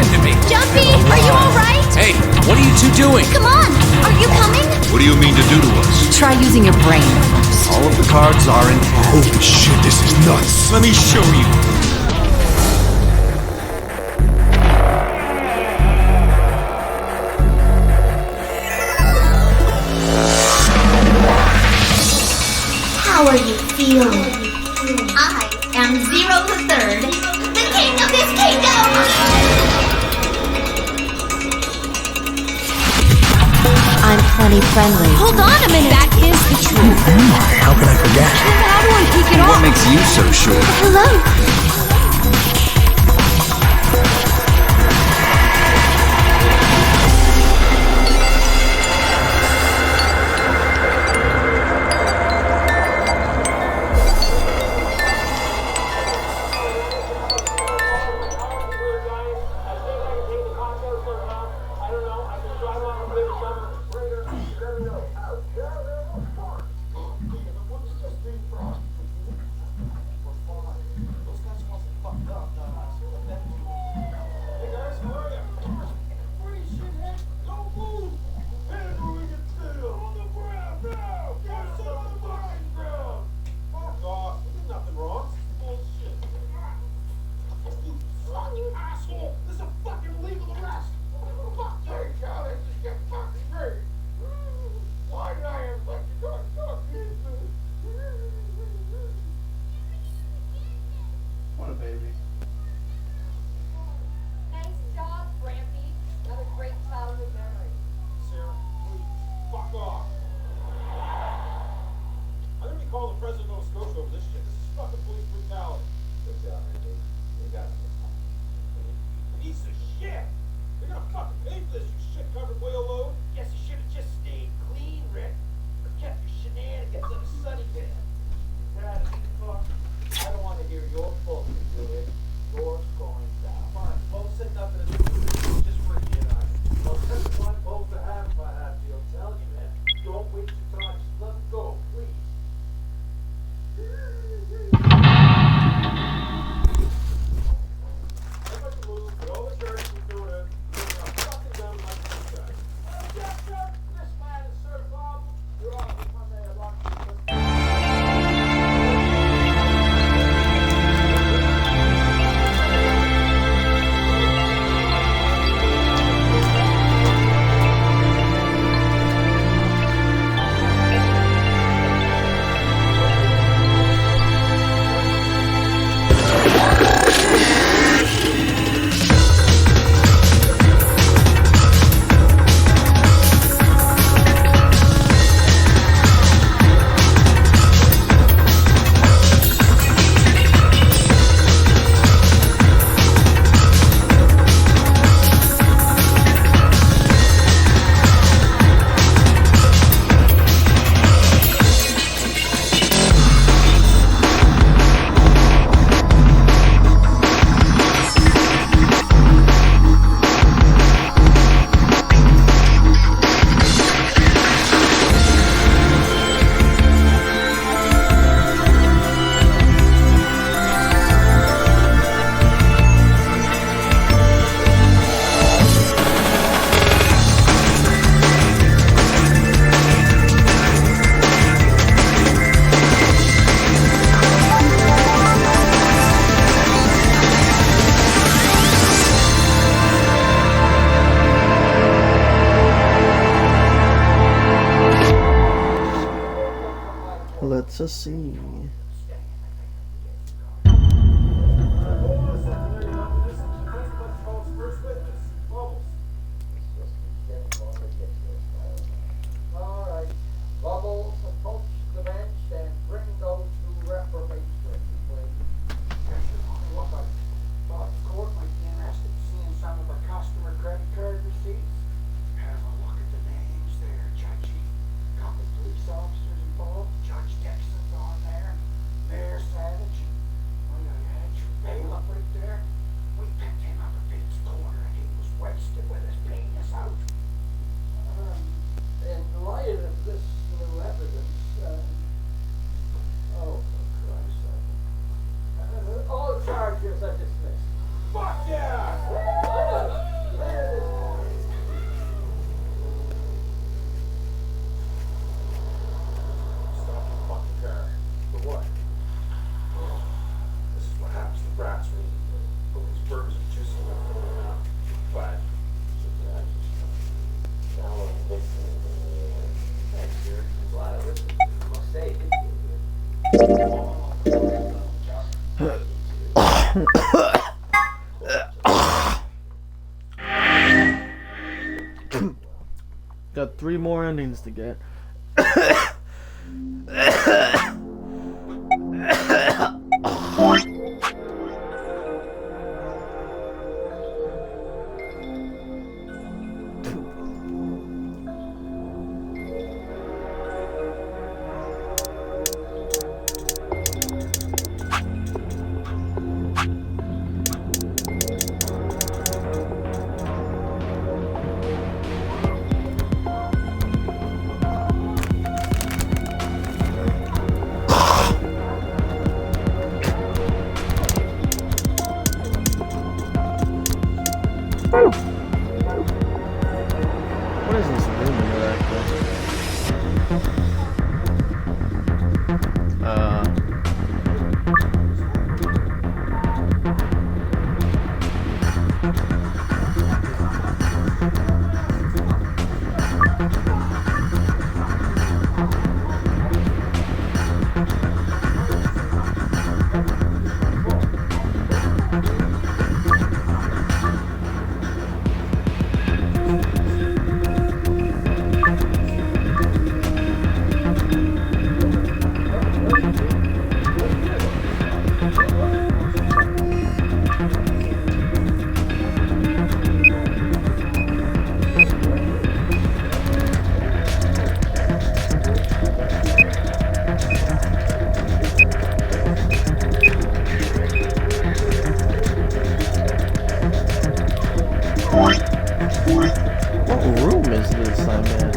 happened to me? Jumpy, are you alright? Hey, what are you two doing? Come on, are you coming? What do you mean to do to us? Try using your brain. All of the cards are in hand. Holy shit, this is nuts. Let me show you. How are you feeling? I am Zero the Third, the king of this kingdom! I'm plenty friendly. Hold on a minute. That is the truth. How can I forget? Then how do I take it What off? makes you so sure? Hello. Nice job, Grampy. Have a great childhood memory. Sarah, please, fuck off. I'm gonna be calling the president of Nova Scotia over this shit. This is fucking police brutality. Good job, Andy. You got it. Piece of shit! You're gonna fucking pay for this, you shit-covered whale load. Guess you should've just stayed clean, Rick. Or kept your shenanigans in a sunny bed. Dad, fuck. I don't want to hear your bullshit, Juliet. You're going down. Fine, both said nothing to do with it. Just for you and I. Well, that's one both to have if I have to. I'm telling you, man. Don't waste your time. Just let them go, please. Everybody move. Get all the church and do it. You're not fucking done like this guy. Objection! This man is certified. You're off with my mailbox. Let's see. Alright. Bubbles, approach the bench and bring those two reprobates with you, please. Boss Court, my interested in seeing some of the customer credit card receipts. Have a look at the names there, Judgy. Couple police officers involved. Judge Dixon's on there. Got 3 more endings to get. What is this room interactive? What room is this I'm in?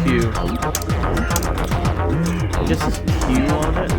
Q. I guess it's Q on it.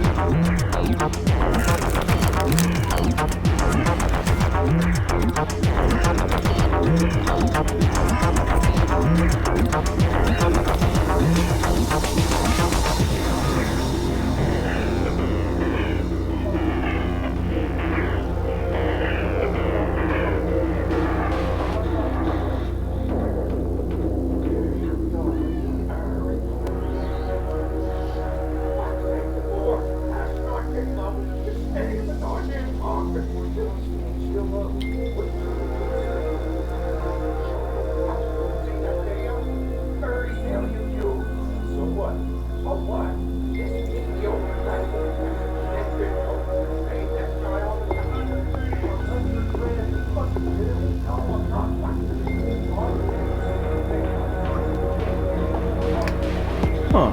Huh.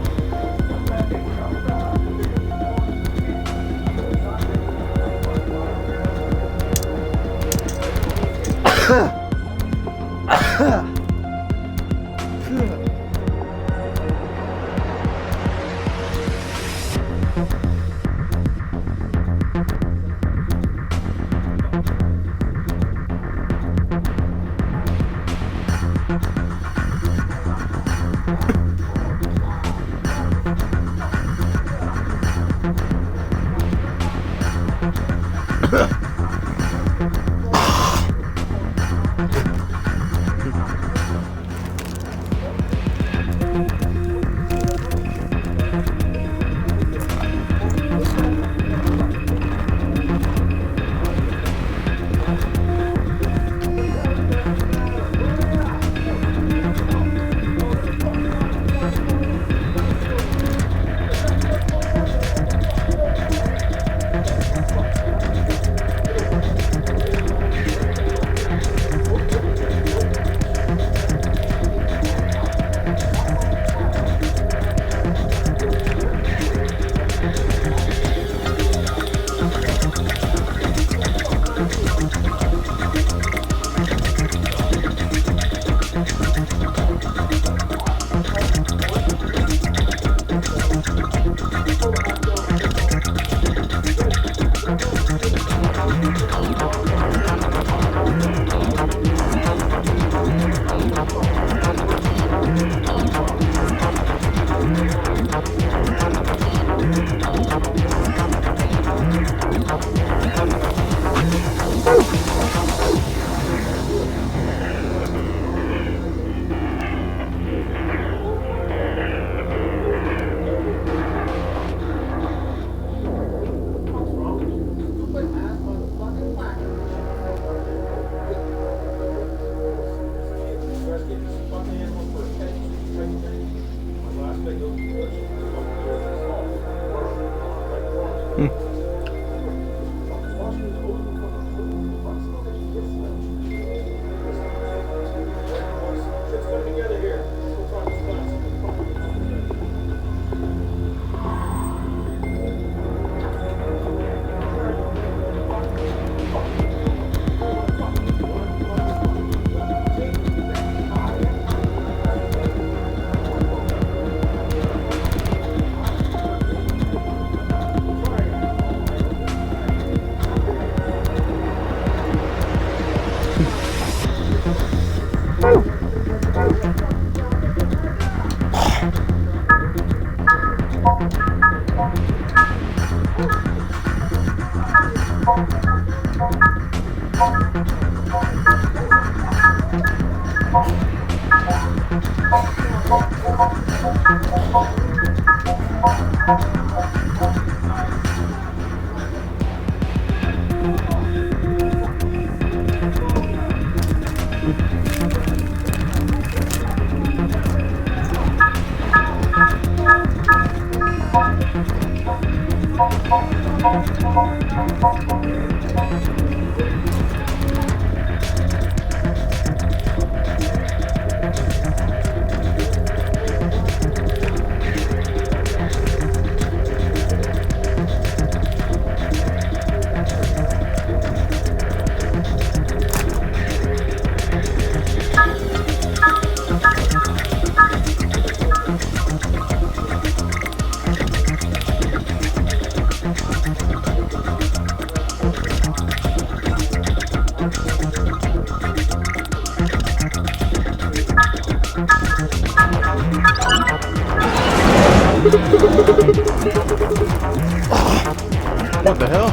What the hell?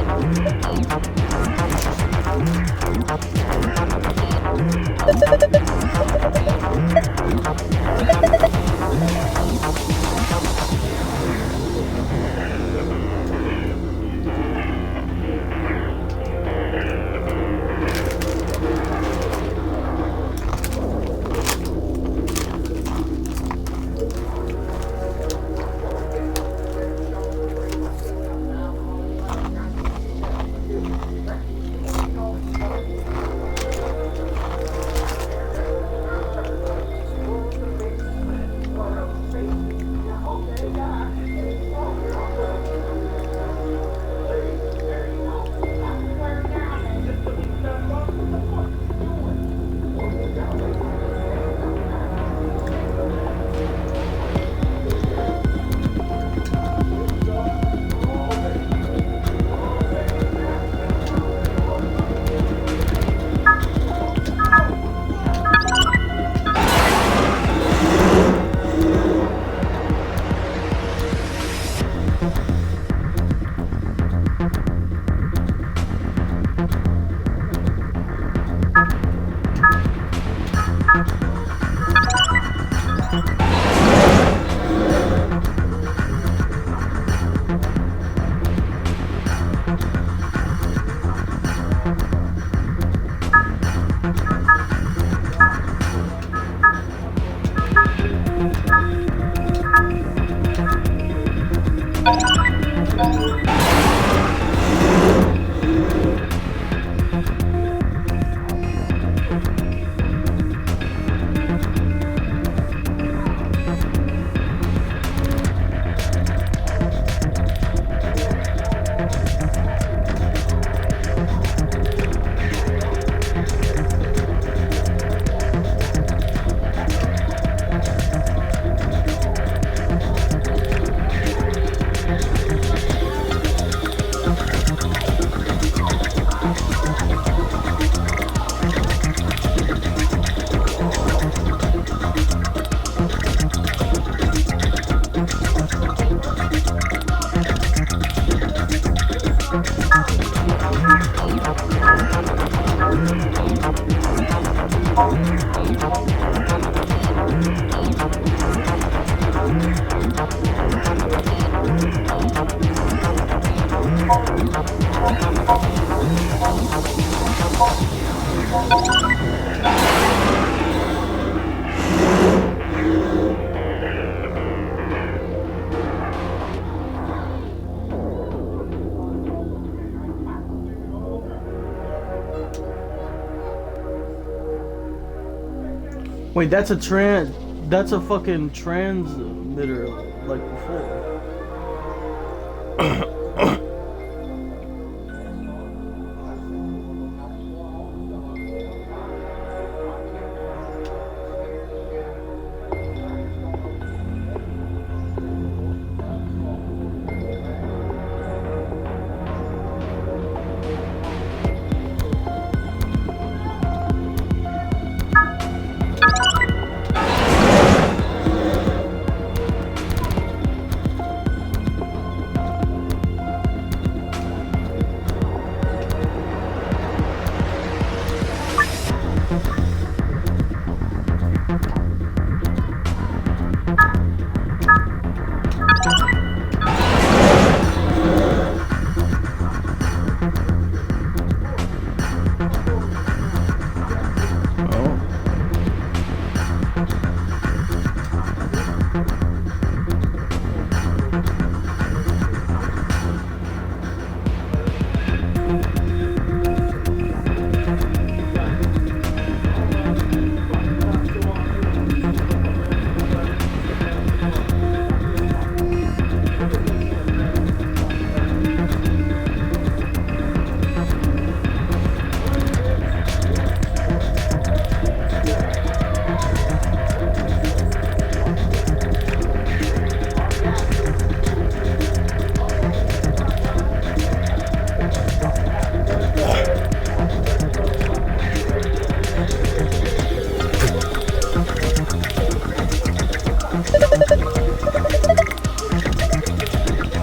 Wait, that's a fucking transmitter like before.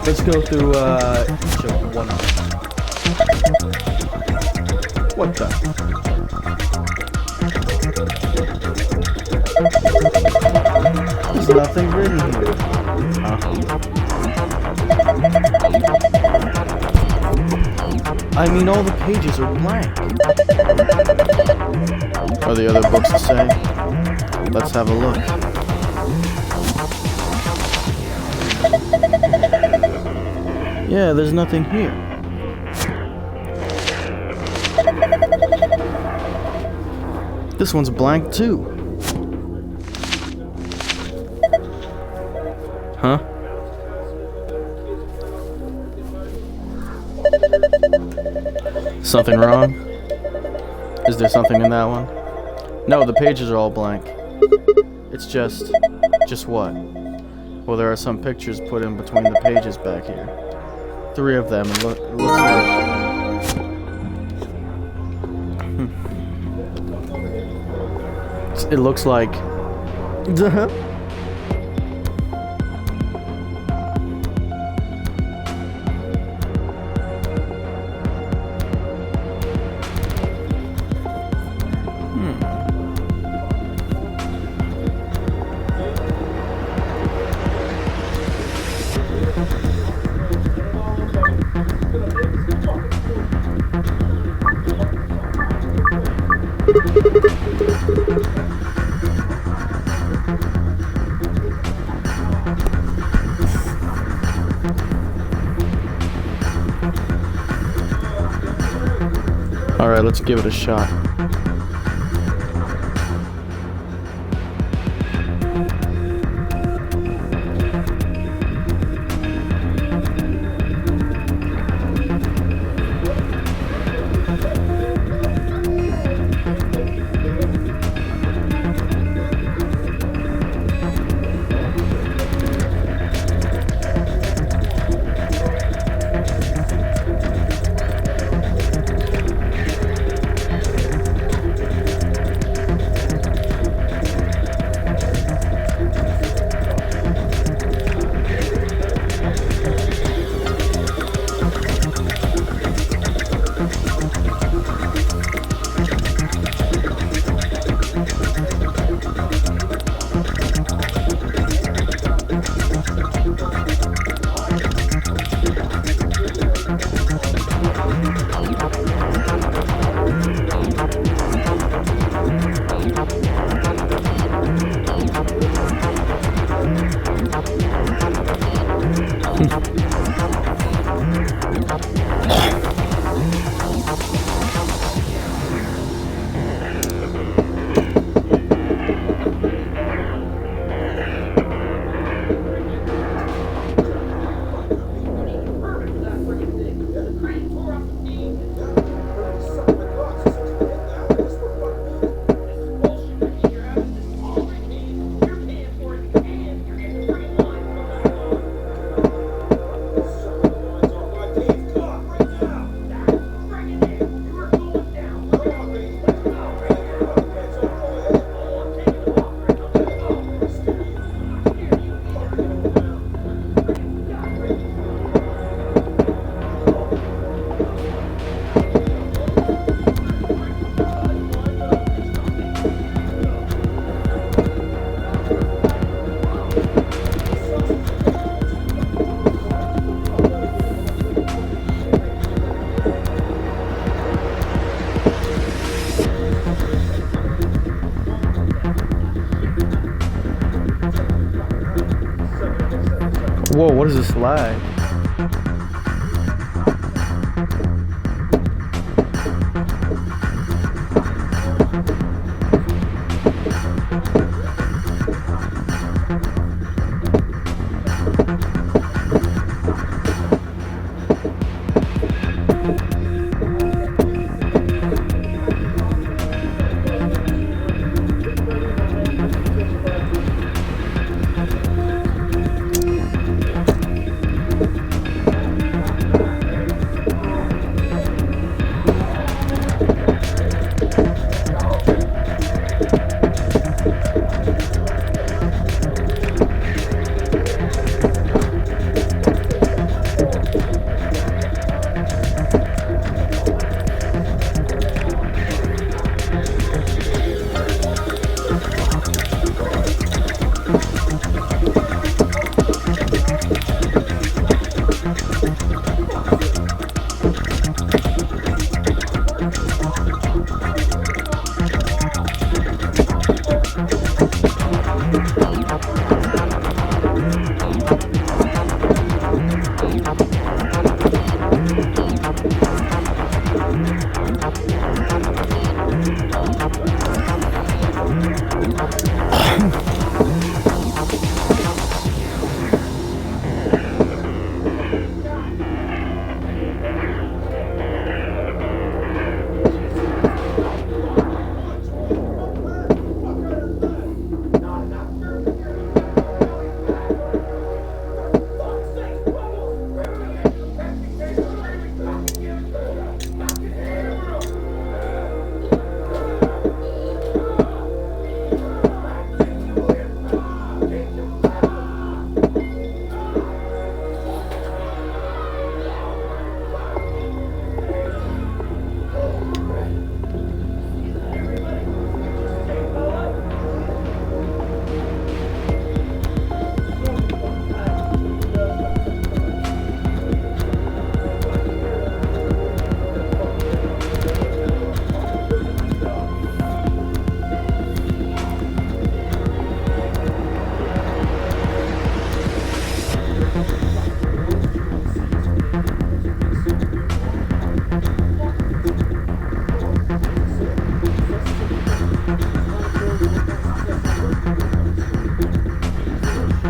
Let's go through each of one of them. What the? There's nothing written here. I mean, all the pages are blank. Are the other books the same? Let's have a look. Yeah, there's nothing here. This one's blank too. Huh? Something wrong? Is there something in that one? No, the pages are all blank. It's just what? Well, there are some pictures put in between the pages back here. 3 of them. It looks like. It looks like. Alright, let's give it a shot. Whoa, what is this lag?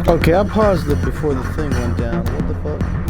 Okay, I paused it before the thing went down. What the fuck?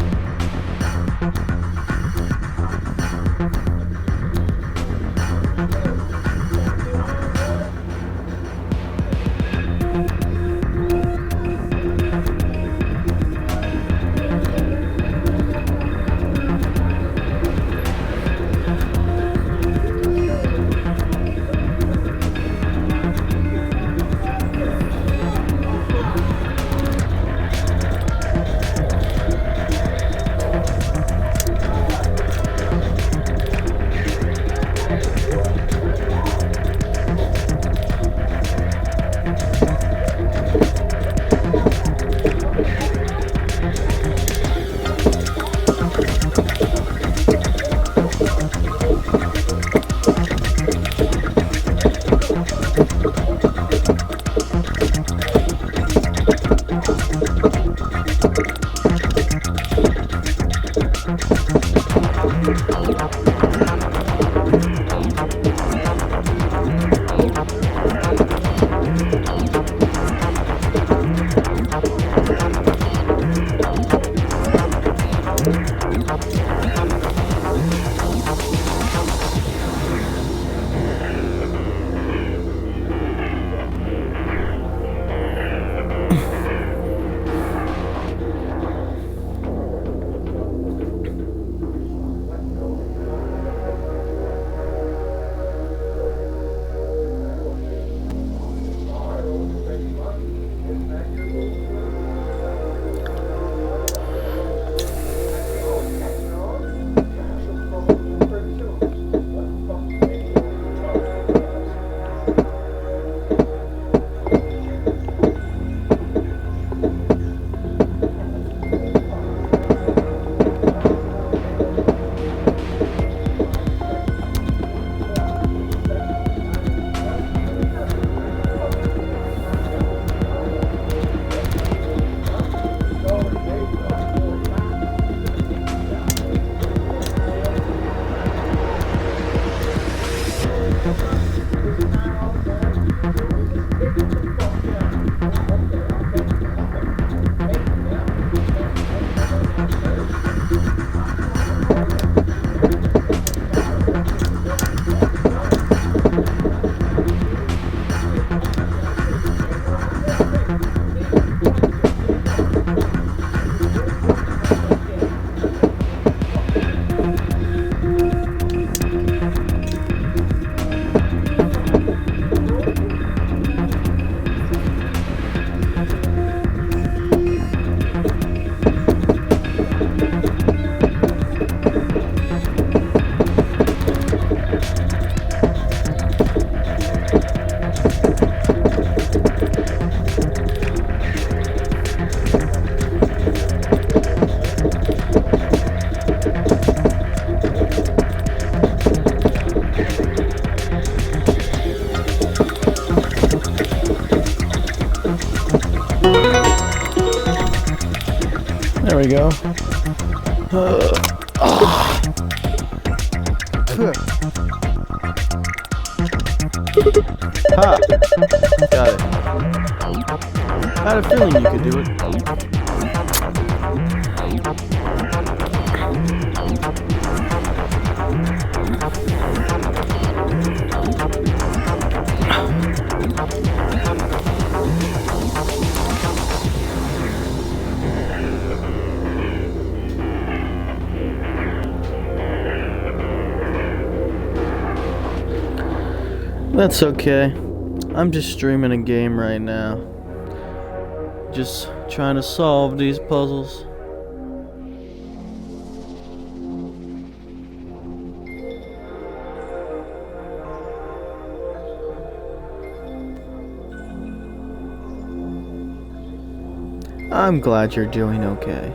There we go. Ha! Got it. I had a feeling you could do it. That's okay. I'm just streaming a game right now. Just trying to solve these puzzles. I'm glad you're doing okay.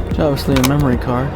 It's obviously a memory card.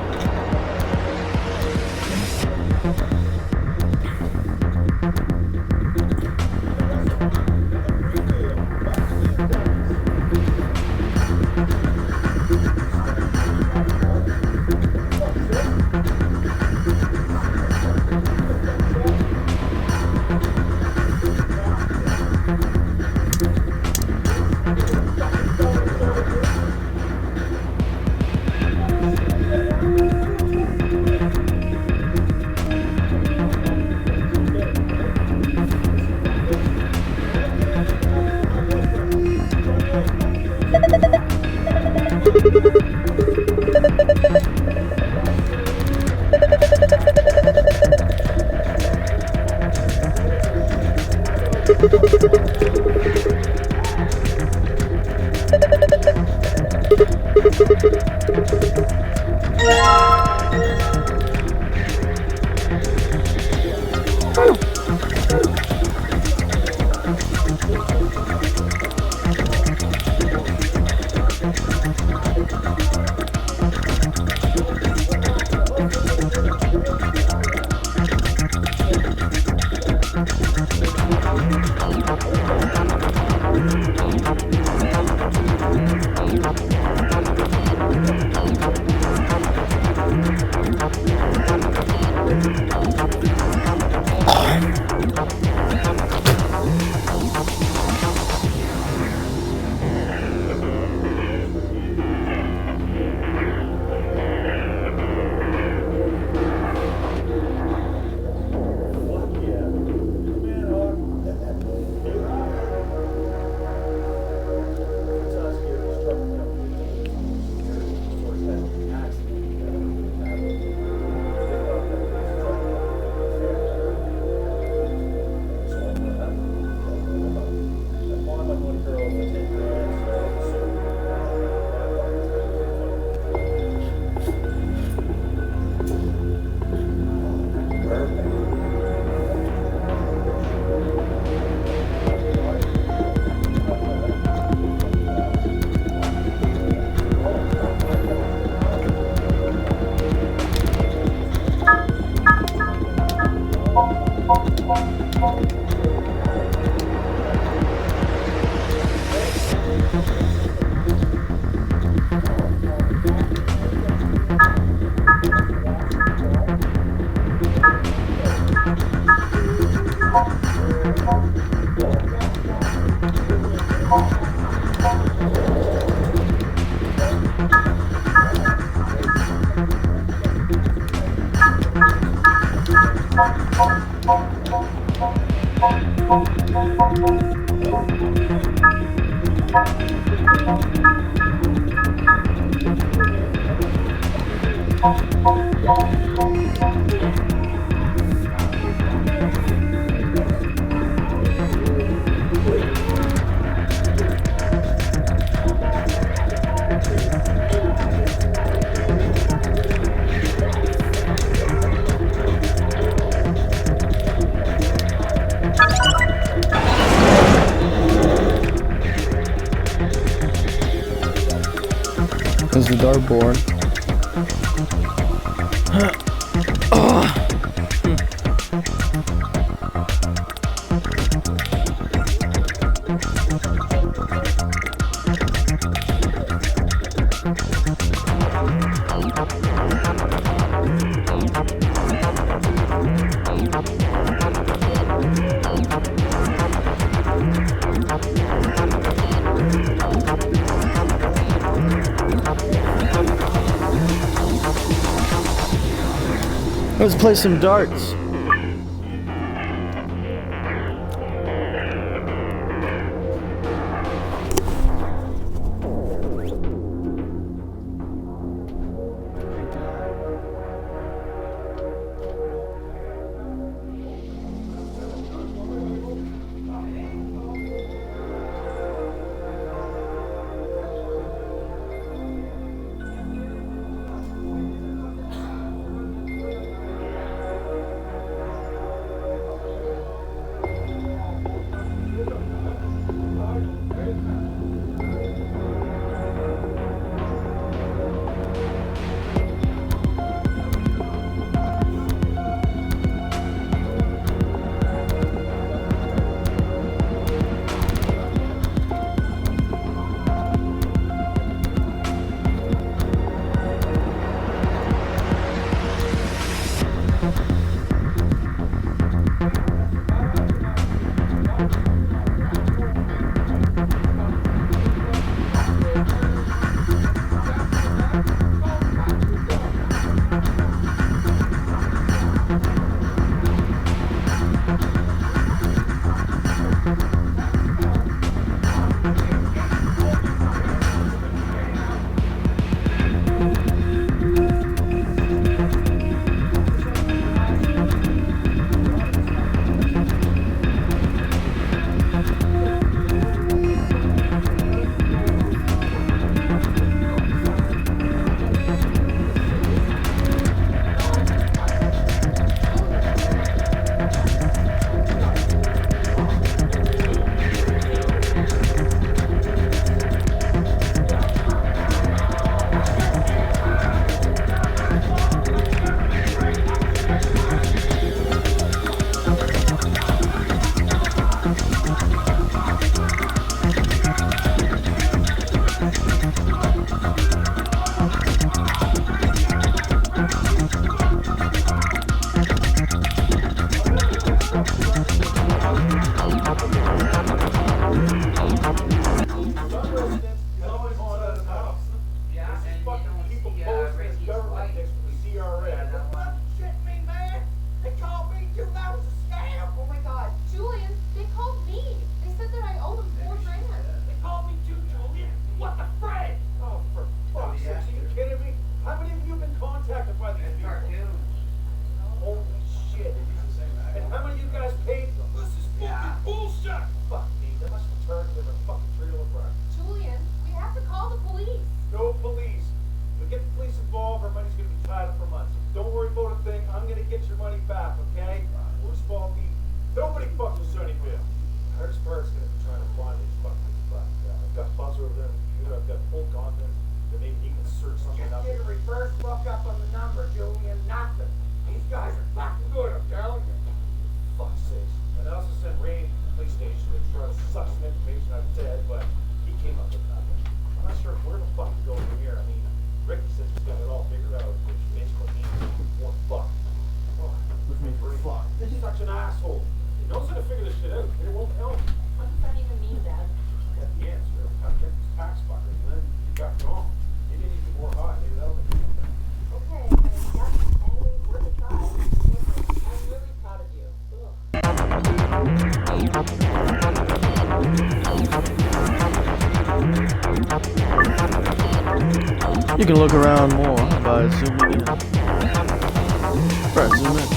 dartboard. Let's play some darts. You can look around more by zooming in. Press zoom in.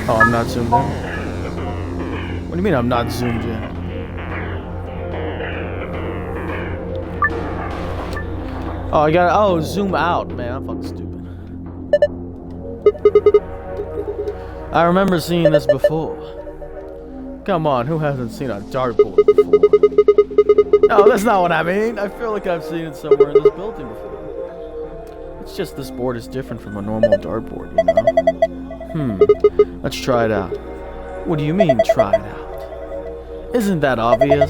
Oh, I'm not zoomed in. What do you mean I'm not zoomed in? Oh, I got. Oh, zoom out, man. I'm fucking stupid. I remember seeing this before. Come on, who hasn't seen a dartboard before? No, that's not what I mean. I feel like I've seen it somewhere in this building before. It's just this board is different from a normal dartboard, you know? Let's try it out. What do you mean, try it out? Isn't that obvious?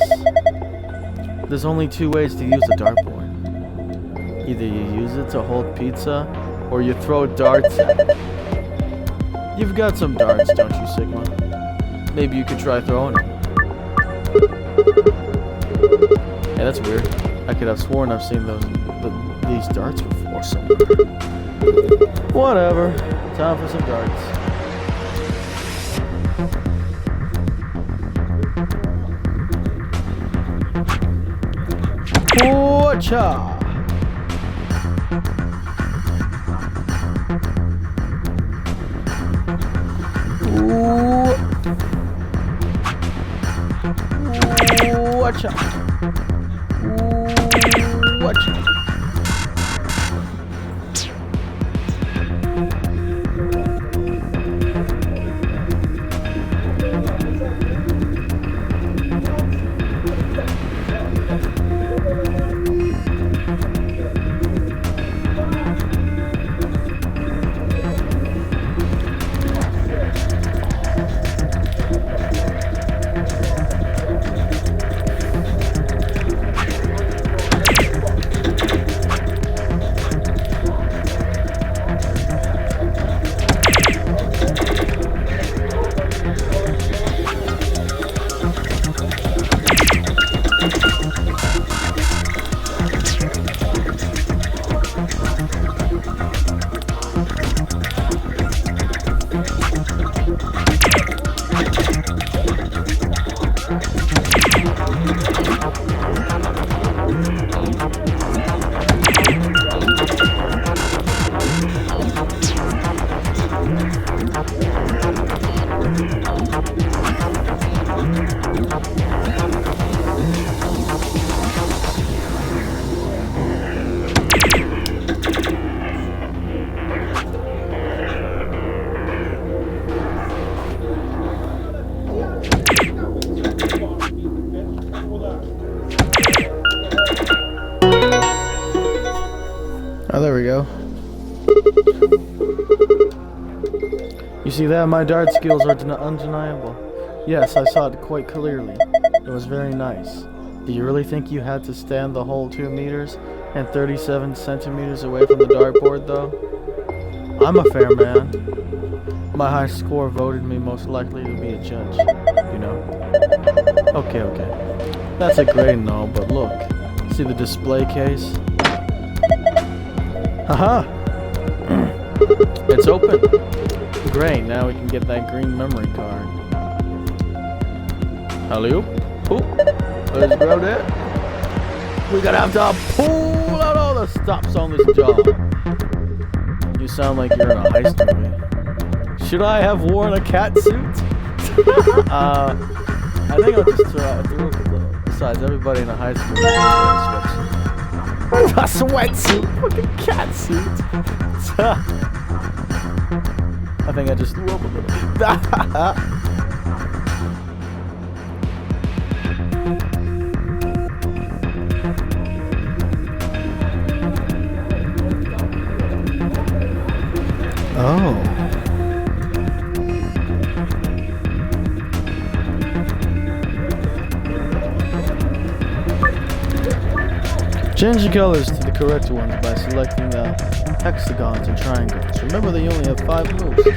There's only two ways to use a dartboard. Either you use it to hold pizza, or you throw darts at it. You've got some darts, don't you, Sigma? Maybe you could try throwing them. Yeah, that's weird. I could have sworn I've seen these darts before somewhere. Whatever. Time for some darts. Whatcha? Whatcha? Whatcha? Oh, there we go. You see that? My dart skills are undeniable. Yes, I saw it quite clearly. It was very nice. Do you really think you had to stand the whole 2 meters and 37 centimeters away from the dartboard, though? I'm a fair man. My high score voted me most likely to be a judge, you know? Okay. That's a great and all, but look. See the display case? Haha! It's open. Great, now we can get that green memory card. Alley-oop. Oop. Let's grab that. We're gonna have to pull out all the stops on this job. You sound like you're in a heist movie. Should I have worn a cat suit? I think I'll just throw it though. Besides, everybody in a heist movie wears a sweatsuit. Fucking cat suit. I think I just threw up a little. Oh. Change the colors to the correct ones by selecting the hexagons and triangles. Remember that you only have 5 moves to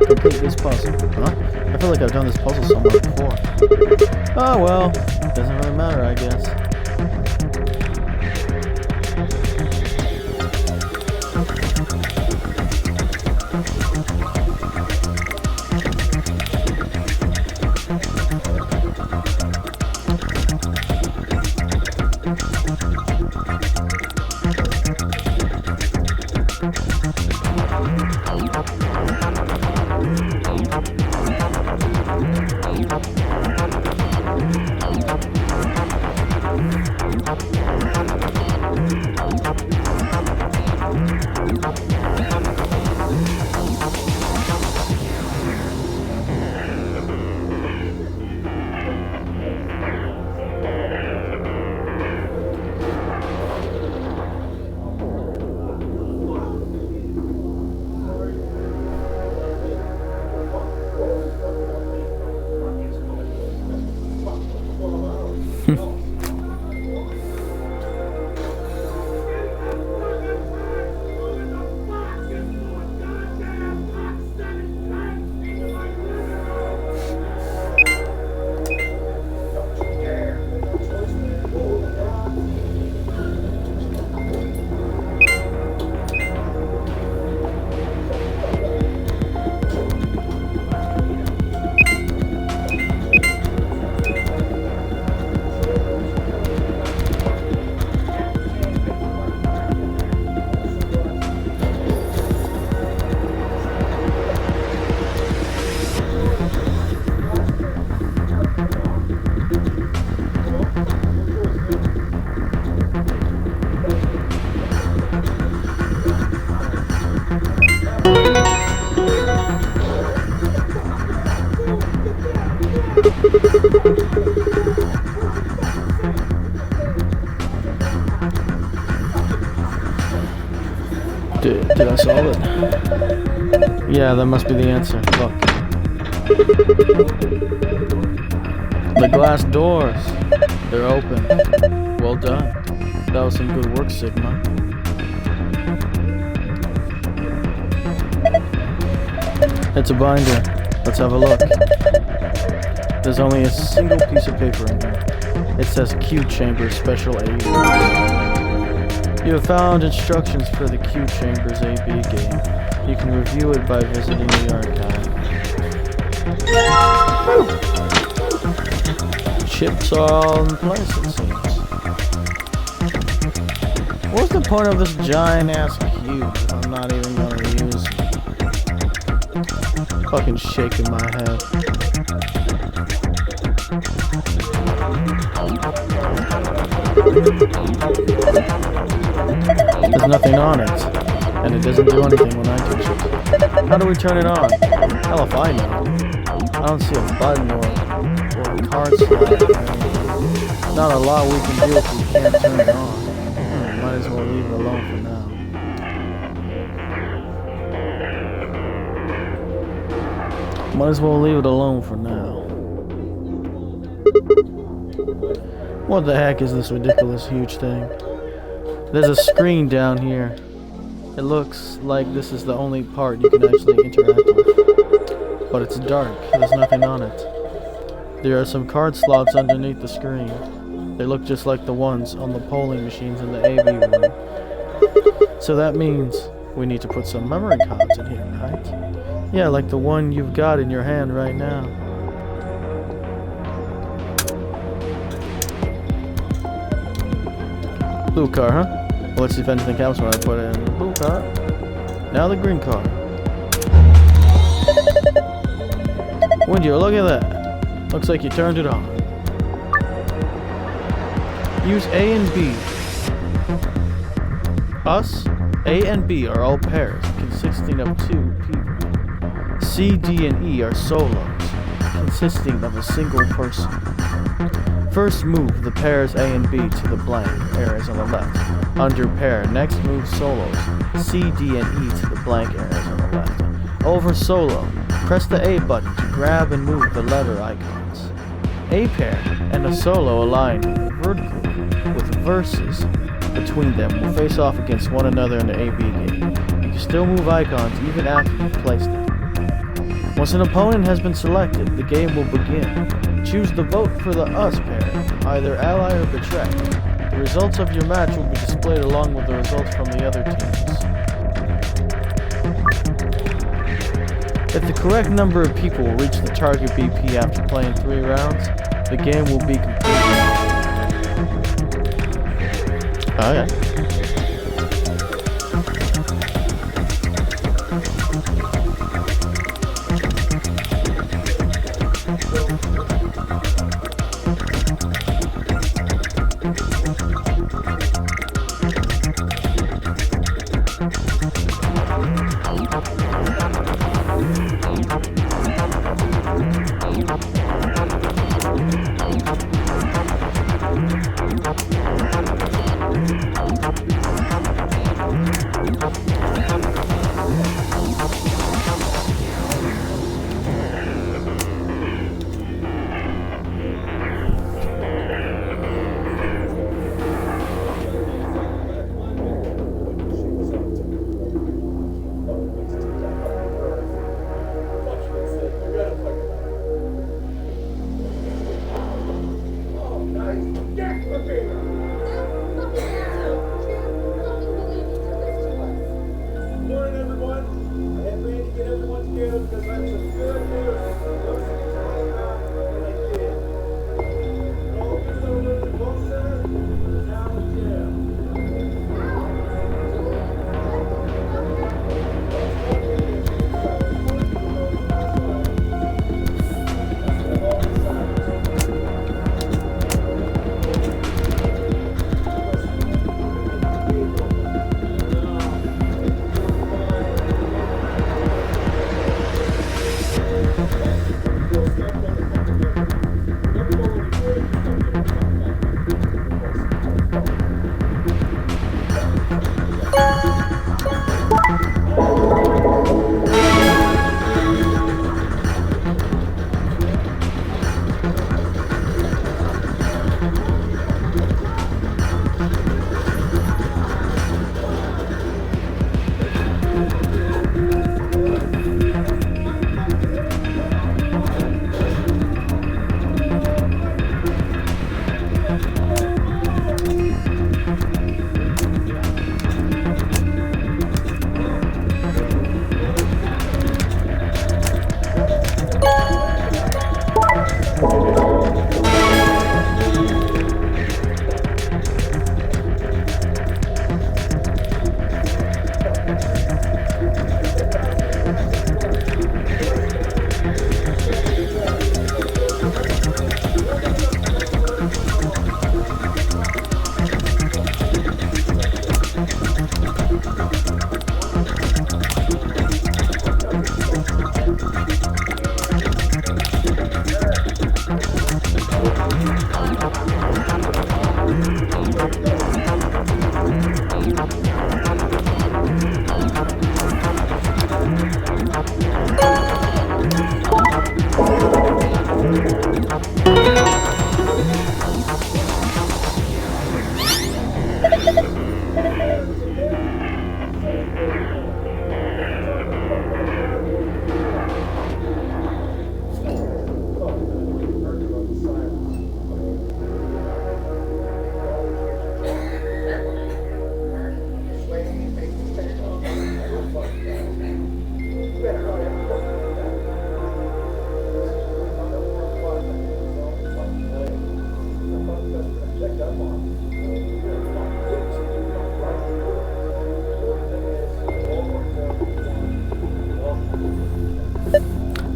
complete this puzzle. Huh? I feel like I've done this puzzle somewhere before. Oh well, doesn't really matter, I guess. solid. Yeah, that must be the answer. Look. The glass doors. They're open. Well done. That was some good work, Sigma. It's a binder. Let's have a look. There's only a single piece of paper in here. It says Q Chambers Special AB. You have found instructions for the Q Chambers AB game. You can review it by visiting the archive. Chips are all in place, it seems. What's the point of this giant ass cube that I'm not even gonna use? Fucking shaking my head. There's nothing on it, and it doesn't do anything when I touch it. How do we turn it on? Hell if I know. I don't see a button or a card slot. Not a lot we can do if we can't turn it on. Might as well leave it alone for now. Might as well leave it alone for now. What the heck is this ridiculous huge thing? There's a screen down here. It looks like this is the only part you can actually interact with. But it's dark. There's nothing on it. There are some card slots underneath the screen. They look just like the ones on the polling machines in the AV room. So that means we need to put some memory cards in here, right? Yeah, like the one you've got in your hand right now. Blue card, huh? Well, let's see if anything counts when I put in the blue card. Now the green card. Would you look at that? Looks like you turned it on. Use A and B. Us, A and B are all pairs consisting of 2 people. C, D, and E are solos consisting of a single person. First move the pairs A and B to the blank areas on the left. Under pair, next move solos C, D, and E to the blank areas on the left. Over solo, press the A button to grab and move the letter icons. A pair and a solo align vertically with verses between them will face off against one another in the AB game. You can still move icons even after you've placed them. Once an opponent has been selected, the game will begin. Choose the vote for the Us pair, either ally or betray. The results of your match will be displayed along with the results from the other teams. If the correct number of people will reach the target BP after playing 3 rounds, the game will be completed. Oh yeah.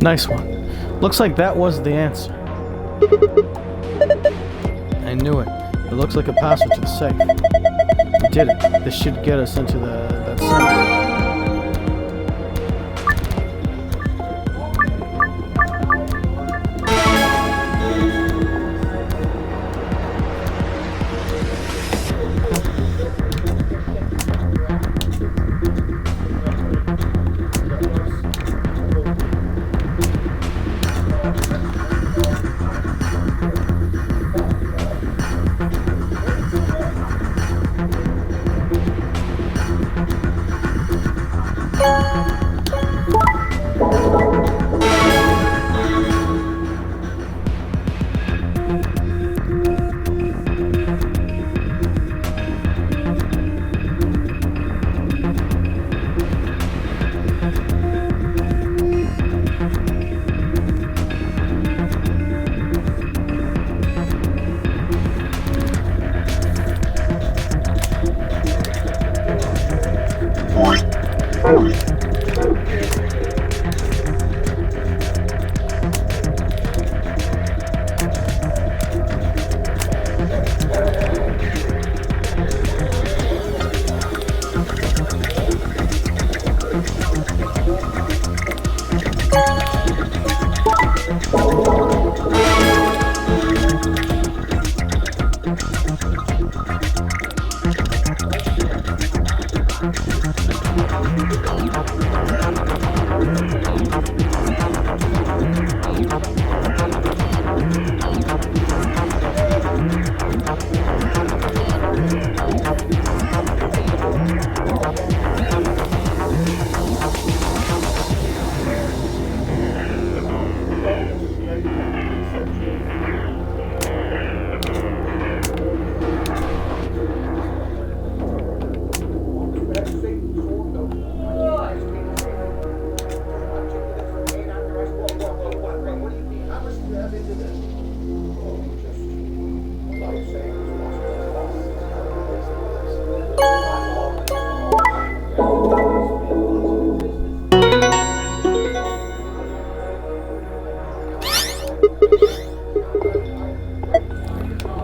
Nice one. Looks like that was the answer. I knew it. It looks like a password to the safe. We did it. This should get us into that safe.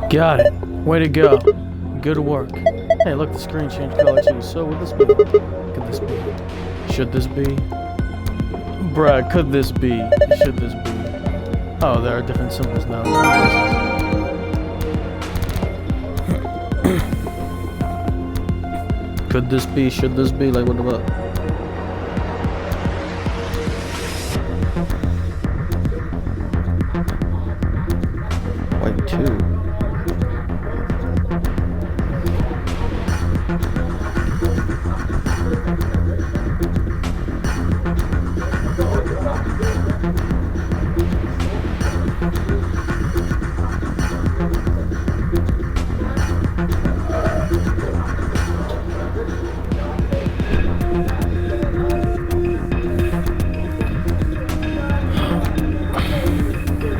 Got it. Way to go. Good work. Hey, look, the screen changed color too. So, would this be? Could this be? Should this be? Bruh, could this be? Should this be? Oh, there are different symbols now. Could this be? Should this be? Like, what about? White 2.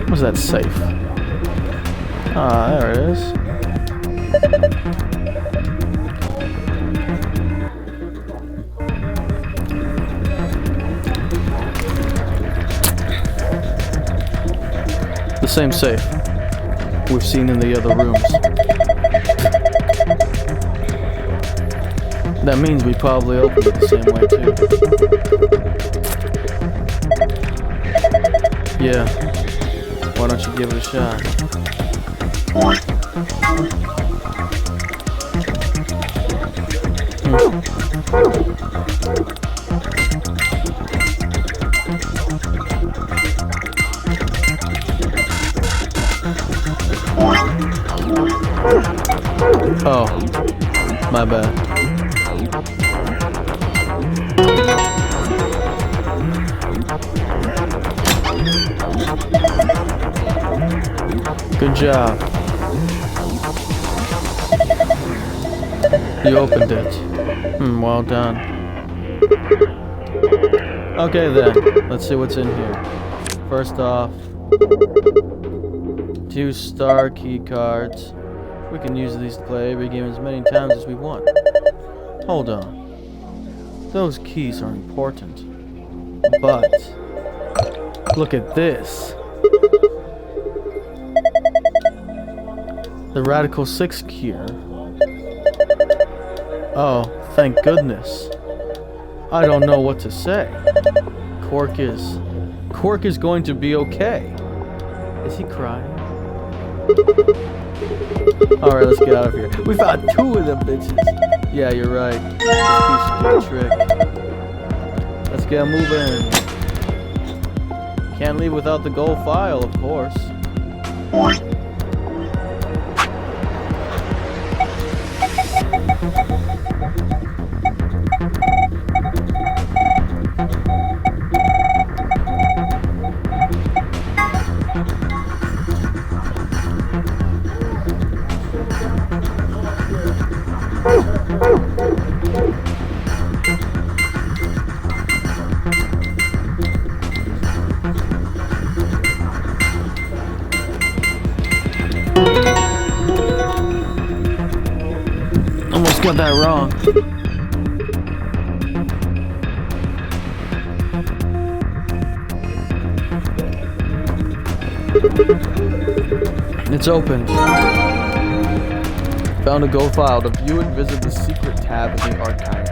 Was that safe? Ah, there it is. The same safe we've seen in the other rooms. That means we probably opened it the same way too. Yeah. Why don't you give it a shot? Oh, my bad. Good job. You opened it. Well done. Okay then, let's see what's in here. First off, 2 star key cards. We can use these to play every game as many times as we want. Hold on. Those keys are important. But Look at this. The Radical 6 cure. Oh, thank goodness. I don't know what to say. Cork is going to be okay. Is he crying? Alright, let's get out of here. We found 2 of them bitches. Yeah, you're right. This piece should be a trick. Let's get moving. Can't leave without the gold file, of course. Almost got that wrong. It's opened. Found a gold file. To view and visit the secret tab in the archive.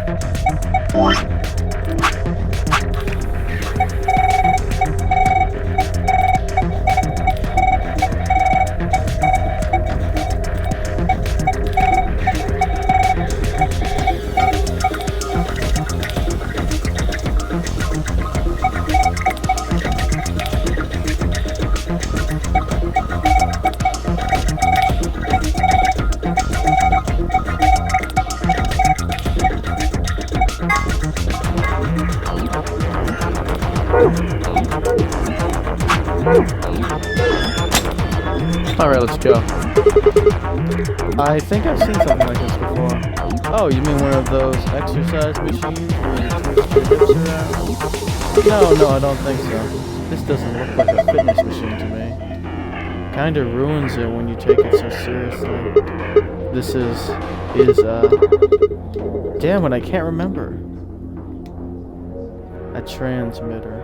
Alright, let's go. I think I've seen something like this before. Oh, you mean one of those exercise machines where you twist your hips around? No, I don't think so. This doesn't look like a fitness machine to me. Kinda ruins it when you take it so seriously. This is damn it, I can't remember. A transmitter.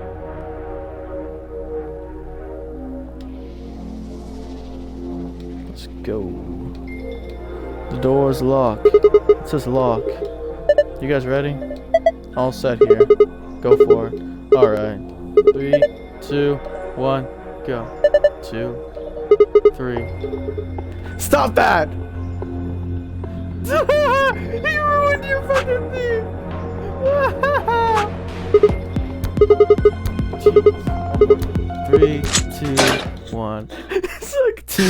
Let's go. The door's locked. It says lock. You guys ready? All set here. Go for it. Alright. 3, 2, 1, go. 2, 3. Stop that! You ruined your fucking thing! 3, 2, 1. It's like 2.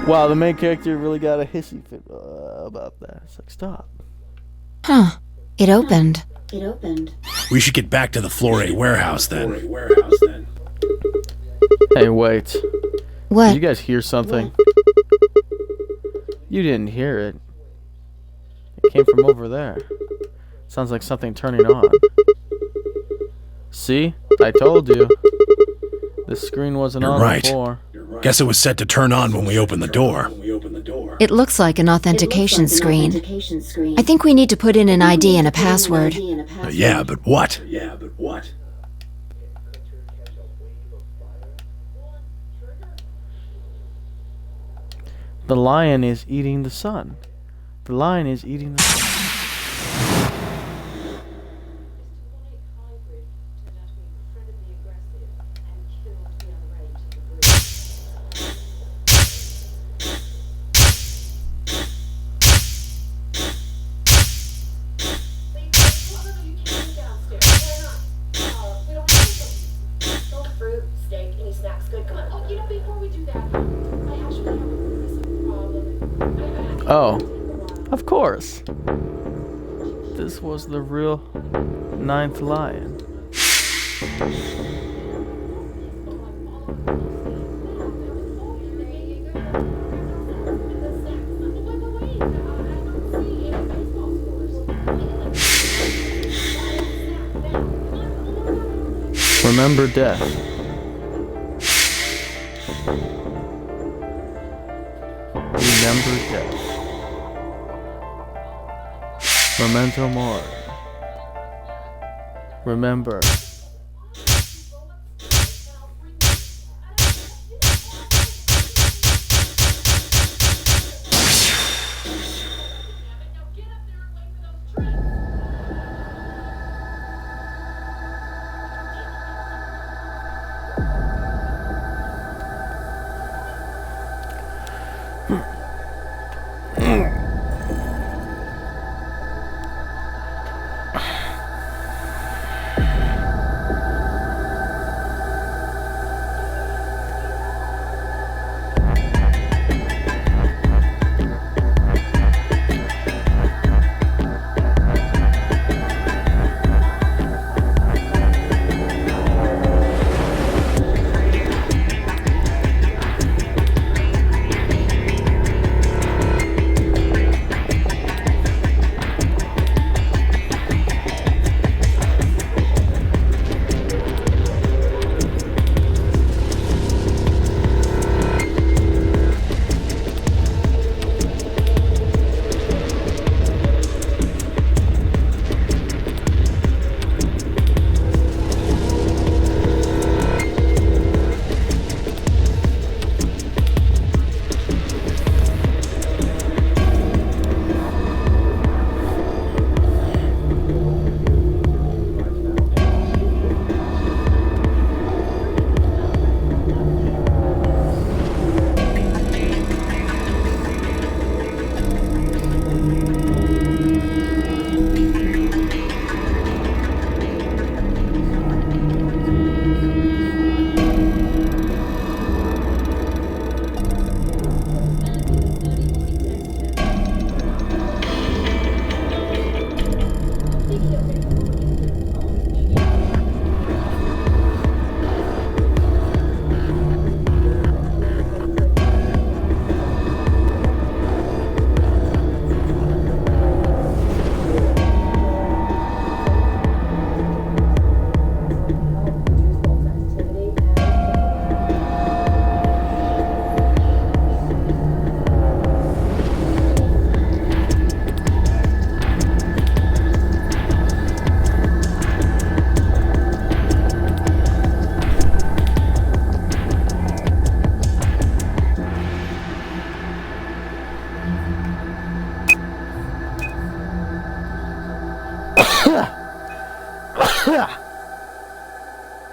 Wow, the main character really got a hissy fit about that. It's like, stop. Huh. It opened. We should get back to the Flore warehouse then. Hey, wait. What? Did you guys hear something? You didn't hear it. It came from over there. Sounds like something turning on. See? I told you. The screen wasn't You're on right. before. Guess it was set to turn on when we opened the door. It looks like an authentication screen. I think we need to put in an ID and a password. Yeah, but what? The lion is eating the sun. The lion is eating the sun. Oh, of course. This was the real ninth lion. Remember death. Remember death. Memento mori. Remember.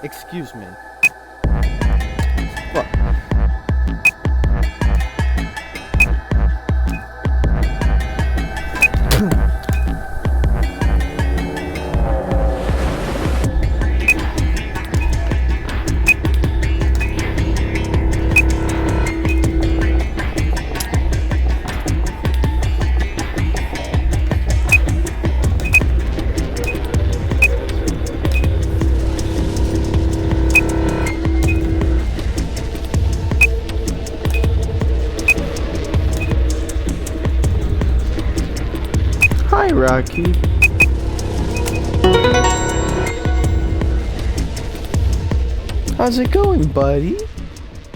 Excuse me. Fuck. Hi, Rocky. How's it going, buddy?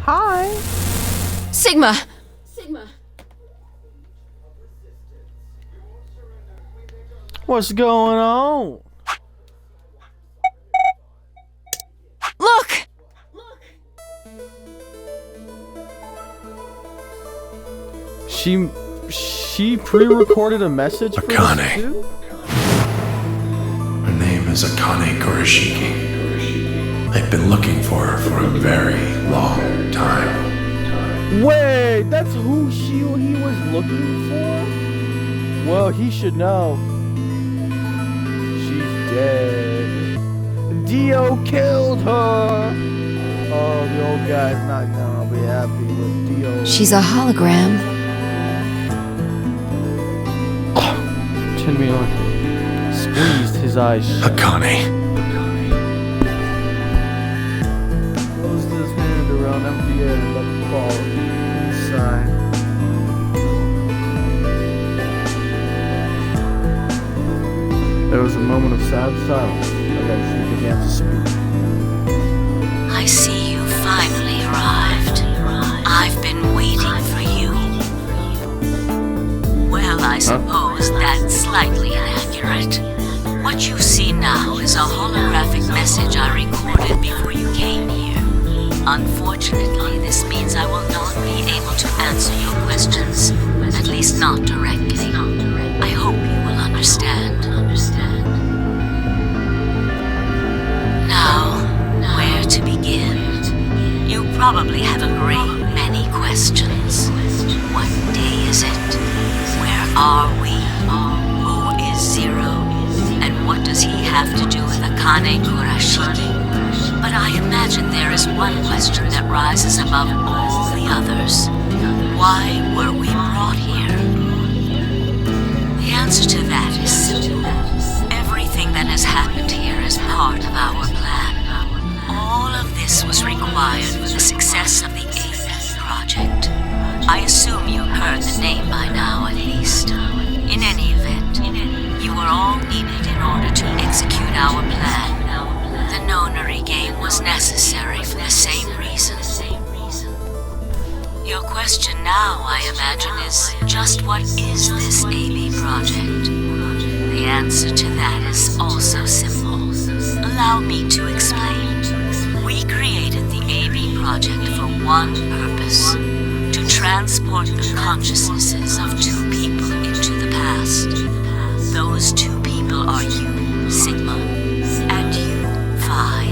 Hi. Sigma! What's going on? Look! She pre-recorded a message for Akane. us too? Her name is Akane Kurashiki. I've been looking for her for a very long time. Wait, that's who he was looking for? Well, he should know. She's dead. Dio killed her. Oh, the old guy's not gonna be happy with Dio. She's a hologram. Shinmyo squeezed his eyes shut. Akane. Closed his hand around empty air and let it fall inside. There was a moment of sad silence, and then she began to speak. I see you finally arrived. I've been waiting for you. Well, I suppose that's slightly inaccurate. What you see now is a holographic message I recorded before you came here. Unfortunately, this means I will not be able to answer your questions, at least not directly. I hope you will understand. Now, where to begin? You probably have a great many questions. What day is it? Where are we? Who is Zero? And what does he have to do with Akane Kurashiki? But I imagine there is one question that rises above all the others. Why were we brought here? The answer to that is simple. Everything that has happened here is part of our plan. All of this was required for the success of the AB project. I assume you've heard the name by now, at least. In any event, you were all needed in order to execute our plan. The Nonary game was necessary for the same reason. Your question now, I imagine, is just what is this AB project? The answer to that is also simple. Allow me to explain. We created the AB project for one purpose: to transport the consciousnesses of two people into the past. Those two people are you, Sigma, and you, Phi.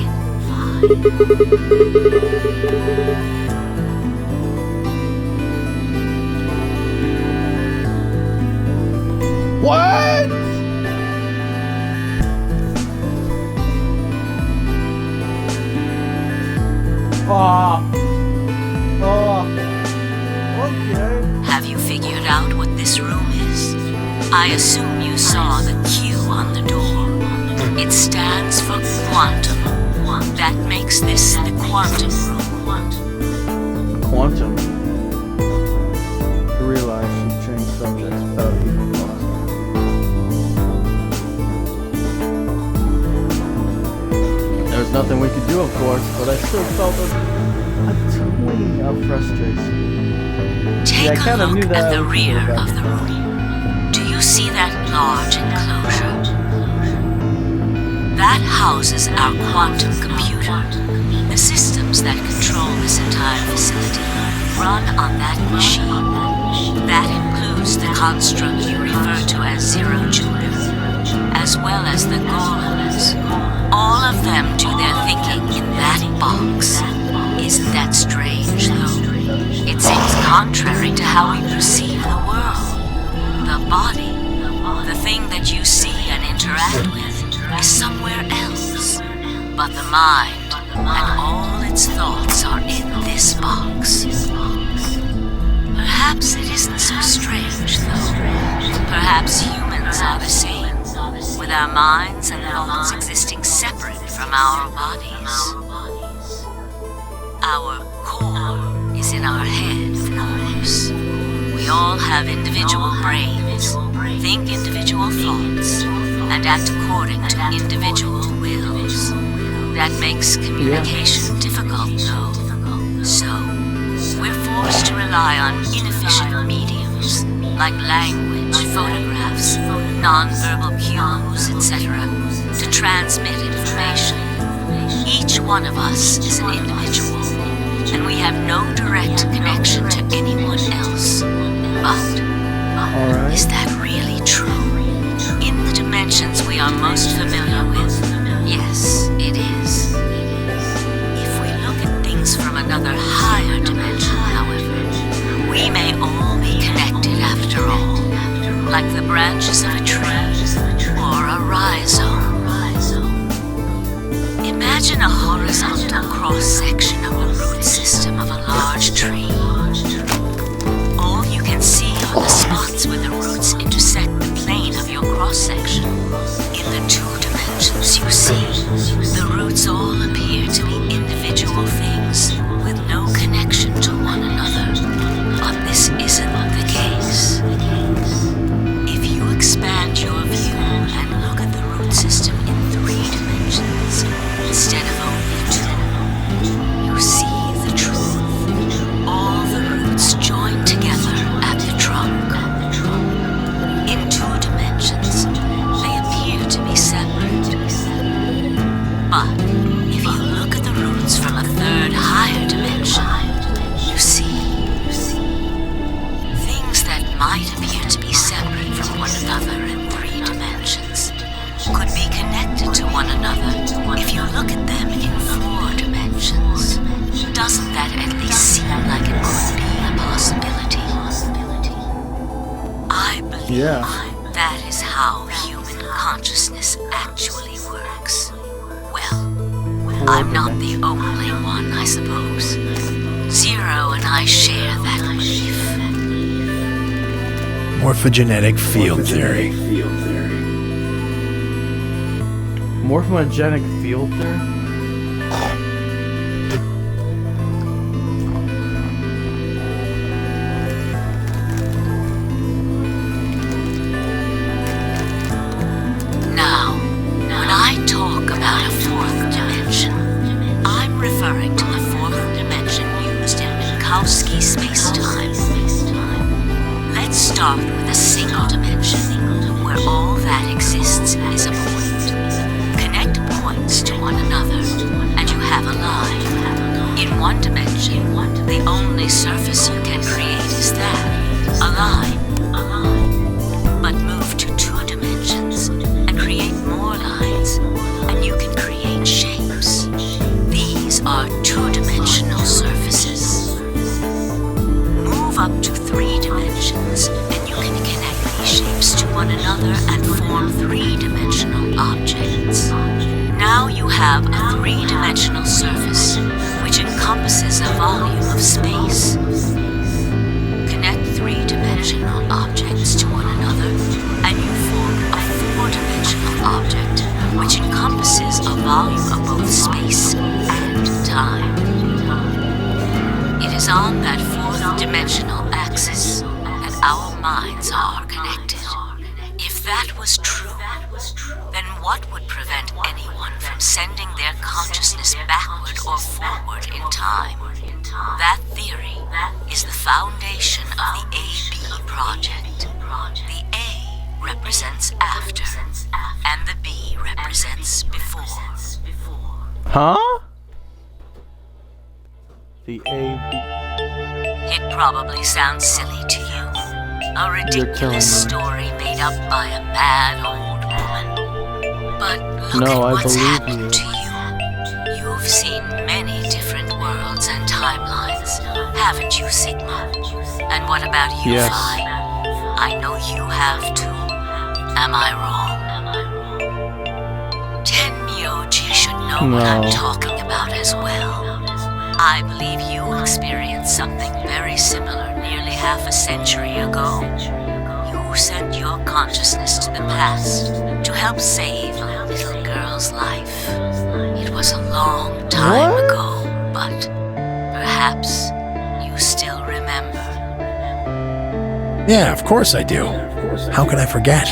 What? Okay. Have you figured out what this room is? I assume you saw the Q on the door. It stands for quantum. That makes this the quantum room. Quantum. I realize she changed subjects without even pausing. There was nothing we could do, of course, but I still felt a twinge of frustration. Take I a kinda knew look that at the was rear coming of the room. Do you see that large enclosure? That houses our quantum computer. The systems that control this entire facility run on that machine. That includes the construct you refer to as Zero Junior, as well as the golems. All of them do their thinking in that box. Isn't that strange, though? It seems contrary to how we perceive the world. The body, the thing that you see and interact with, is somewhere else. But the mind and all its thoughts are in this box. Perhaps it isn't so strange, though. Perhaps humans are the same, with our minds and thoughts existing separate from our bodies. Our core is in our head, of course. We all have individual brains, think individual thoughts, and act according to individual wills. That makes communication difficult, though. So, we're forced to rely on inefficient mediums, like language, photographs, non-verbal cues, etc., to transmit information. Each one of us is an individual, and we have no direct connection to anyone else. But, is that really true? In the dimensions we are most familiar with, yes, it is. If we look at things from another higher dimension, however, we may all be connected after all, like the branches of a tree or a rhizome. Imagine a horizontal cross-section of the root system of a large tree. All you can see are the spots where the roots intersect the plane of your cross-section. In the two dimensions you see, the roots all appear to be individual things with no connection to one another. But this isn't the case. If you expand your view and look at the root system in 3 dimensions instead of only 2, you see the truth. All the roots join together at the trunk. In 2 dimensions, they appear to be separate. another. If you look at them in 4 dimensions, doesn't that at least seem like it could be a possibility? I believe that is how human consciousness actually works. Well, I'm not the only one, I suppose. Zero and I share that belief. Morphogenetic field theory. Morphogenic field theory? Now, when I talk about a 4th dimension, I'm referring to the 4th dimension used in Minkowski space-time. Let's start with a single dimension, where all that exists is a point. Connect points to one another, and you have a line. In 1 dimension, the only surface you can create is that, a line. But move to 2 dimensions, and create more lines, and you can create shapes. These are 2-dimensional surfaces. Move up to 3 dimensions, and you can connect these shapes to one another and form 3-dimensional objects. Now you have a 3-dimensional surface, which encompasses a volume of space. Connect 3-dimensional objects to one another, and you form a 4-dimensional object, which encompasses a volume of both space and time. It is on that 4th-dimensional axis that our minds are connected. If that was true, then what would prevent anyone from sending their consciousness backward or forward in time? That theory is the foundation of the AB project. The A represents after, and the B represents before. Huh? The A-B... It probably sounds silly to you. A ridiculous story made up by a bad old woman. But look at what's happened to you. You've seen many different worlds and timelines, haven't you, Sigma? And what about you, Yes. Phi? I know you have too. Am I wrong? Tenmyoji should know what I'm talking about as well. I believe you experienced something very similar nearly half a century ago. You sent your consciousness to the past to help save a little girl's life. It was a long time ago, but perhaps you still remember. Yeah, of course I do. How can I forget?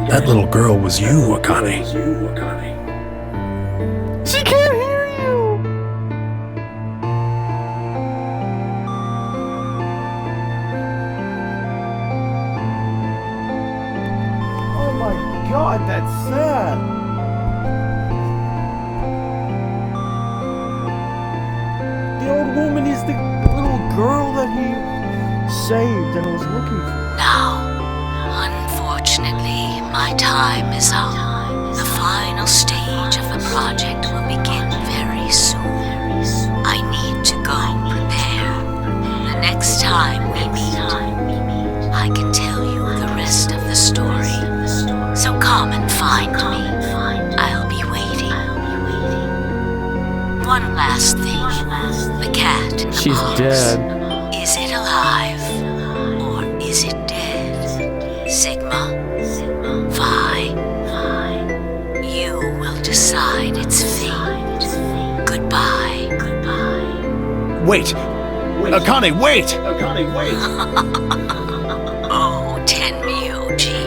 That little girl was you, Akane. She can't hear you! Oh my god, that's sad! The old woman is the little girl that he saved and was looking for. Now, unfortunately, my time is up. The final stage of the project will begin very soon. I need to go prepare. The next time we meet, I can tell you the rest of the story. So come and find me. I'll be waiting. One last thing. The cat in the She's box. dead. Is it alive? Or is it dead? Sigma? Phi? You will decide its fate. Goodbye. Wait! Akane, wait! Oh, Tenmyoji.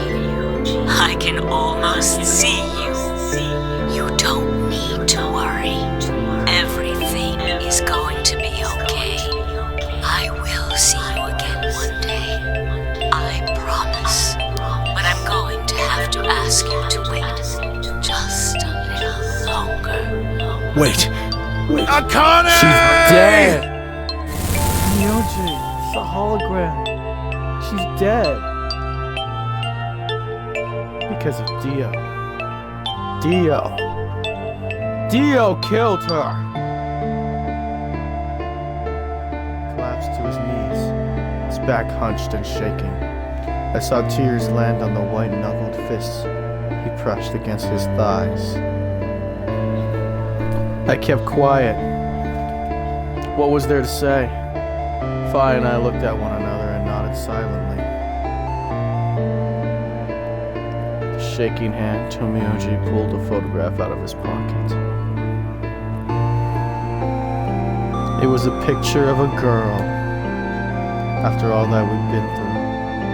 I can almost see you. You don't need to worry. Everything is going to be okay. I will see you again one day. I promise. But I'm going to have to ask you to wait just a little longer. Wait! Akane! She's dead! Myoji, it's a hologram. She's dead. Because of Dio. Dio. Dio killed her! Collapsed to his knees, his back hunched and shaking. I saw tears land on the white-knuckled fists he pressed against his thighs. I kept quiet. What was there to say? Fi and I looked at one another and nodded silently. The shaking hand, Tomioji pulled a photograph out of his pocket. It was a picture of a girl. After all that we'd been through,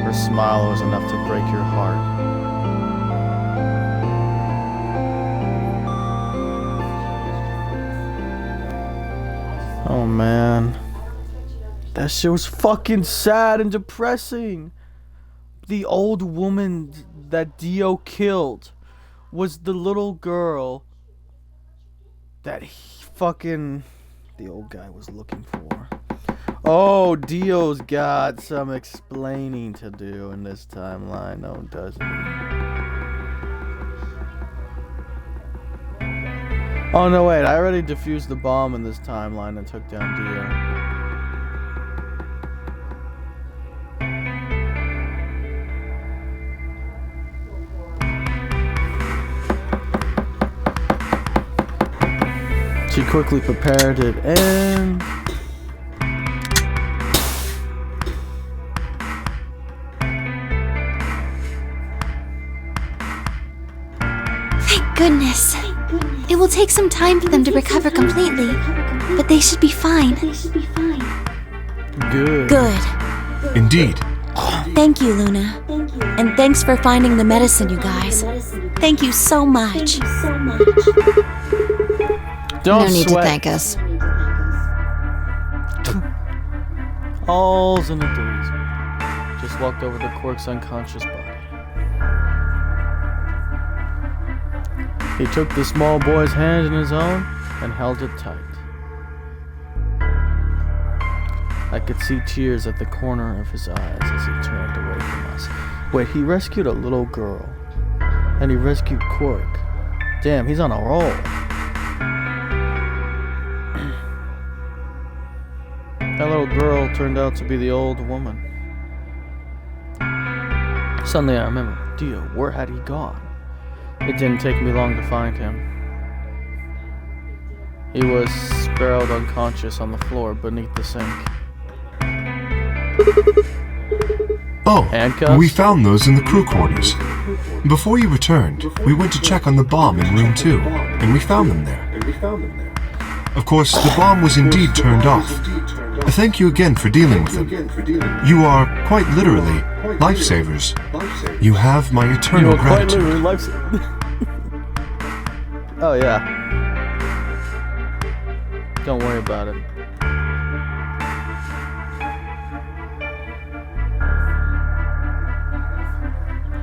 her smile was enough to break your heart. Oh man, that shit was fucking sad and depressing. The old woman that Dio killed was the little girl that the old guy was looking for. Oh, Dio's got some explaining to do in this timeline, no, doesn't he? Oh no, wait, I already defused the bomb in this timeline and took down Dio. She quickly prepared it and... Thank goodness. It will take some time for them to recover completely, but they should be fine. Good. Good. Indeed. Thank you, Luna. And thanks for finding the medicine, you guys. Thank you so much. Don't No need sweat. to thank us. All's in a daisy. Just walked over to Quark's unconscious body. He took the small boy's hand in his own and held it tight. I could see tears at the corner of his eyes as he turned away from us. Wait, he rescued a little girl. And he rescued Quark. Damn, he's on a roll. That little girl turned out to be the old woman. Suddenly I remember, Dio, where had he gone? It didn't take me long to find him. He was sprawled unconscious on the floor beneath the sink. Oh, Handcuffs? we found those in the crew quarters. Before you returned, we went to check on the bomb in room 2, and we found them there. Of course, the bomb was indeed turned off. Thank you again for dealing with them. You are, quite literally, lifesavers. You have my eternal gratitude. Oh yeah. Don't worry about it.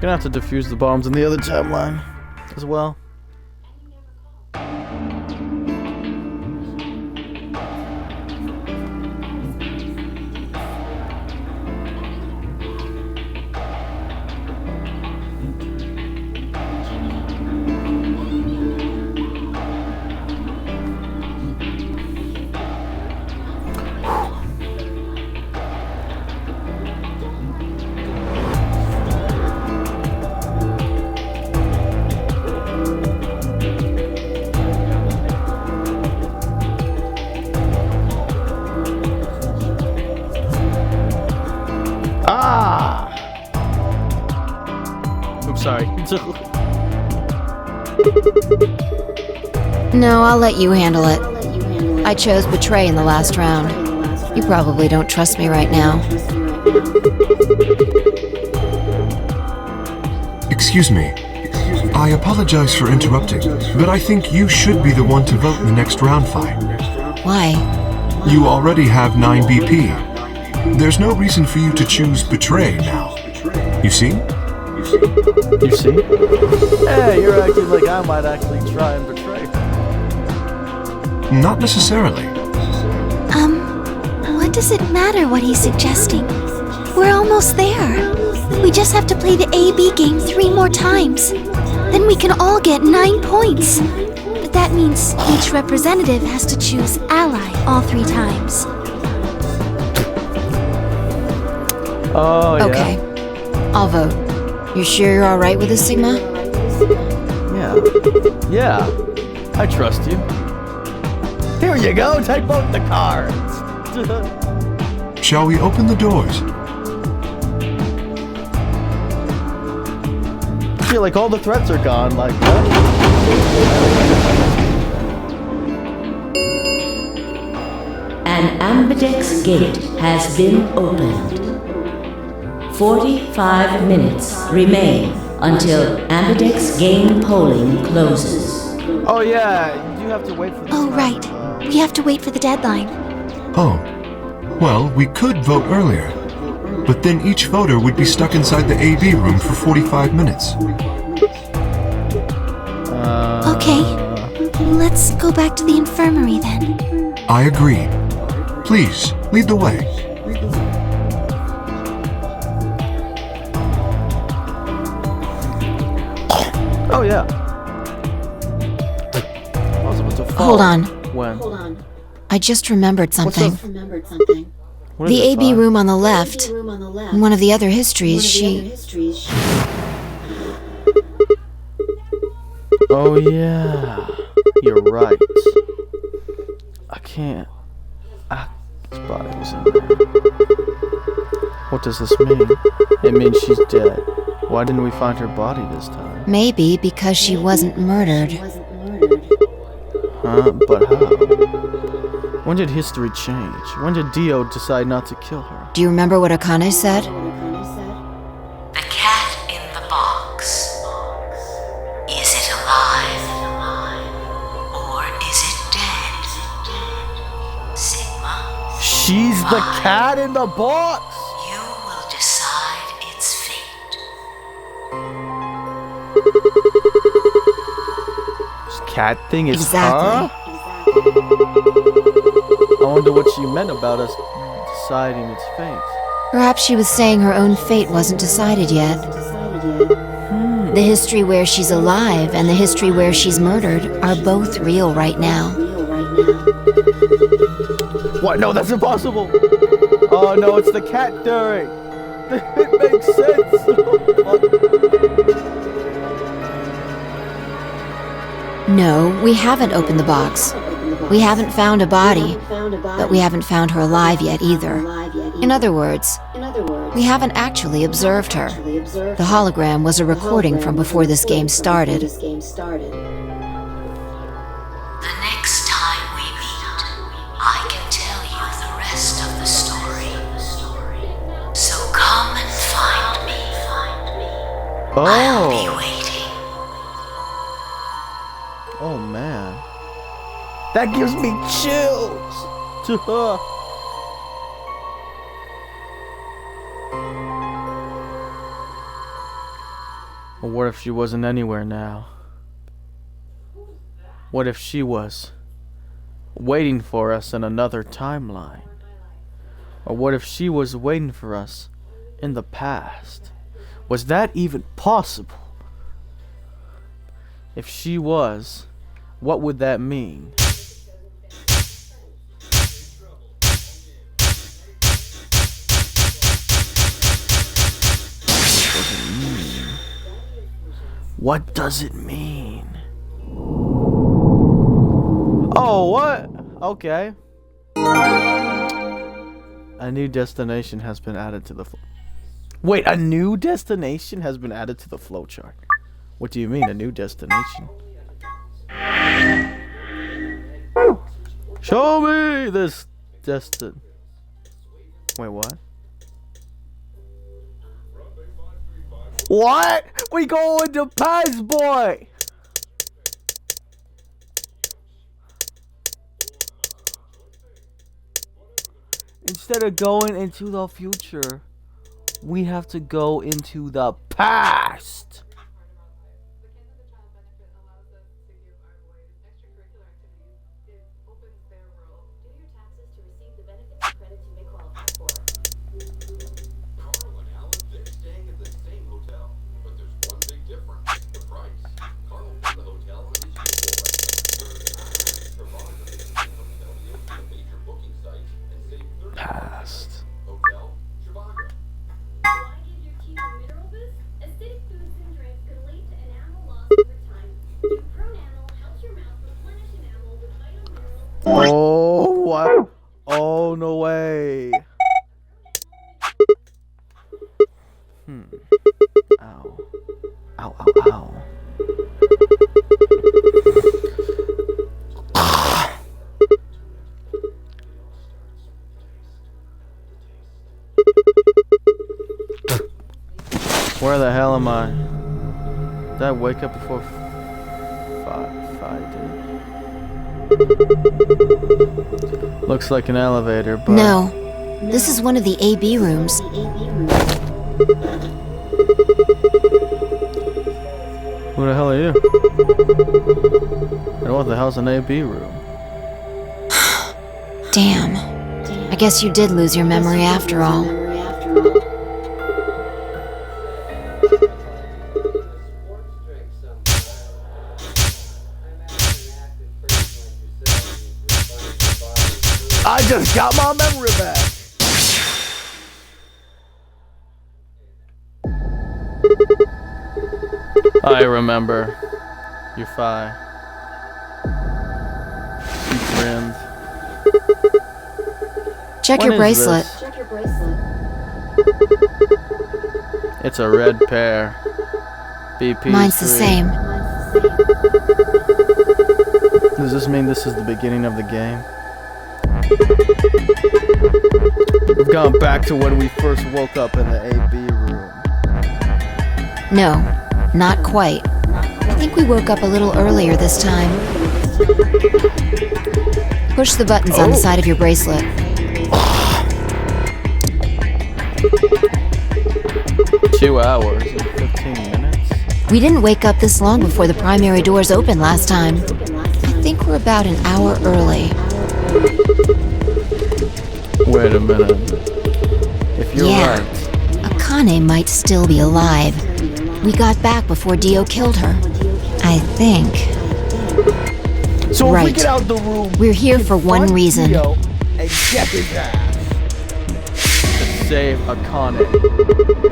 Gonna have to defuse the bombs in the other timeline as well. Oops, sorry. No, I'll let you handle it. I chose Betray in the last round. You probably don't trust me right now. Excuse me. I apologize for interrupting, but I think you should be the one to vote in the next round fight. Why? You already have 9 BP. There's no reason for you to choose Betray now. You see? You see? Hey, you're acting like I might actually try and betray. Not necessarily. What does it matter what he's suggesting? We're almost there. We just have to play the A-B game 3 more times. Then we can all get 9 points. But But that means each representative has to choose ally all 3 times. Oh, yeah. Okay. I'll vote. You sure you're alright with this, Sigma? Yeah. I trust you. Here you go. Take both the cards. Shall we open the doors? I feel like all the threats are gone. Like what? An ambidex gate has been opened. 45 minutes remain until ambidex game polling closes. Oh yeah, you have to wait for this. Oh, right. We have to wait for the deadline. Oh. Well, we could vote earlier. But then each voter would be stuck inside the AB room for 45 minutes. Okay. Let's go back to the infirmary then. I agree. Please, lead the way. Oh yeah. Hold on. When? I just remembered something. What is The it, AB Fi? room on the left. In one of the other histories, she... Oh yeah. You're right. I can't. His body was in there. What does this mean? It means she's dead. Why didn't we find her body this time? Maybe because she wasn't murdered. Huh? But how? When did history change? When did Dio decide not to kill her? Do you remember what Akane said? The cat in the box. Is it alive? Or is it dead? Sigma, She's the cat in the box! you will decide its fate. This cat thing is Exactly. her? I wonder what she meant about us deciding its fate. Perhaps she was saying her own fate wasn't decided yet. The history where she's alive and the history where she's murdered are both real right now. What? No, that's impossible! Oh no, it's the cat theory! It makes sense! No, we haven't opened the box. We haven't found a body, but we haven't found her alive yet either. In other words, we haven't actually observed her. The hologram was a recording from before this game started. The next time we meet, I can tell you the rest of the story. So come and find me. I'll be Oh! waiting. Oh man. That gives me chills! Well, what if she wasn't anywhere now? What if she was waiting for us in another timeline? Or what if she was waiting for us in the past? Was that even possible? If she was, what would that mean? What does it mean? Oh, what? Okay. A new destination has been added to the Wait, a new destination has been added to the flowchart. What do you mean, a new destination? Show me this destin. Wait, what? What? We going to Paz, boy! Instead of going into the future, we have to go into the past. Oh, what? Oh, no way. Ow. Ow, ow, ow. Where the hell am I? Did I wake up before 5, dude? Looks like an elevator, but... No, this is one of the AB rooms. Who the hell are you? And what the hell's an AB room? Damn. I guess you did lose your memory after all. I just got my memory back. I remember. You're fine. You grinned. Check When your is bracelet. this? It's a red pair. BP. Mine's the same. Does this mean this is the beginning of the game? We've gone back to when we first woke up in the AB room. No, not quite. I think we woke up a little earlier this time. Push the buttons on the side of your bracelet. 2 hours and 15 minutes? We didn't wake up this long before the primary doors opened last time. I think we're about an hour early. Wait a minute. If you're right. Akane might still be alive. We got back before Dio killed her. I think. So if we Right. get out the room, We're here for one confront reason. Dio and get his ass. To save Akane.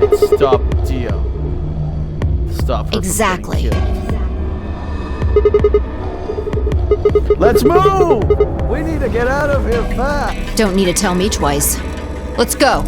And stop Dio. Stop her from Exactly. getting killed. Let's move! We need to get out of here fast. Don't need to tell me twice. Let's go.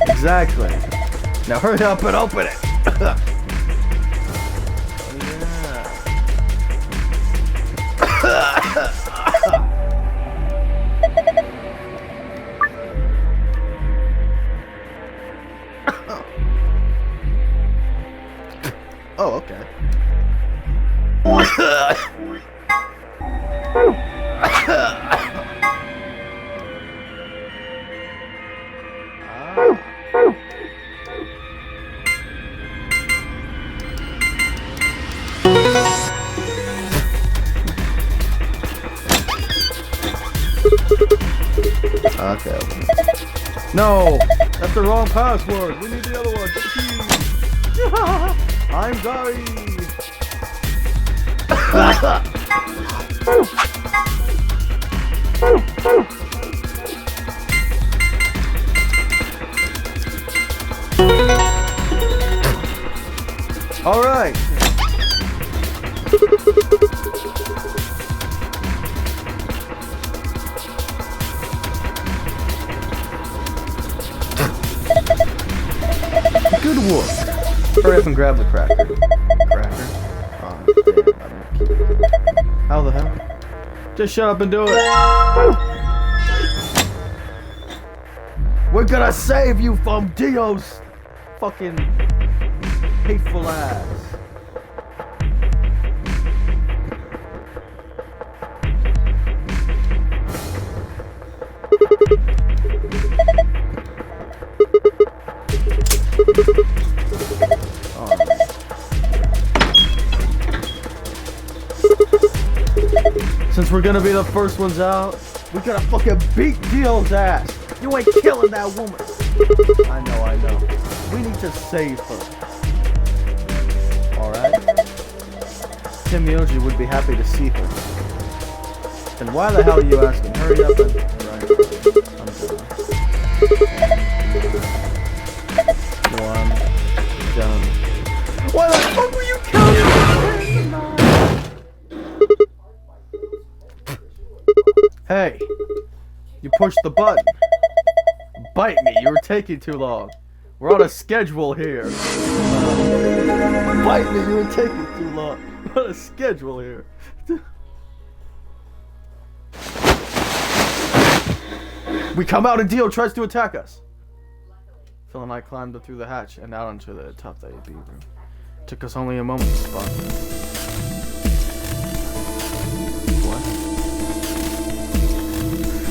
Exactly. Now hurry up and open it. Oh, okay. Okay. No! That's the wrong password. We need the other one. I'm sorry. All right. Good work. Hurry up and grab the cracker. Cracker? Oh, damn. I don't keep it. How the hell? Just shut up and do it. We're gonna save you from Dio's fucking hateful ass. Since we're gonna be the first ones out, we gotta fucking beat Dio's ass. You ain't killing that woman. I know. We need to save her. Alright? Tim Mioji would be happy to see her. And why the hell are you asking? Hurry up and... Right. I'm done. One. Done. Why the fuck were you killing me? Hey, you pushed the button. Bite me, you were taking too long. We're on a schedule here. Bite me, you were taking too long. We're on a schedule here. We come out and Dio tries to attack us. Phil and I climbed up through the hatch and out onto the top of the AB room. It took us only a moment to spot them. What?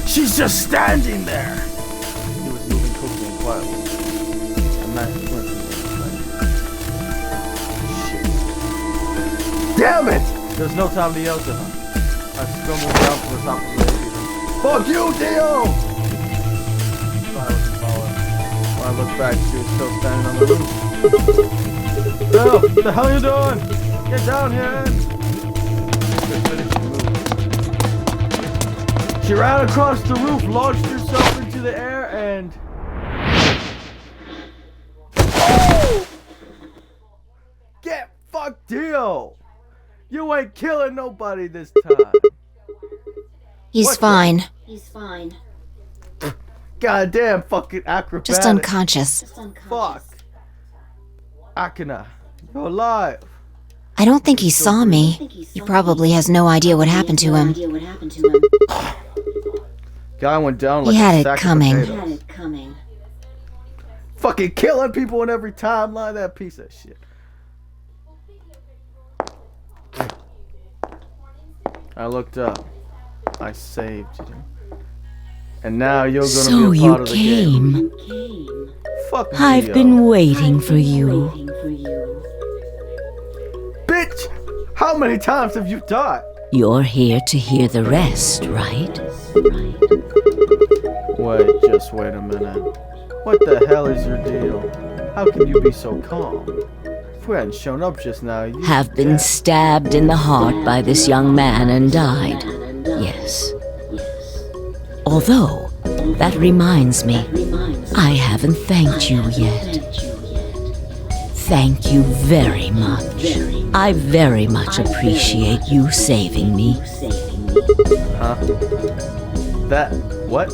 She's just standing there! He was moving quickly and quietly. And that Shit. Damn it! There's no time to yell to her. I stumbled down to the top of the AC. Fuck you, Dio! When I looked back, she was still standing on the roof. Bill, what the hell are you doing? Get down here! She ran across the roof, launched herself into the air, and... Oh! Get fucked, Dio! You ain't killing nobody this time. He's fine. Goddamn fucking acrobatic. Just unconscious. Fuck. Akina, you're alive. I don't think he saw me. He probably has no idea what happened to him. Guy went down like He a had sack it coming. of potatoes. Fucking killing people in every timeline, that piece of shit. I looked up. I saved you. And now you're gonna be a part of the game. Fuck I've Dio. been waiting for you. Bitch! How many times have you died? You're here to hear the rest, right? Just wait a minute. What the hell is your deal? How can you be so calm? If we hadn't shown up just now, you'd Have been dead. stabbed in the heart by this young man and died. Yes. Although, that reminds me, I haven't thanked you yet. Thank you very much. I very much appreciate you saving me. Huh? That... what?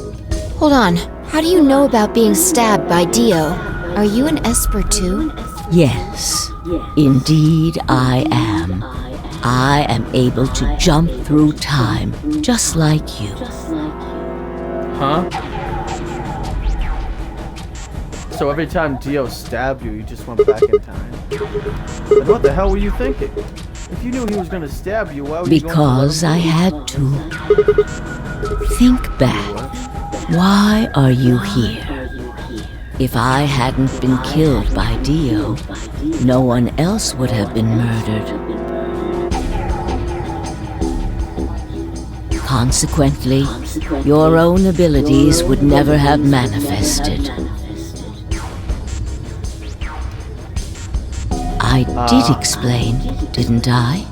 Hold on. How do you know about being stabbed by Dio? Are you an Esper too? Yes, indeed I am. I am able to jump through time, just like you. Huh? So every time Dio stabbed you, you just went back in time? And what the hell were you thinking? If you knew he was gonna stab you, why would you Because I had to. Think back. Why are you here? If I hadn't been killed by Dio, no one else would have been murdered. Consequently, your own abilities would never have manifested. I did explain, didn't I?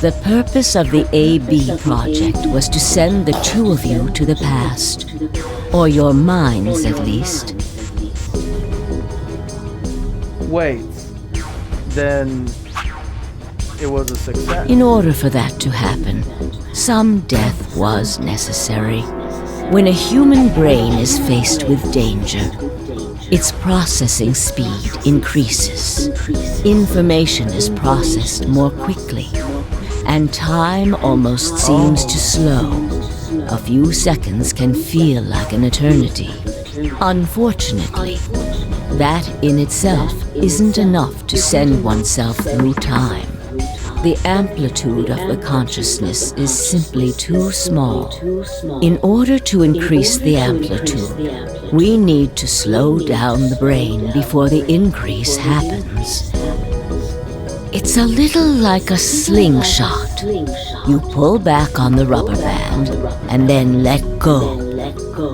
The purpose of the AB project was to send the two of you to the past. Or your minds, at least. Wait. Then it was a success. In order for that to happen, some death was necessary. When a human brain is faced with danger, its processing speed increases. Information is processed more quickly, and time almost seems to slow. A few seconds can feel like an eternity. Unfortunately, that in itself isn't enough to send oneself through time. The amplitude of the consciousness is simply too small. In order to increase the amplitude, we need to slow down the brain before the increase happens. It's a little like a slingshot. You pull back on the rubber band and then let go.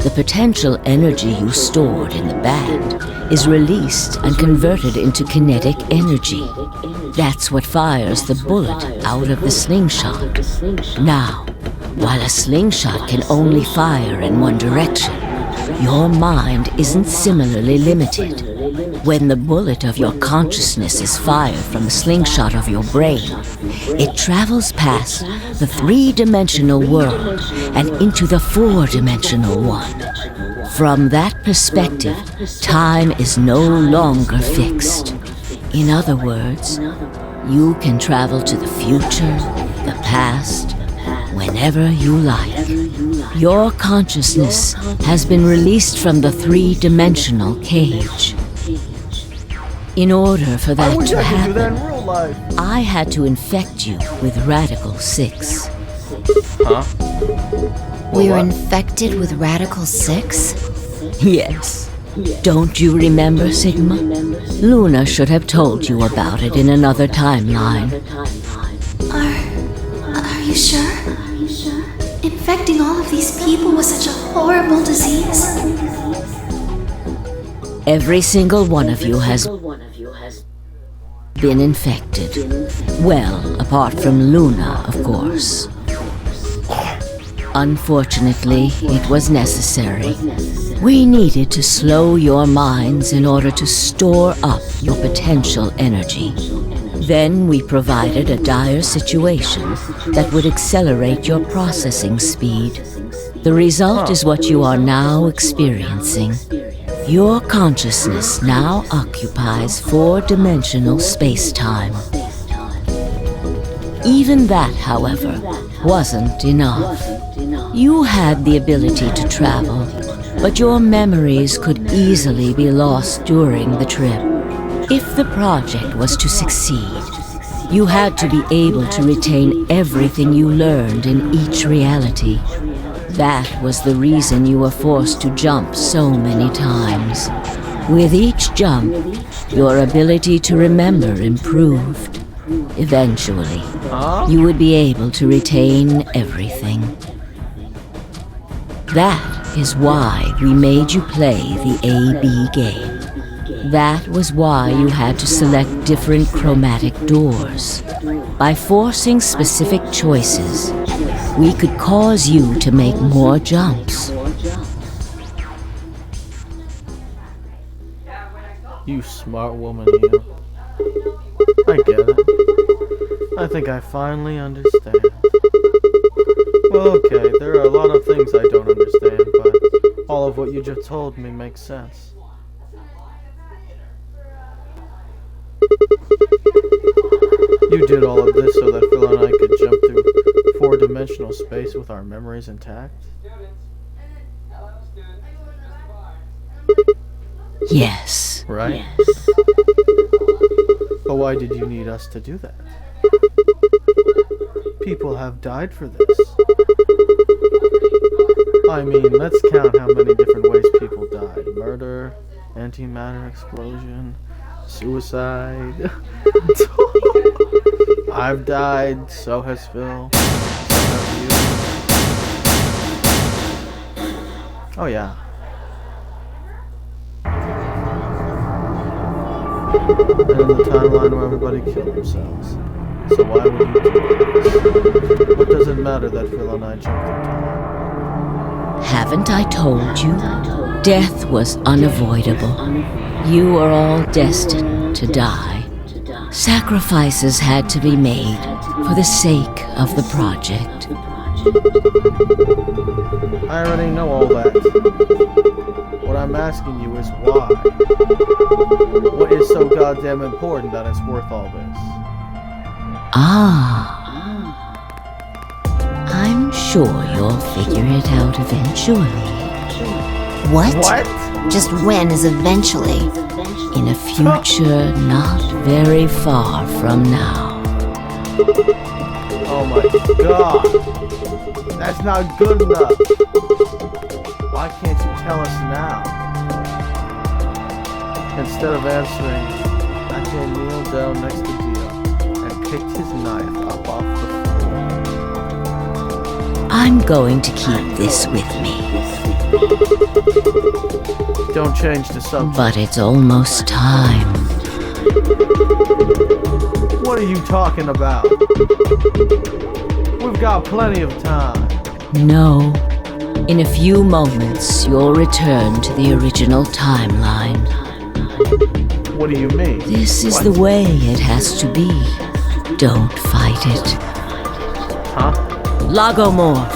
The potential energy you stored in the band is released and converted into kinetic energy. That's what fires the bullet out of the slingshot. Now, while a slingshot can only fire in one direction, your mind isn't similarly limited. When the bullet of your consciousness is fired from the slingshot of your brain, it travels past the three-dimensional world and into the four-dimensional one. From that perspective, time is no longer fixed. In other words, you can travel to the future, the past, whenever you like. Your consciousness has been released from the three-dimensional cage. In order for that to happen, I had to infect you with Radical 6. Huh? We were infected with Radical 6? Yes. Don't you remember, Sigma? Luna should have told you about it in another timeline. Are you sure? Infecting all of these people was such a horrible disease? Every single one of you has been infected. Well, apart from Luna, of course. Unfortunately, it was necessary. We needed to slow your minds in order to store up your potential energy. Then we provided a dire situation that would accelerate your processing speed. The result is what you are now experiencing. Your consciousness now occupies four-dimensional space-time. Even that, however, wasn't enough. You had the ability to travel, but your memories could easily be lost during the trip. If the project was to succeed, you had to be able to retain everything you learned in each reality. That was the reason you were forced to jump so many times. With each jump, your ability to remember improved. Eventually, you would be able to retain everything. That is why we made you play the AB game. That was why you had to select different chromatic doors. By forcing specific choices, we could cause you to make more jumps. You smart woman, you. I get it. I think I finally understand. Well, okay, there are a lot of things I don't understand, but all of what you just told me makes sense. You did all of this so that Phil and I could jump through four-dimensional space with our memories intact? Yes. Right? But why did you need us to do that? People have died for this. I mean, let's count how many different ways people died. Murder, antimatter explosion, suicide. I've died, so has Phil. So have you. Oh yeah. And in the timeline where everybody killed themselves. So why would you do this? What does it matter that Phil and I jumped in time? Haven't I told you? Death was unavoidable. You are all destined to die. Sacrifices had to be made for the sake of the project. I already know all that. What I'm asking you is why? What is so goddamn important that it's worth all this? Ah. I'm sure you'll figure it out eventually. What? What? Just when is eventually? In a future not very far from now. Oh my god. That's not good enough. Why can't you tell us now? Instead of answering, Ajay kneeled down next to Dio and picked his knife up off the floor. I'm going to keep this with me. Don't change the subject. But it's almost time. What are you talking about? We've got plenty of time. No. In a few moments, you'll return to the original timeline. What do you mean? This is the way it has to be. Don't fight it. Huh? Lagomorph.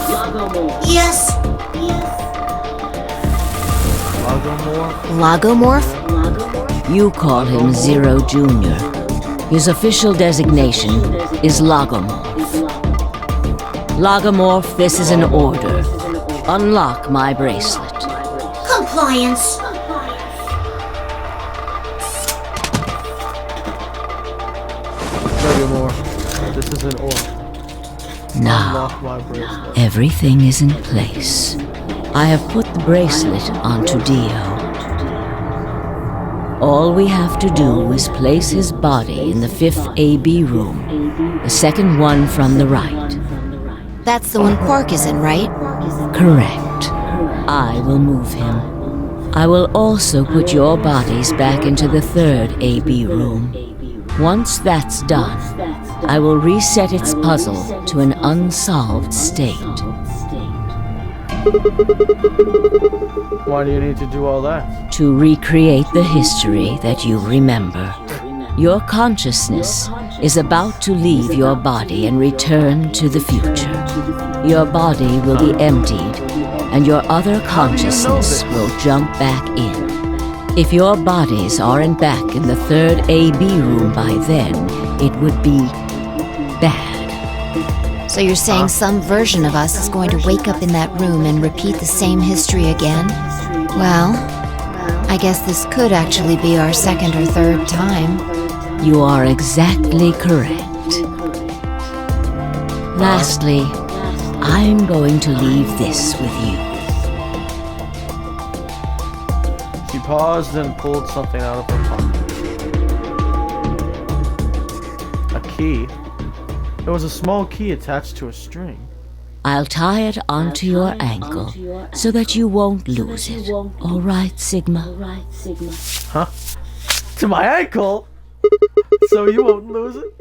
Yes. Lagomorph? Lagomorph? You call him Zero Jr. His official designation is Lagomorph. Lagomorph, this is an order. Unlock my bracelet. Compliance. Lagomorph, this is an order. Now, Unlock my bracelet. everything is in place. I have put the bracelet onto Dio. All we have to do is place his body in the 5th AB room, the second one from the right. That's the one Quark is in, right? Correct. I will move him. I will also put your bodies back into the 3rd AB room. Once that's done, I will reset its puzzle to an unsolved state. Why do you need to do all that? To recreate the history that you remember. Your consciousness is about to leave your body and return to the future. Your body will be emptied, and your other consciousness will jump back in. If your bodies aren't back in the 3rd AB room by then, it would be bad. So you're saying some version of us is going to wake up in that room and repeat the same history again? Well, I guess this could actually be our 2nd or 3rd time. You are exactly correct. Lastly, I'm going to leave this with you. She paused and pulled something out of her pocket. A key? There was a small key attached to a string. I'll tie it onto your ankle so that you won't lose it. All right, Sigma? Huh? To my ankle? So you won't lose it?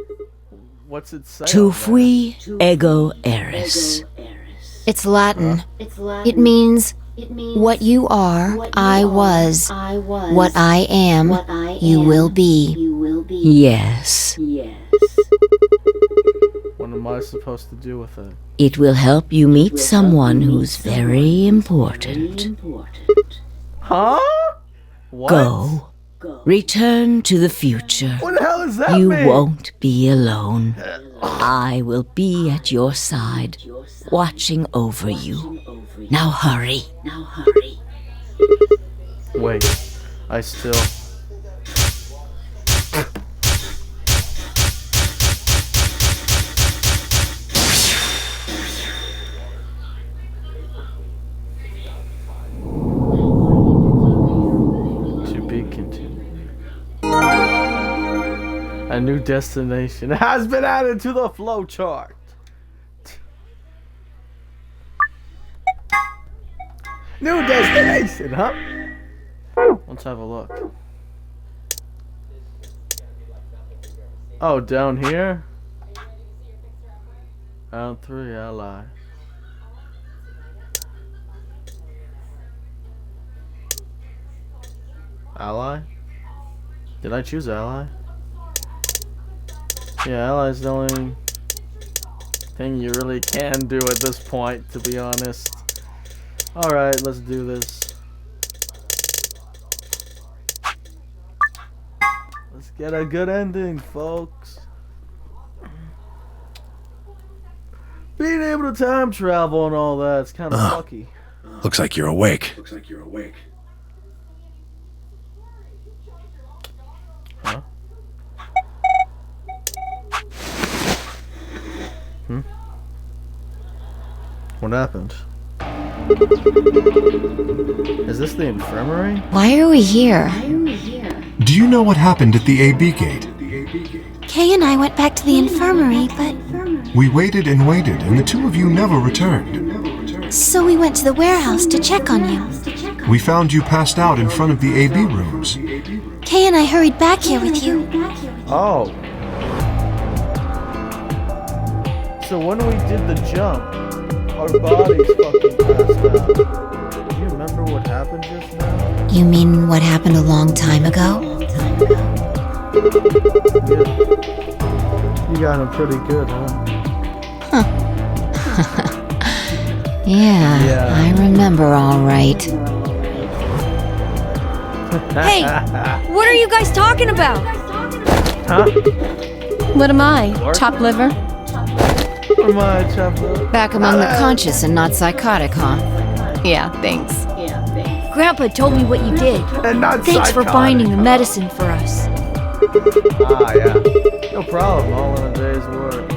What's it say? Tu fui ego eris. It's Latin. It means, what you are, I was. What I am, you will be. Yes. What am I supposed to do with it? It will help you meet someone who's very important. Huh? What? Go. Return to the future. What the hell does that You mean? won't be alone. I will be at your side, watching over you. Now hurry. Wait, I still... To be continued. A new destination has been added to the flowchart. New destination, huh? Let's have a look. Oh, down here? Round 3, ally. Ally? Did I choose ally? Yeah, ally is the only thing you really can do at this point, to be honest. Alright, let's do this. Let's get a good ending, folks. Being able to time travel and all that, it's kind of fucky. Looks like you're awake. Huh? What happened? Is this the infirmary? Why are we here? Do you know what happened at the AB gate? Kay and I went back to the infirmary, but We waited and waited, and the two of you never returned. so we went to the warehouse to check on you. We found you passed out in front of the AB rooms. Kay and I hurried back here with you. Oh. So when we did the jump, our bodies fucking passed out. Do you remember what happened just now? You mean what happened a long time ago? You got him pretty good, huh? Yeah, I remember all right. Hey, what are you guys talking about? Huh? What am I? Chopped liver? What am I, Chapter? Back among the conscious and not psychotic, huh? Yeah, thanks. Grandpa told me what you did. And not Thanks for psychotic. finding the medicine for us. Ah, yeah. No problem, all in a day's work.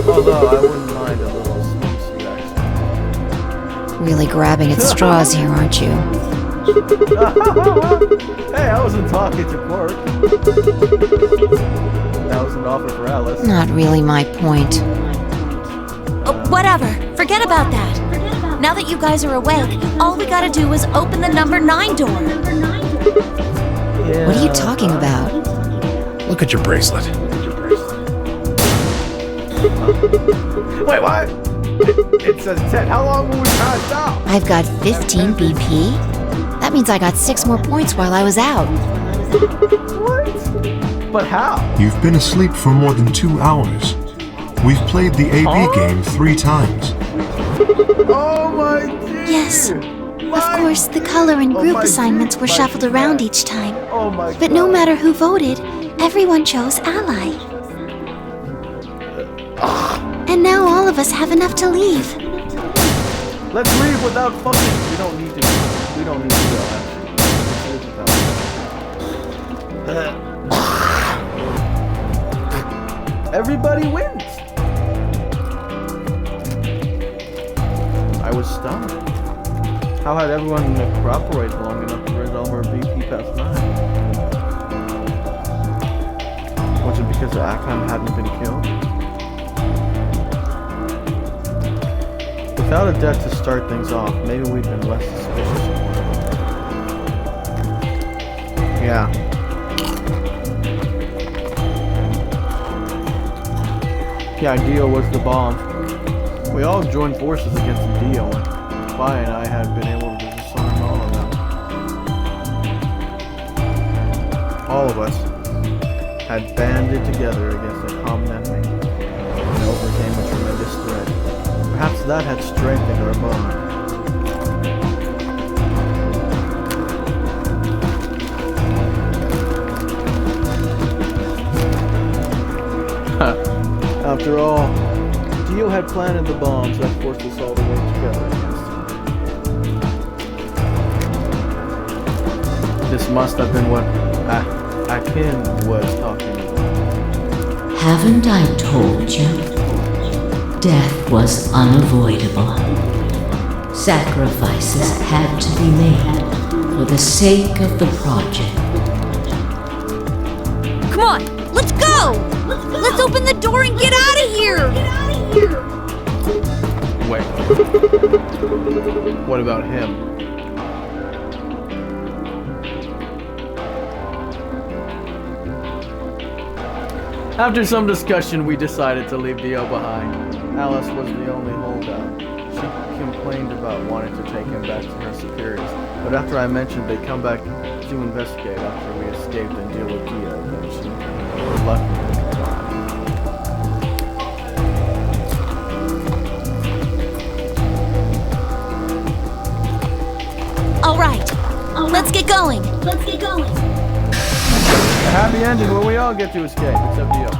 Although, I wouldn't mind a little sweet action. Really grabbing at straws here, aren't you? Hey, I wasn't talking to Quark. That was an offer for Alice. Not really my point. Whatever. Forget about that. Now that you guys are awake, all we gotta do is open the number 9 door. Yeah. What are you talking about? Look at your bracelet. Wait, what? It says 10. How long will we pass out? I've got 15 BP? That means I got 6 more points while I was out. What? But how? You've been asleep for more than 2 hours. We've played the AB game 3 times. Oh my dear. Yes. Of course, the color and group assignments were shuffled around each time. Oh my But no matter who voted, everyone chose ally. And now all of us have enough to leave. Let's leave without fucking. We don't need to. We don't need to go. Everybody wins. I was stunned. How had everyone cooperated long enough to resolve our BP past 9? Was it because Akam hadn't been killed? Without a death to start things off, maybe we'd been less suspicious of one another. Yeah. The idea was the bomb. We all joined forces against the Dio, and Vi and I had been able to disarm all of them. All of us had banded together against a common enemy and overcame a tremendous threat. Perhaps that had strengthened our bond. After all, Dio had planted the bombs that forced us all to work together against him. This must have been what Akin was talking about. Haven't I told you? Death was unavoidable. Sacrifices had to be made for the sake of the project. Come on, let's go! Let's open the door and get out of here! Wait. What about him? After some discussion, we decided to leave Dio behind. Alice was the only holdout. She complained about wanting to take him back to her superiors, but after I mentioned they'd come back to investigate after we escaped and deal with Dio, then she reluctantly complied. All right, let's get going. A happy ending where we all get to escape, except Dio.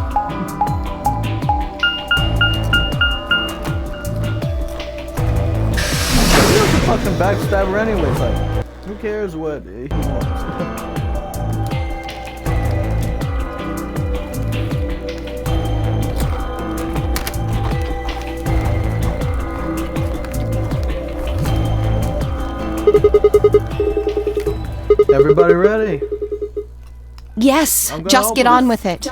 Dio's a fucking backstabber anyways, like, who cares what he wants? Everybody ready? Yes, just get on with it.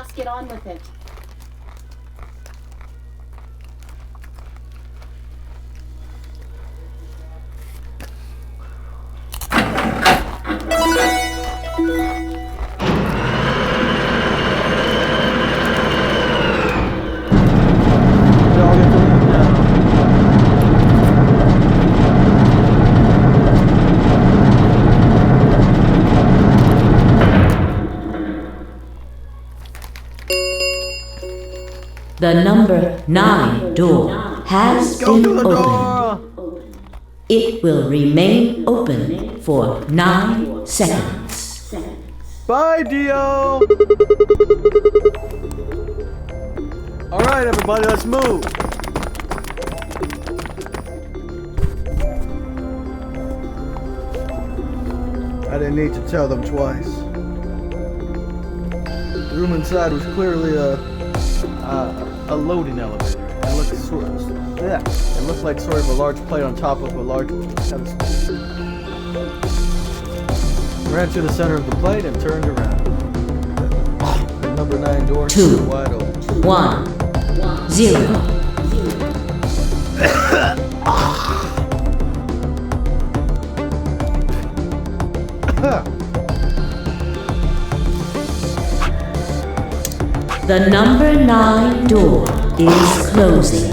The number 9 door has been opened. It will remain open for 9 seconds. Bye, Dio! Alright, everybody, let's move! I didn't need to tell them twice. The room inside was clearly a loading elevator. It looked like sort of a large plate on top of a large pedestal. Ran to the center of the plate and turned around. The number 9 door stood wide open. 1 0. The number 9 door is closing.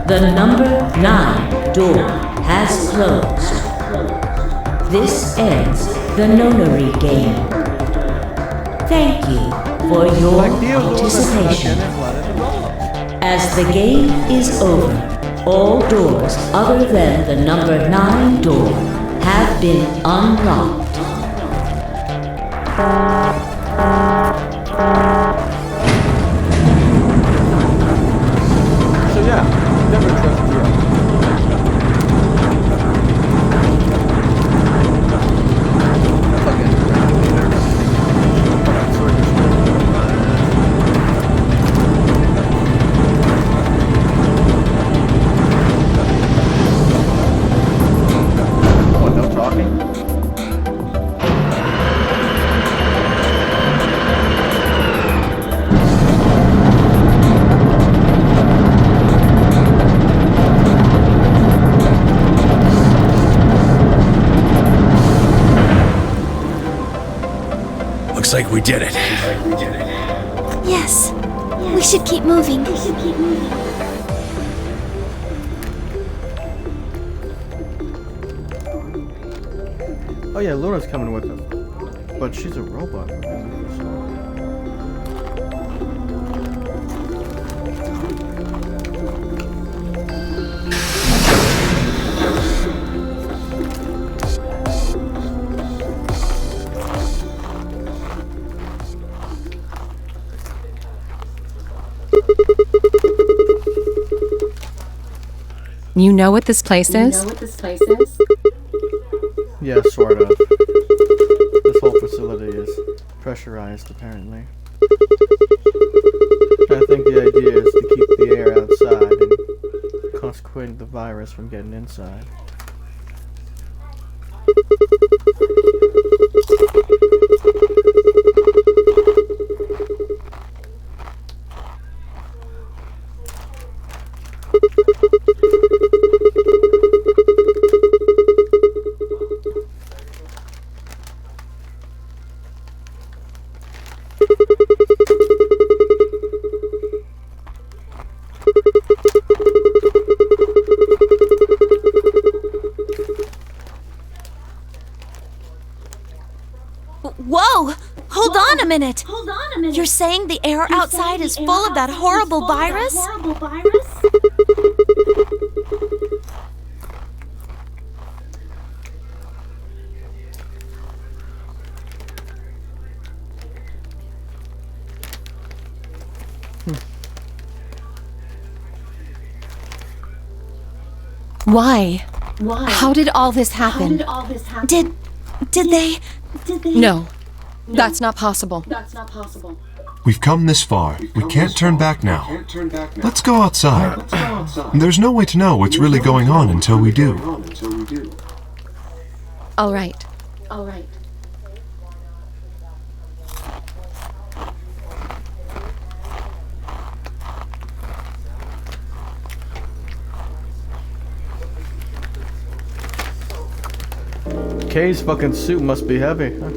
The number 9 door has closed. This ends the nonary game. Thank you for your participation. As the game is over, all doors other than the number 9 door have been unlocked. So yeah, never trust Dio. Looks like we did it. Yes, we should keep moving. Oh yeah, Luna's coming with us. But she's a robot. You know what this place is? Yeah, sort of. This whole facility is pressurized, apparently. I think the idea is to keep the air outside and consequently the virus from getting inside. Whoa! Hold on a minute. You're saying the air outside is full of that horrible virus? Why? How did all this happen? Did they... No, that's not possible. We've come this far. We can't turn back now. Let's go outside. There's no way to know what's really going on until we do. All right. Kay's fucking suit must be heavy, huh?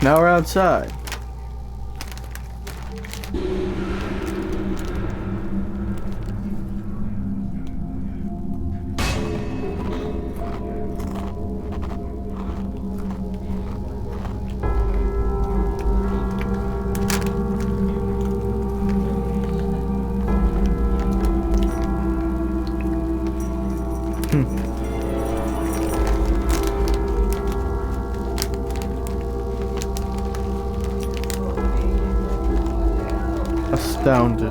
Now we're outside. Astounded.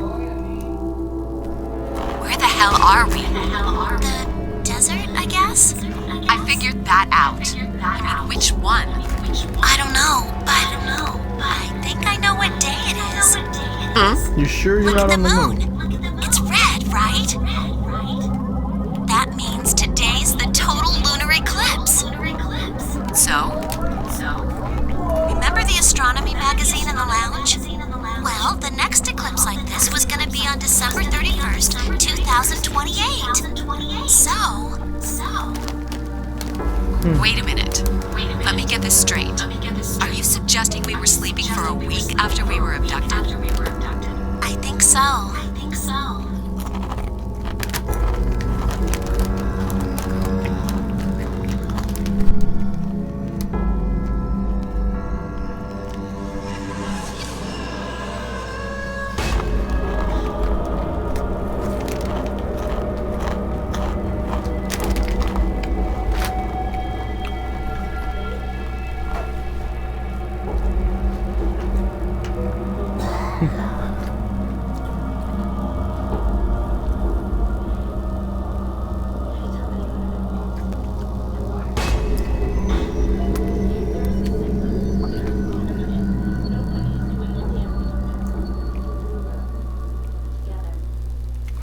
Where the hell are we? The desert, I guess? I figured that out. I mean, which one? I don't know, but I think I know what day it is. You sure you're not on the moon? It's red, right? That means today's the total lunar eclipse. So? Remember the astronomy magazine in the lounge? Well, the next eclipse like this was gonna be on December 31st, 2028. So... Wait a minute. Let me get this straight. Are you suggesting we were sleeping for a week after we were abducted? I think so.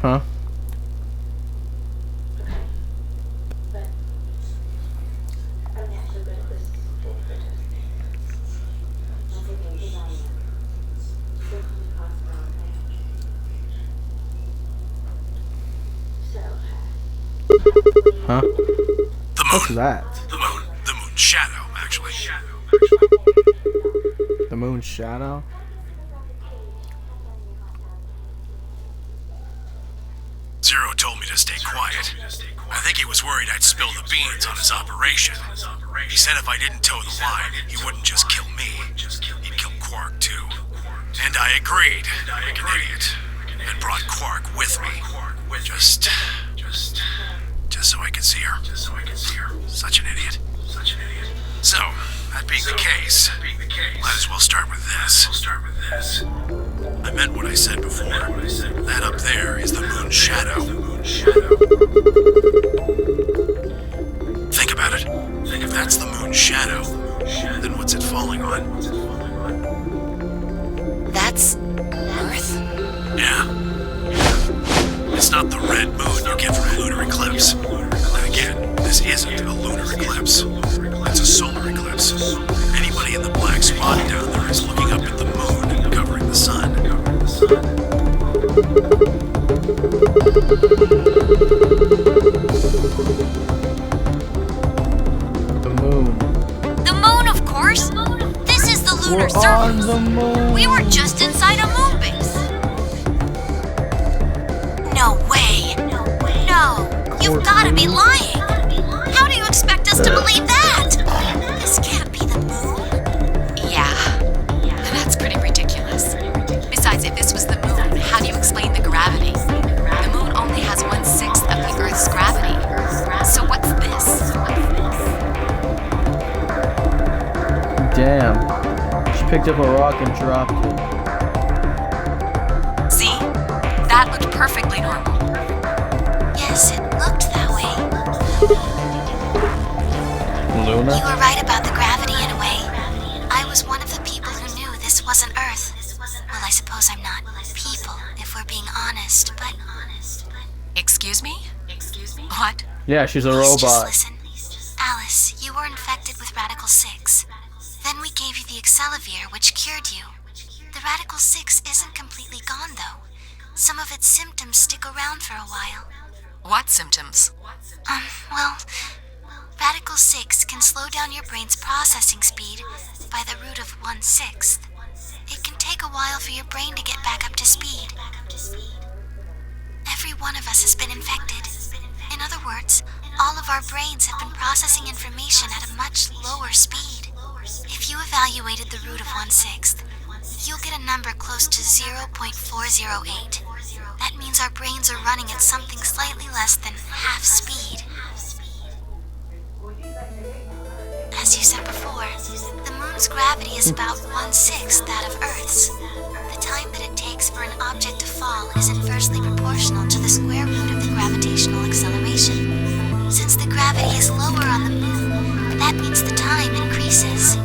Huh? What's that? The moon shadow, actually. The moon's shadow? Zero told me to stay quiet. I think he was worried I'd spill the beans on his operation. He said if I didn't toe the line, he wouldn't just kill me. He'd kill Quark, too. And I agreed, like an idiot, and brought Quark with me. Just so I could see her. Such an idiot. So, that being the case, might as well start with this. I meant what I said before. That up there is the moon's shadow. Think about it. If that's the moon's shadow, then what's it falling on? That's Earth? Yeah. It's not the red moon you get from a lunar eclipse. And again, this isn't a lunar eclipse. It's a solar eclipse. Anybody in the black spot down there is looking up at the moon covering the sun. The moon. The moon, of course. This is the lunar We're surface. on the moon. We were just inside a moon base. No way. No, you've got to be lying. How do you expect us to believe that? This can't be the moon. Yeah. That's pretty ridiculous. Besides, if this was the moon, how do you explain the gravity? The moon only has 1/6 of the Earth's gravity. So what's this? Damn. She picked up a rock and dropped it. See? That looked perfectly normal. Yes, it looked that way. Luna? You were right about the gravity in a way. I was one of the people who knew this wasn't Earth. Well, I suppose I'm not people, if we're being honest, but... Excuse me? What? Yeah, she's a Please just robot. listen. Alice, you were infected with Radical 6. Then we gave you the Excelivir, which cured you. The Radical 6 isn't completely gone, though. Some of its symptoms stick around for a while. What symptoms? Well, Radical 6 can slow down your brain's processing speed by the root of 1/6. It can take a while for your brain to get back up to speed. Every one of us has been infected. In other words, all of our brains have been processing information at a much lower speed. If you evaluated the root of 1/6, you'll get a number close to 0.408. That means our brains are running at something slightly less than half speed. As you said before, the moon's gravity is about 1/6 that of Earth's. The time that it takes for an object to fall is inversely proportional to the square root of the gravitational acceleration. Since the gravity is lower on the moon, that means the time increases.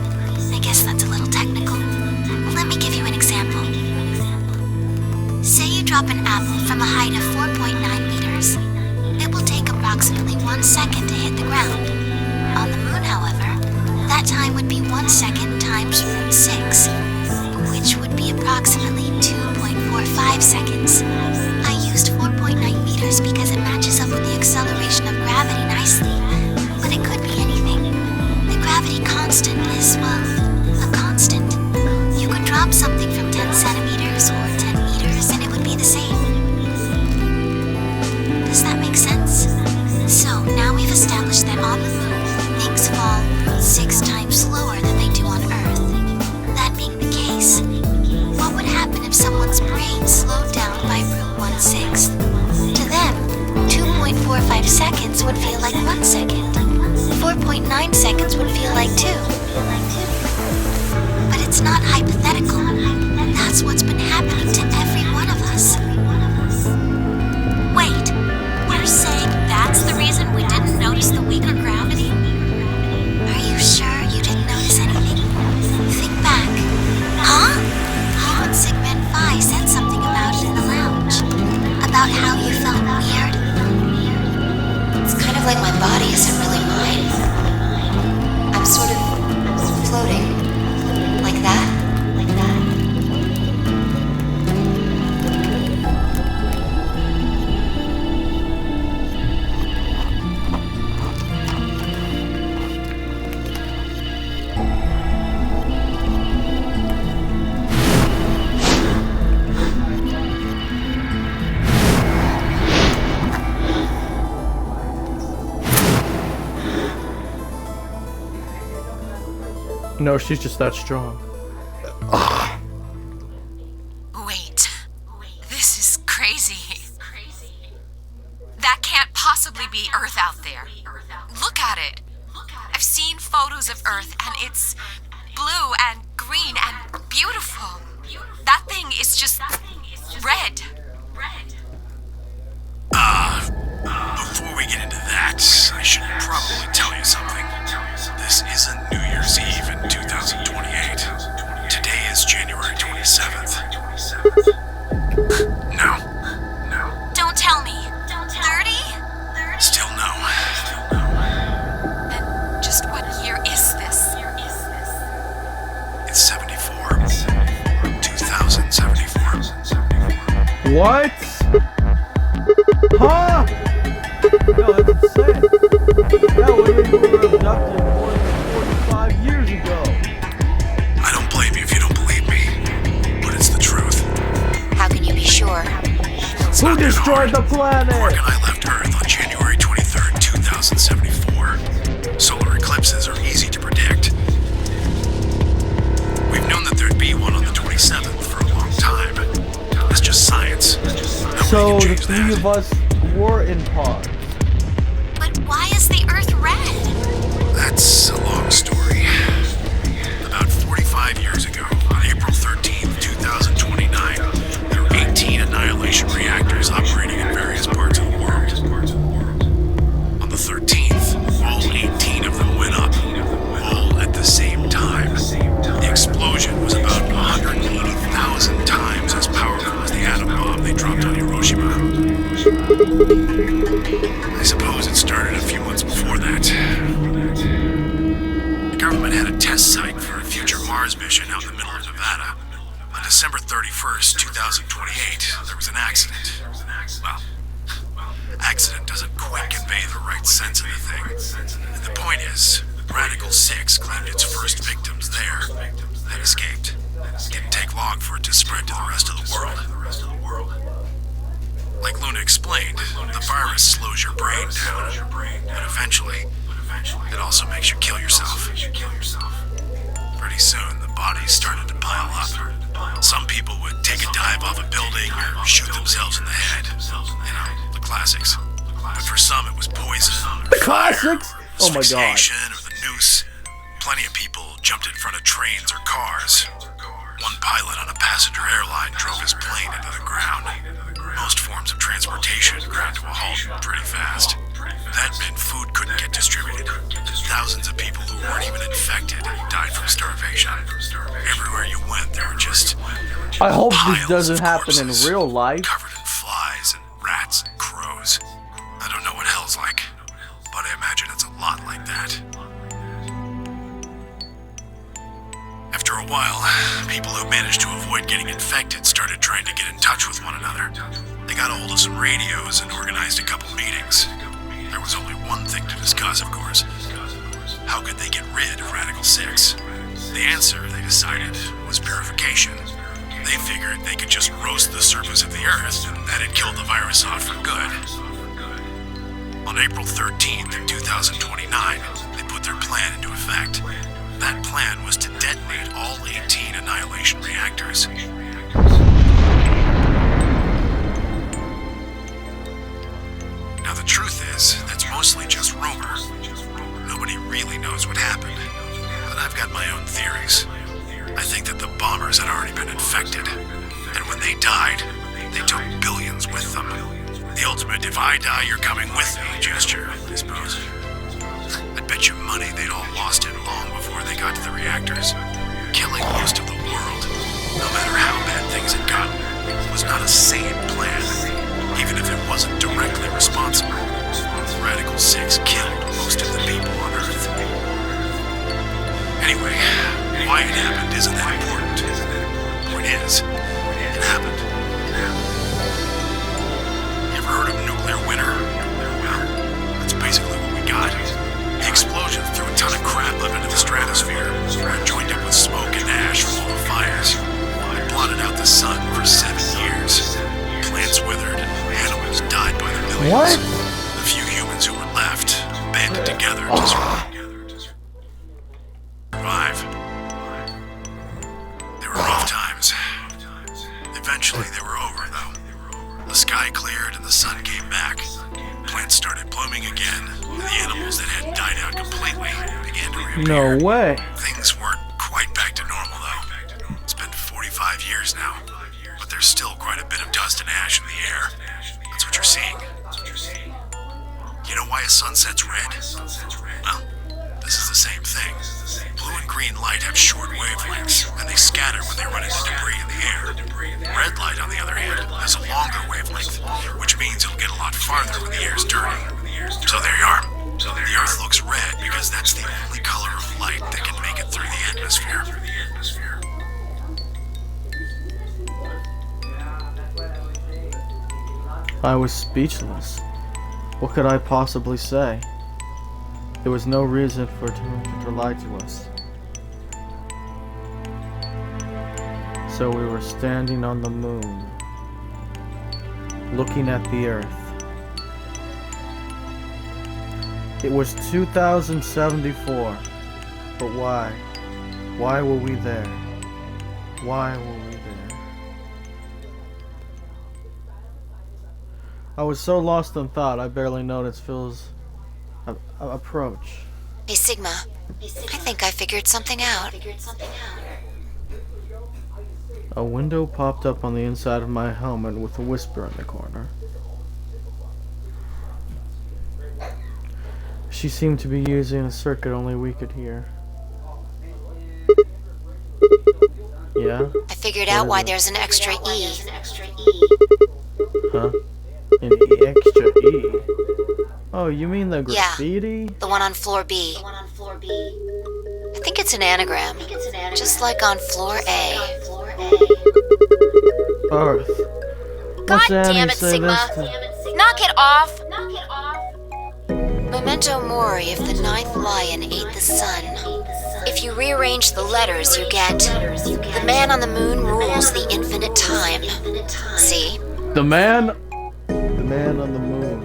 I guess that's a little technical. Let me give you an example. Say you drop an apple from a height of 4.9 meters. It will take approximately 1 second to hit the ground. On the moon, however, that time would be 1 second times root 6, which would be approximately 2.45 seconds. I used 4.9 meters because it matches up with the acceleration of gravity nicely, but it could be anything. The gravity constant is, well, a constant. You could drop something from 10 centimeters or 10 meters and it would be the same. Does that make sense? So now we've established that on the moon, things fall root 6 times slower than they do on Earth. That being the case, what would happen if someone's brain slowed down by root 1/6? To them, 2.45 seconds would feel like 1 second. 4.9 seconds would feel like 2. But it's not hypothetical. That's what's been happening to every one of us. Wait, you're saying that's the reason we didn't notice the weaker gravity? Are you sure you didn't notice anything? Think back. Huh? Human Sigmund Phi said something about it in the lounge. About how you felt weird. It's kind of like my body isn't really mine. I'm sort of floating. Like that? No, she's just that strong. Wait. This is crazy. That can't possibly be Earth out there. Look at it. I've seen photos of Earth and it's blue and green and beautiful. That thing is just red. Before we get into that, I should probably tell you something. This isn't New Year's Eve in 2028. Today is January 27th. No. Don't tell me. 30? Still no. Then just what year is this? It's 74. 2074. What? Huh? No, that's insane. That would have been abducted more than 45 years ago. I don't blame you if you don't believe me, but it's the truth. How can you be sure? Who destroyed the planet? Quark and I left Earth on January 23rd, 2074. Solar eclipses are easy to predict. We've known that there'd be one on the 27th for a long time. That's just science. So the three of us were in pause. But why is the Earth red? That's a long story. About 45 years ago, on April 13th, 2029, there were 18 annihilation reactors operating in various parts of the world. On the 13th, all 18 of them went up, all at the same time. The explosion was about 180,000 times as powerful as the atom bomb they dropped on Hiroshima. I suppose it started a few months before that. The government had a test site for a future Mars mission out in the middle of Nevada. On December 31st, 2028, there was an accident. Well, accident doesn't quite convey the right sense of the thing. And the point is, Radical 6 claimed its first victims there, then escaped. It didn't take long for it to spread to the rest of the world. Like Luna explained, the virus slows your brain down, but eventually, it also makes you kill yourself. Pretty soon, the bodies started to pile up. Some people would take a dive off a building or shoot themselves in the head. You know, the classics. But for some, it was poison, The classics? Oh my god. asphyxiation, or the noose. Plenty of people jumped in front of trains or cars. One pilot on a passenger airline drove his plane into the ground. Most forms of transportation ground to a halt pretty fast. That meant food couldn't get distributed. Thousands of people who weren't even infected died from starvation. Everywhere you went, there were just I hope this piles doesn't of happen in corpses real life. covered in flies and rats and crows. I don't know what hell's like, but I imagine it's a lot like that. After a while, people who managed to avoid getting infected started trying to get in touch with one another. They got a hold of some radios and organized a couple meetings. There was only one thing to discuss, of course. How could they get rid of Radical 6? The answer, they decided, was purification. They figured they could just roast the surface of the Earth, and that'd kill the virus off for good. On April 13th, 2029, they put their plan into effect. That plan was to detonate all 18 annihilation reactors. Now the truth is, that's mostly just rumor. Nobody really knows what happened. But I've got my own theories. I think that the bombers had already been infected. And when they died, they took billions with them. The ultimate if I die, you're coming with me gesture, I suppose. I'd bet you money they'd all lost it long before they got to the reactors. Killing most of the world, no matter how bad things had gotten, was not a sane plan, even if it wasn't directly responsible. Radical 6 killed most of the people on Earth. Anyway, why it happened isn't that important. The point is, it happened. You ever heard of nuclear winter? Well, that's basically what we got. The explosion threw a ton of crap up into the stratosphere, where it joined up with smoke and ash from all the fires. It blotted out the sun for 7 years. Plants withered, and animals died by the millions. What? The few humans who were left banded together to survive. The sky cleared and the sun came back. Plants started blooming again, and the animals that had died out completely began to reappear. No way. Things weren't quite back to normal, though. It's been 45 years now, but there's still quite a bit of dust and ash in the air. That's what you're seeing. You know why a sunset's red? Well, this is the same thing. Blue and green light have short wavelengths, and they scatter when they run into debris in the air. Red light, on the other hand, has a longer wavelength, which means it'll get a lot farther when the air's dirty. So there you are. The Earth looks red because that's the only color of light that can make it through the atmosphere. I was speechless. What could I possibly say? There was no reason for him to lie to us. So we were standing on the moon, looking at the Earth. It was 2074, but why? Why were we there? Why were we there? I was so lost in thought, I barely noticed Phil's approach. Hey, Sigma. I think I figured something out. A window popped up on the inside of my helmet with a whisper in the corner. She seemed to be using a circuit only we could hear. Yeah? I figured out why there's an extra E. Huh? An extra E? Oh, you mean the graffiti? Yeah, the one on floor B. I think it's an anagram, just like on floor A. Earth. God damn it, Sigma! Knock it off! Memento mori if the ninth lion ate the sun. If you rearrange the letters, you get the man on the moon rules the infinite time. See? The man on the moon.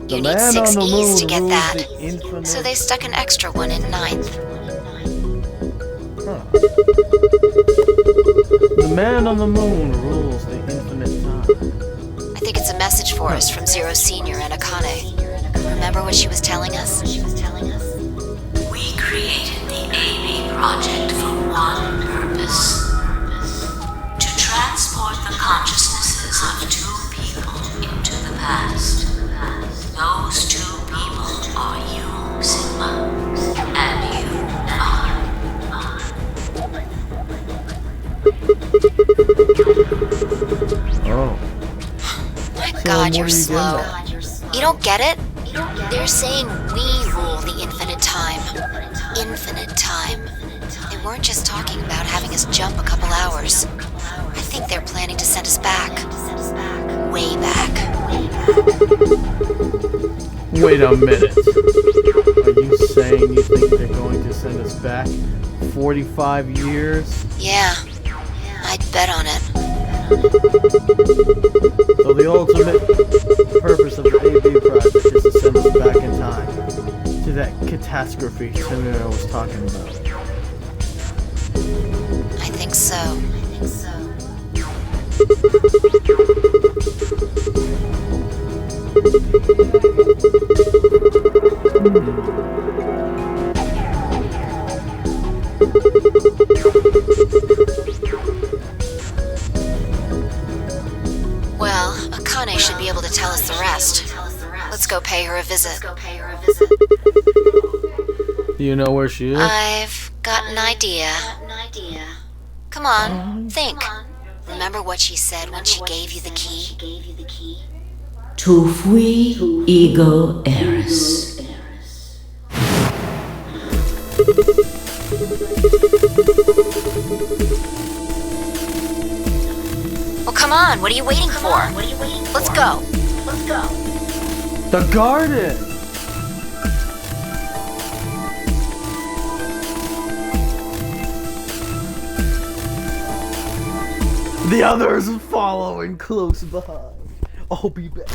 You need 6 E's to get that. So they stuck an extra one in ninth. Huh. The man on the moon rules the infinite time. I think it's a message for us from Zero Senior and Akane. Remember what she was telling us? We created the AB project for one purpose. To transport the consciousnesses of 2 people into the past. Those 2 people are you, Sigma, and you, Oh. My God, you're slow. You don't get it? They're saying we rule the infinite time. Infinite time. They weren't just talking about having us jump a couple hours. I think they're planning to send us back. Way back. Wait a minute. Are you saying you think they're going to send us back 45 years? Yeah. I'd bet on it. So the ultimate purpose of the AB project is to send us back in time to that catastrophe Samira was talking about. I think so. Well, Akane should be able to tell us the rest. Let's go pay her a visit. Do you know where she is? I've got an idea. Come on, think. Remember what she said when she gave you the key? Tu fui ego eris. Well, come on, what are you waiting for? Let's go. The garden! The others following close behind. I'll be back.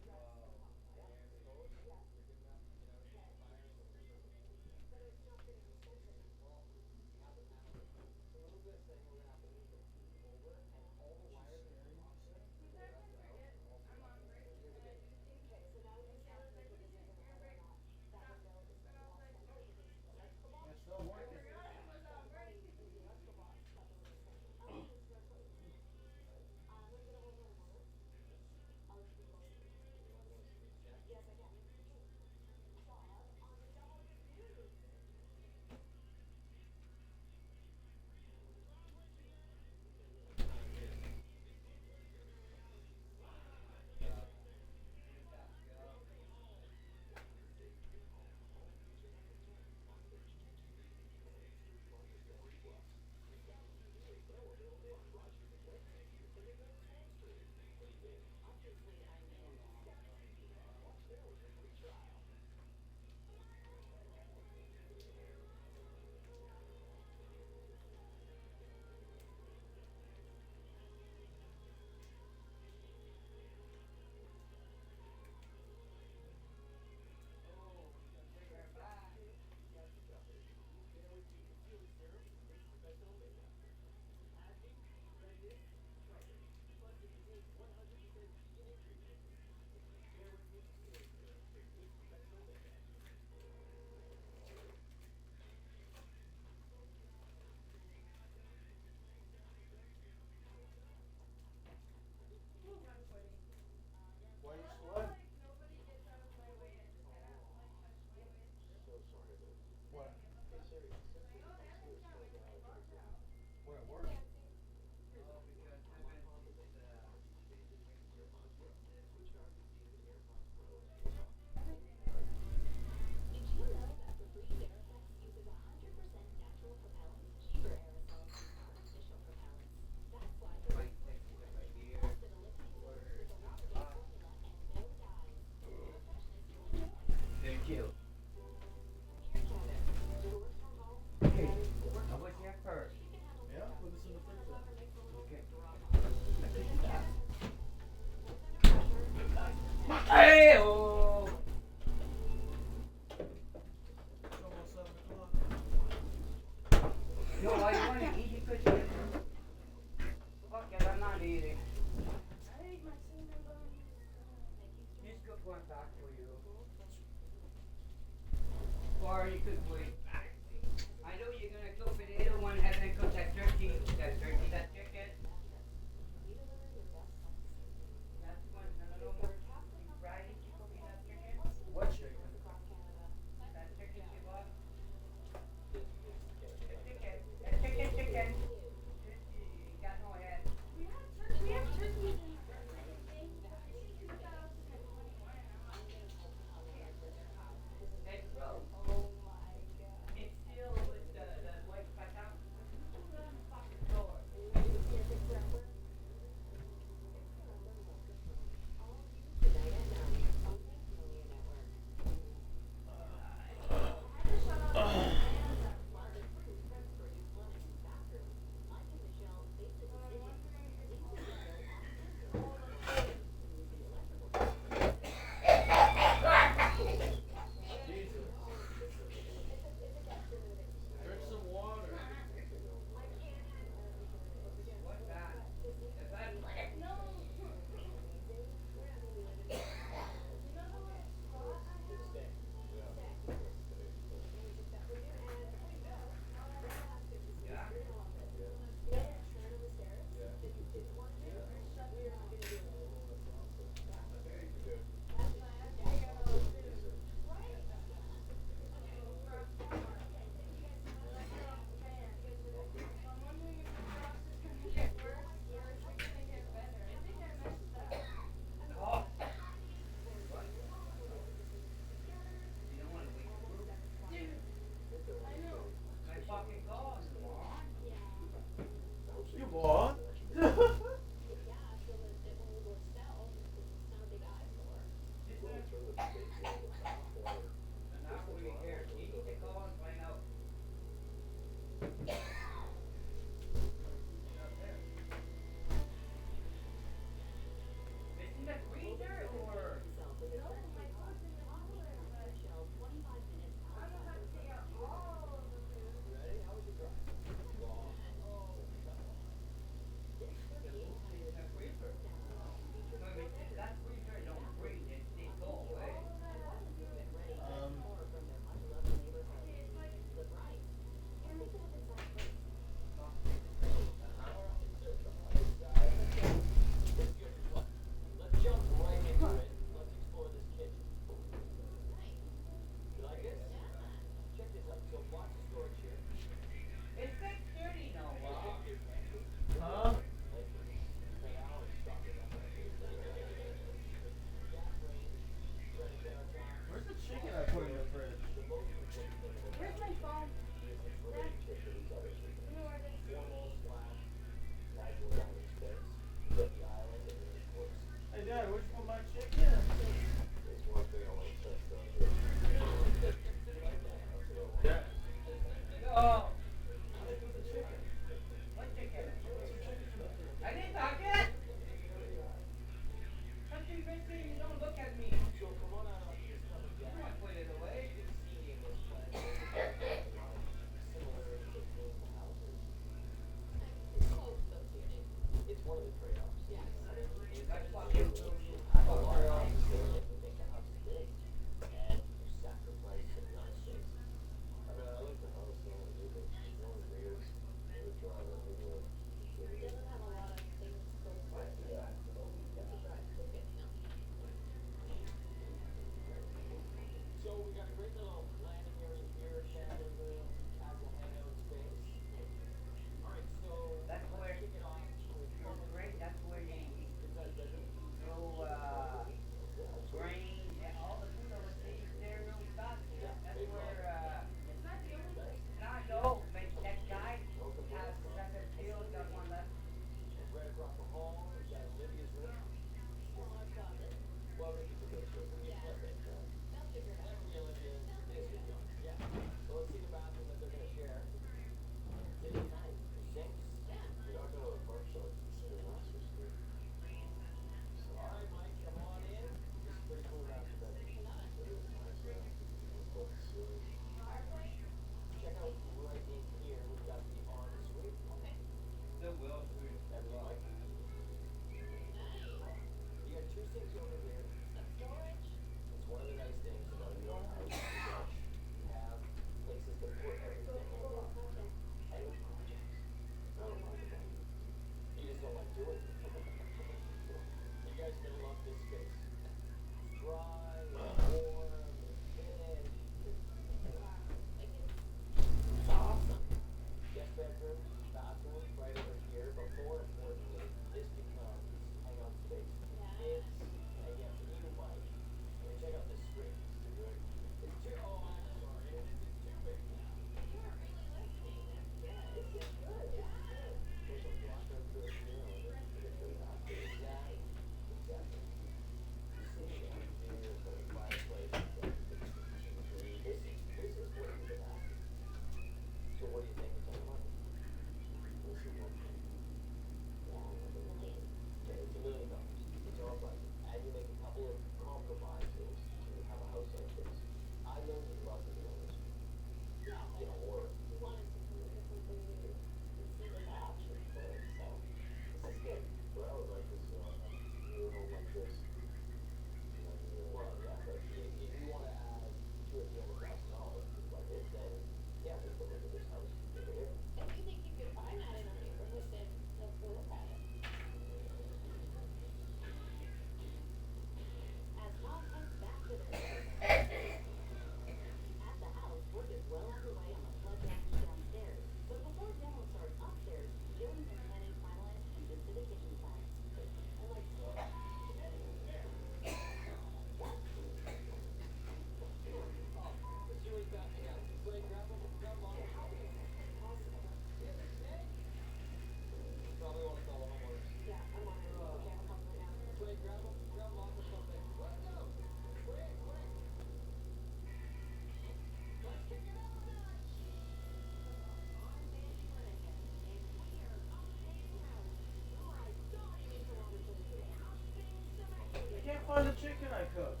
Find the chicken I cooked.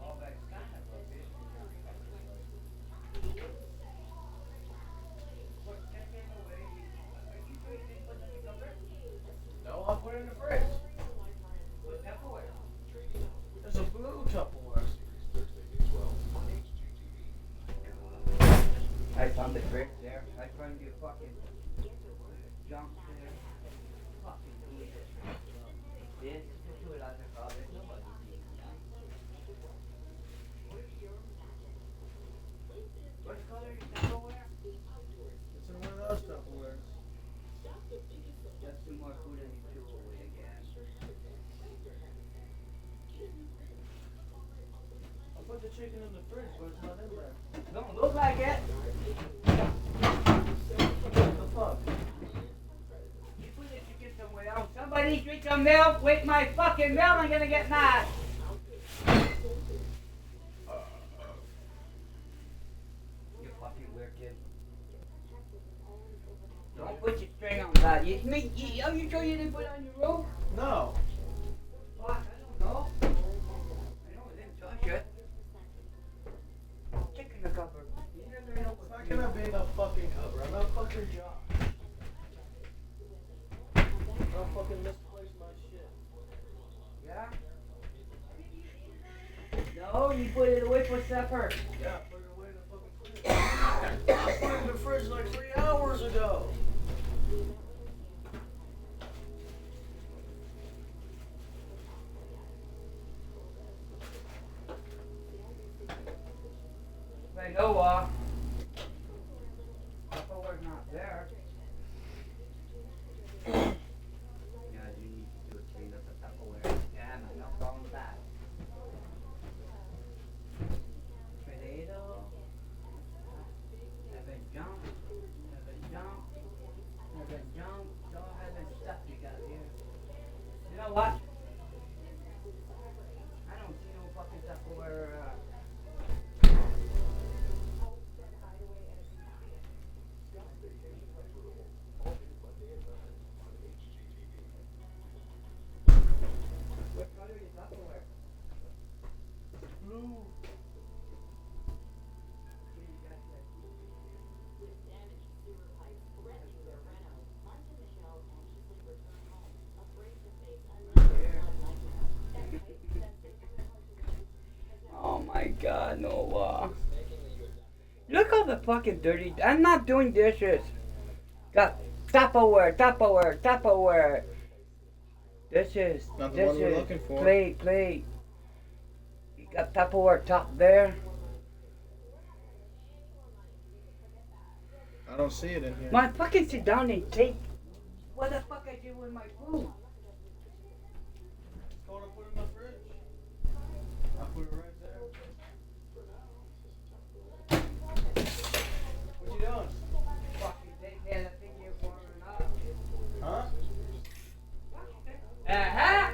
All that kind of rubbish. Put chicken away. You didn't put it in the cupboard? No, I'll put it in the fridge. Put Tupperware. There's a blue Tupperware. I found the fridge there. I found your fucking junk there. Fucking bullshit. This is the two of the problem. Nobody. What color is Tupperware? It's in one of those Tupperwares. Just some more food and you threw away again. I put the chicken in the fridge, but it's not in there. Don't look like it. What the fuck? You put the chicken somewhere else. Somebody drink some milk with my fucking milk. I'm gonna get mad. You fucking weird kid. Don't put your string on that. Are you sure you didn't put it on your rope? No. Fuck, I don't know. Good job. Don't fucking misplace my shit. Yeah? No, you put it away for supper. Yeah, put it away in the fucking fridge. I put it in the fridge like 3 hours ago. Hey, Noah. Tupperware's not there. Yeah, you need to do a clean up the Tupperware. Yeah, man, no problem with that. Potato. Have a jump. Have a jump. Have a jump. Don't have any stuff you got here. You know what? I don't see no fucking Tupperware. What color is Tupperware? Blue. Oh my god, Noah. Look how the fucking dirty. I'm not doing dishes. Got Tupperware, Tupperware, Tupperware. Dishes, Not the one we're dishes, looking for. plate. You got Tupperware top there. I don't see it in here. My fucking sit down and take. What the fuck I do with my food? Go to put it in the fridge. I'll put it right there. What you doing? Fucking take care of the thing you're warming up. Huh? Uh-huh.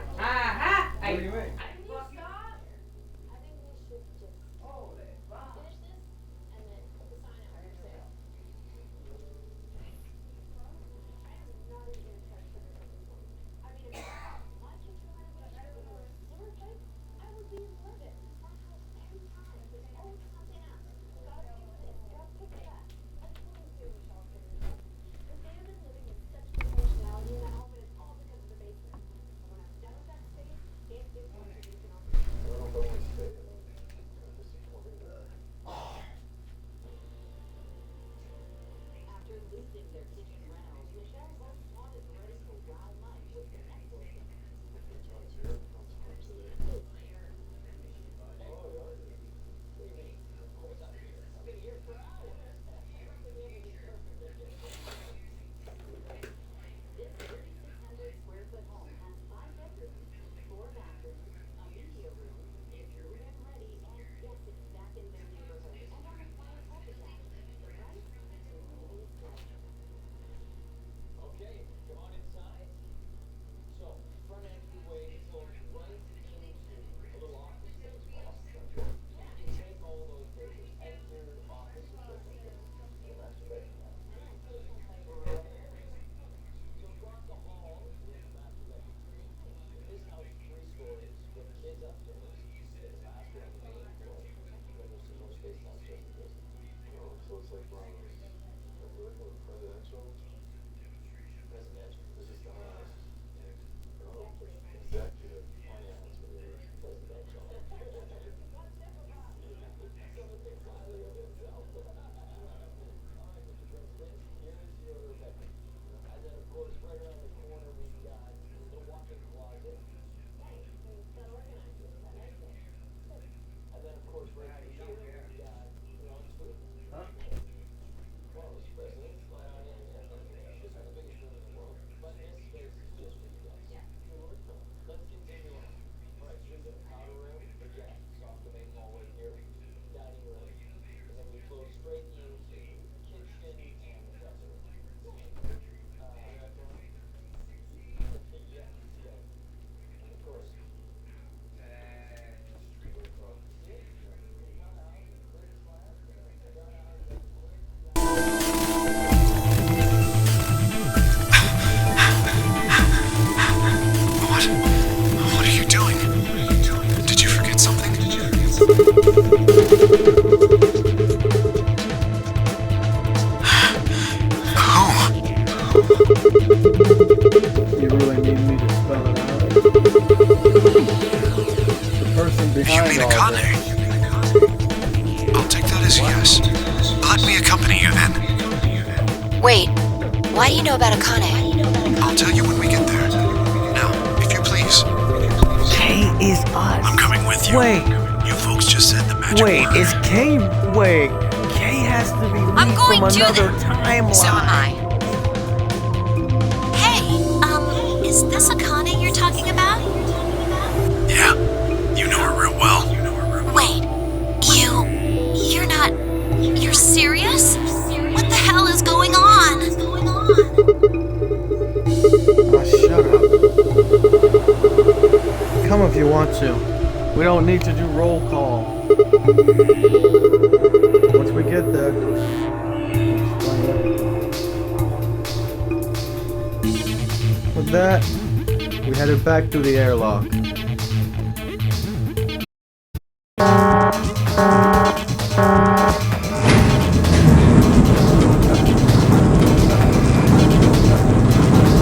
What do you mean? behind mean all Akane? this. I'll take that as a yes. Let me accompany you then. Wait, why do you know about Akane? I'll tell you when we get there. Now, if you please. Kay is us. I'm coming with you. Wait. You folks just said the magic Wait, word. is Kay... Wait. Kay has to be I'm going from to another them. timeline. So am I. Hey, is this Akane you're talking about? Yeah, you know her real well. Wait, you're not... You're serious? What the hell is going on? Oh, shut up. Come if you want to. We don't need to do roll call. Once we get there. With that, we headed back through the airlock.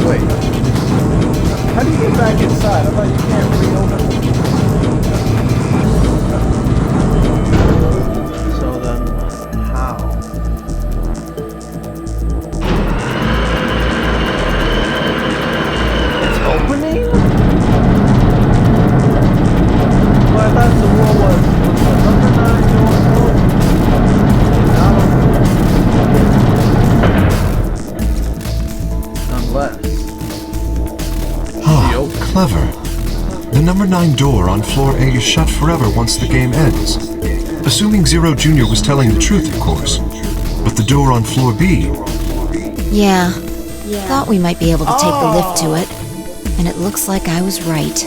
Wait. How do you get back inside? I thought you can't reopen. So then, how? It's opening? Well, I thought the rule was number 9 door open. Unless. Ah, clever. The number 9 door on floor A is shut forever once the game ends. Assuming Zero Jr. was telling the truth, of course. But the door on floor B... Yeah. Thought we might be able to take the lift to it. And it looks like I was right.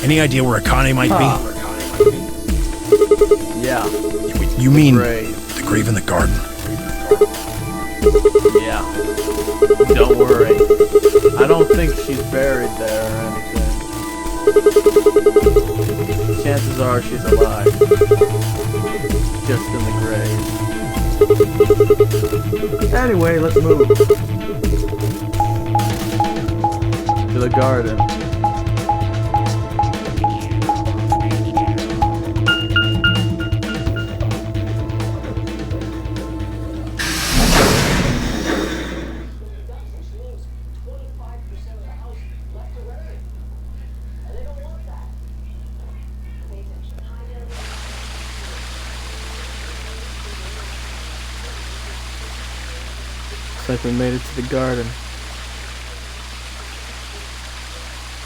Any idea where Akane might be? Yeah. You mean Grave. the grave in the garden? Yeah. Don't worry. I don't think she's buried there or anything. Chances are she's alive. Just in the grave. Anyway, let's move. To the garden. Looks like we made it to the garden.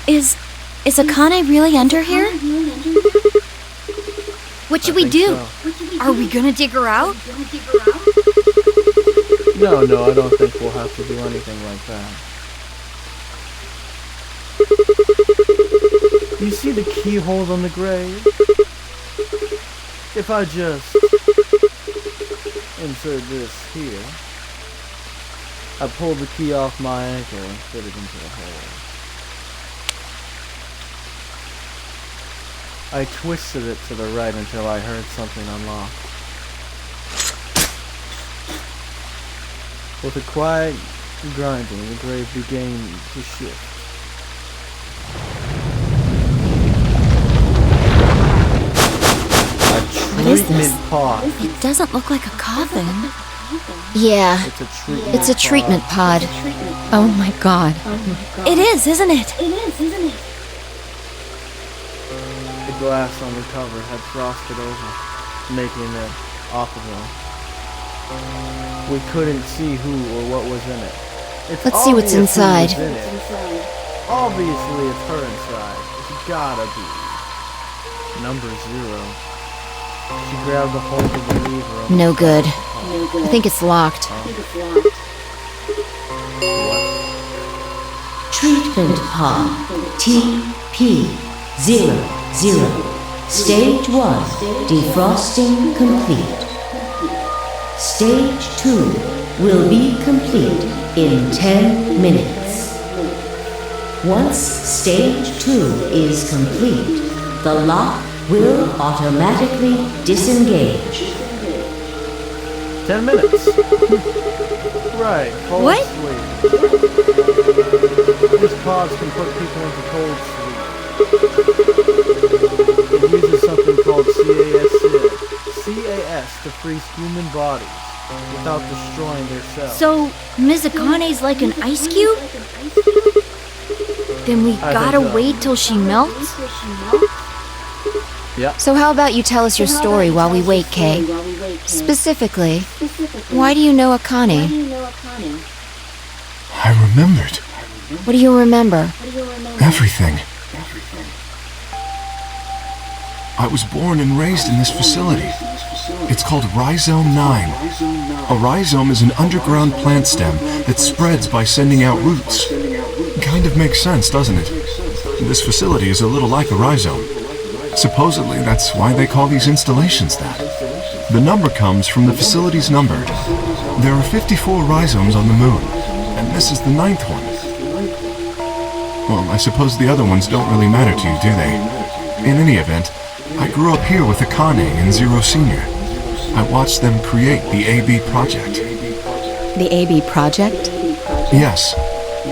Is Akane really under here? What should we do? So. Are we gonna dig her out? No, I don't think we'll have to do anything like that. You see the keyholes on the grave? If I just insert this here, I pull the key off my ankle and fit it into the hole. I twisted it to the right until I heard something unlock. With a quiet grinding, the grave began to shift. What is this? Treatment pod. It doesn't look like a coffin. Yeah, It's a treatment it's a treatment pod. Oh my god. It is, isn't it? The glass on the cover had frosted over, making it operable. We couldn't see who or what was in it. It's Let's see what's obvious who inside. was in it. Obviously, it's her inside. It's gotta be number 0. She grabbed a hold of the lever. No good. I think it's locked. Treatment pod TP00. Stage 1 defrosting complete. Stage 2 will be complete in 10 minutes. Once stage 2 is complete, the lock will automatically disengage. 10 minutes. Right, cold What? sleep. These pods can put people into cold sleep. freeze human bodies without destroying their cells. So, Ms. Akane's like an ice cube? Then we I gotta think so. wait till she melts? Yeah. So how about you tell us your story while we wait, Kay? Specifically, why do you know Akane? I remembered. What do you remember? Everything. I was born and raised in this facility. It's called Rhizome 9. A rhizome is an underground plant stem that spreads by sending out roots. Kind of makes sense, doesn't it? This facility is a little like a rhizome. Supposedly, that's why they call these installations that. The number comes from the facility's number. There are 54 rhizomes on the moon, and this is the 9th one. Well, I suppose the other ones don't really matter to you, do they? In any event, I grew up here with Akane and Zero Senior. I watched them create the AB Project. The AB Project? Yes.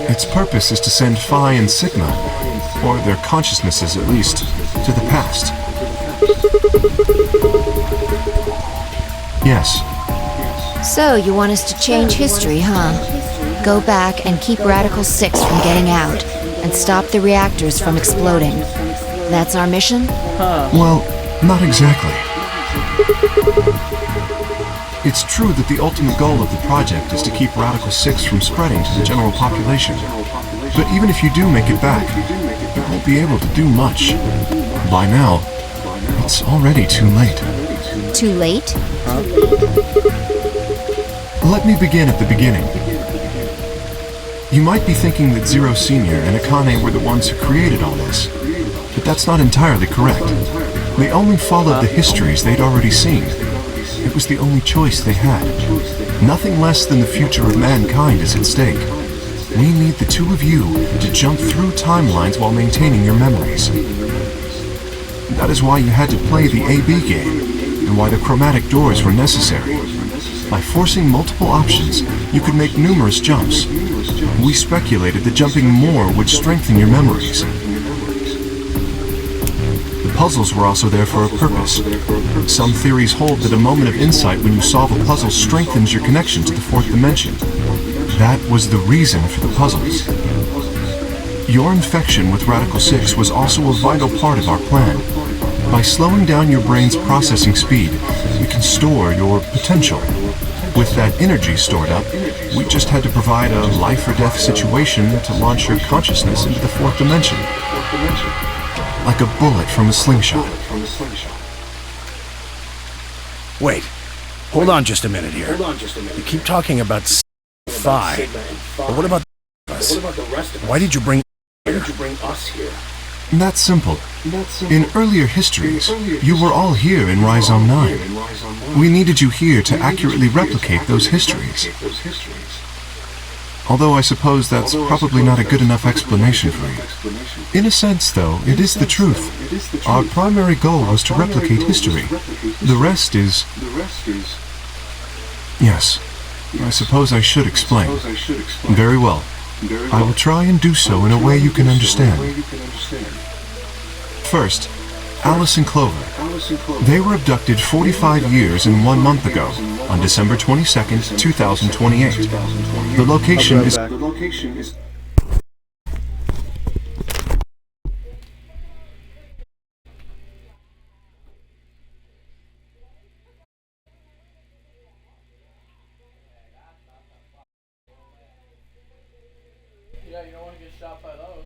Its purpose is to send Phi and Sigma, or their consciousnesses at least, to the past. Yes. So, you want us to change history, huh? Go back and keep Radical 6 from getting out, and stop the reactors from exploding. That's our mission? Well, not exactly. It's true that the ultimate goal of the project is to keep Radical 6 from spreading to the general population. But even if you do make it back, you won't be able to do much. By now, it's already too late. Too late? Let me begin at the beginning. You might be thinking that Zero Senior and Akane were the ones who created all this, but that's not entirely correct. They only followed the histories they'd already seen. It was the only choice they had. Nothing less than the future of mankind is at stake. We need the two of you to jump through timelines while maintaining your memories. That is why you had to play the AB game, and why the chromatic doors were necessary. By forcing multiple options, you could make numerous jumps. We speculated that jumping more would strengthen your memories. The puzzles were also there for a purpose. Some theories hold that a moment of insight when you solve a puzzle strengthens your connection to the fourth dimension. That was the reason for the puzzles. Your infection with Radical 6 was also a vital part of our plan. By slowing down your brain's processing speed, we can store your potential. With that energy stored up, we just had to provide a life-or-death situation to launch your consciousness into the fourth dimension. Like a bullet from a slingshot. Wait. Hold on just a minute here. You keep talking about Phi. But what about us? Why did you bring us here? That's simple. In earlier histories, you were all here in Rhizome 9. We needed you here to accurately replicate those histories. Although I suppose that's probably not a good enough explanation for you. In a sense, though, it is the truth. Our primary goal was to replicate history. The rest is... Yes, I suppose I should explain. Very well. I will try and do so in a way you can understand. First, Alice and Clover. They were abducted 45 years and 1 month ago, on December 22nd, 2028. The location is... Yeah, you don't want to get shot by those.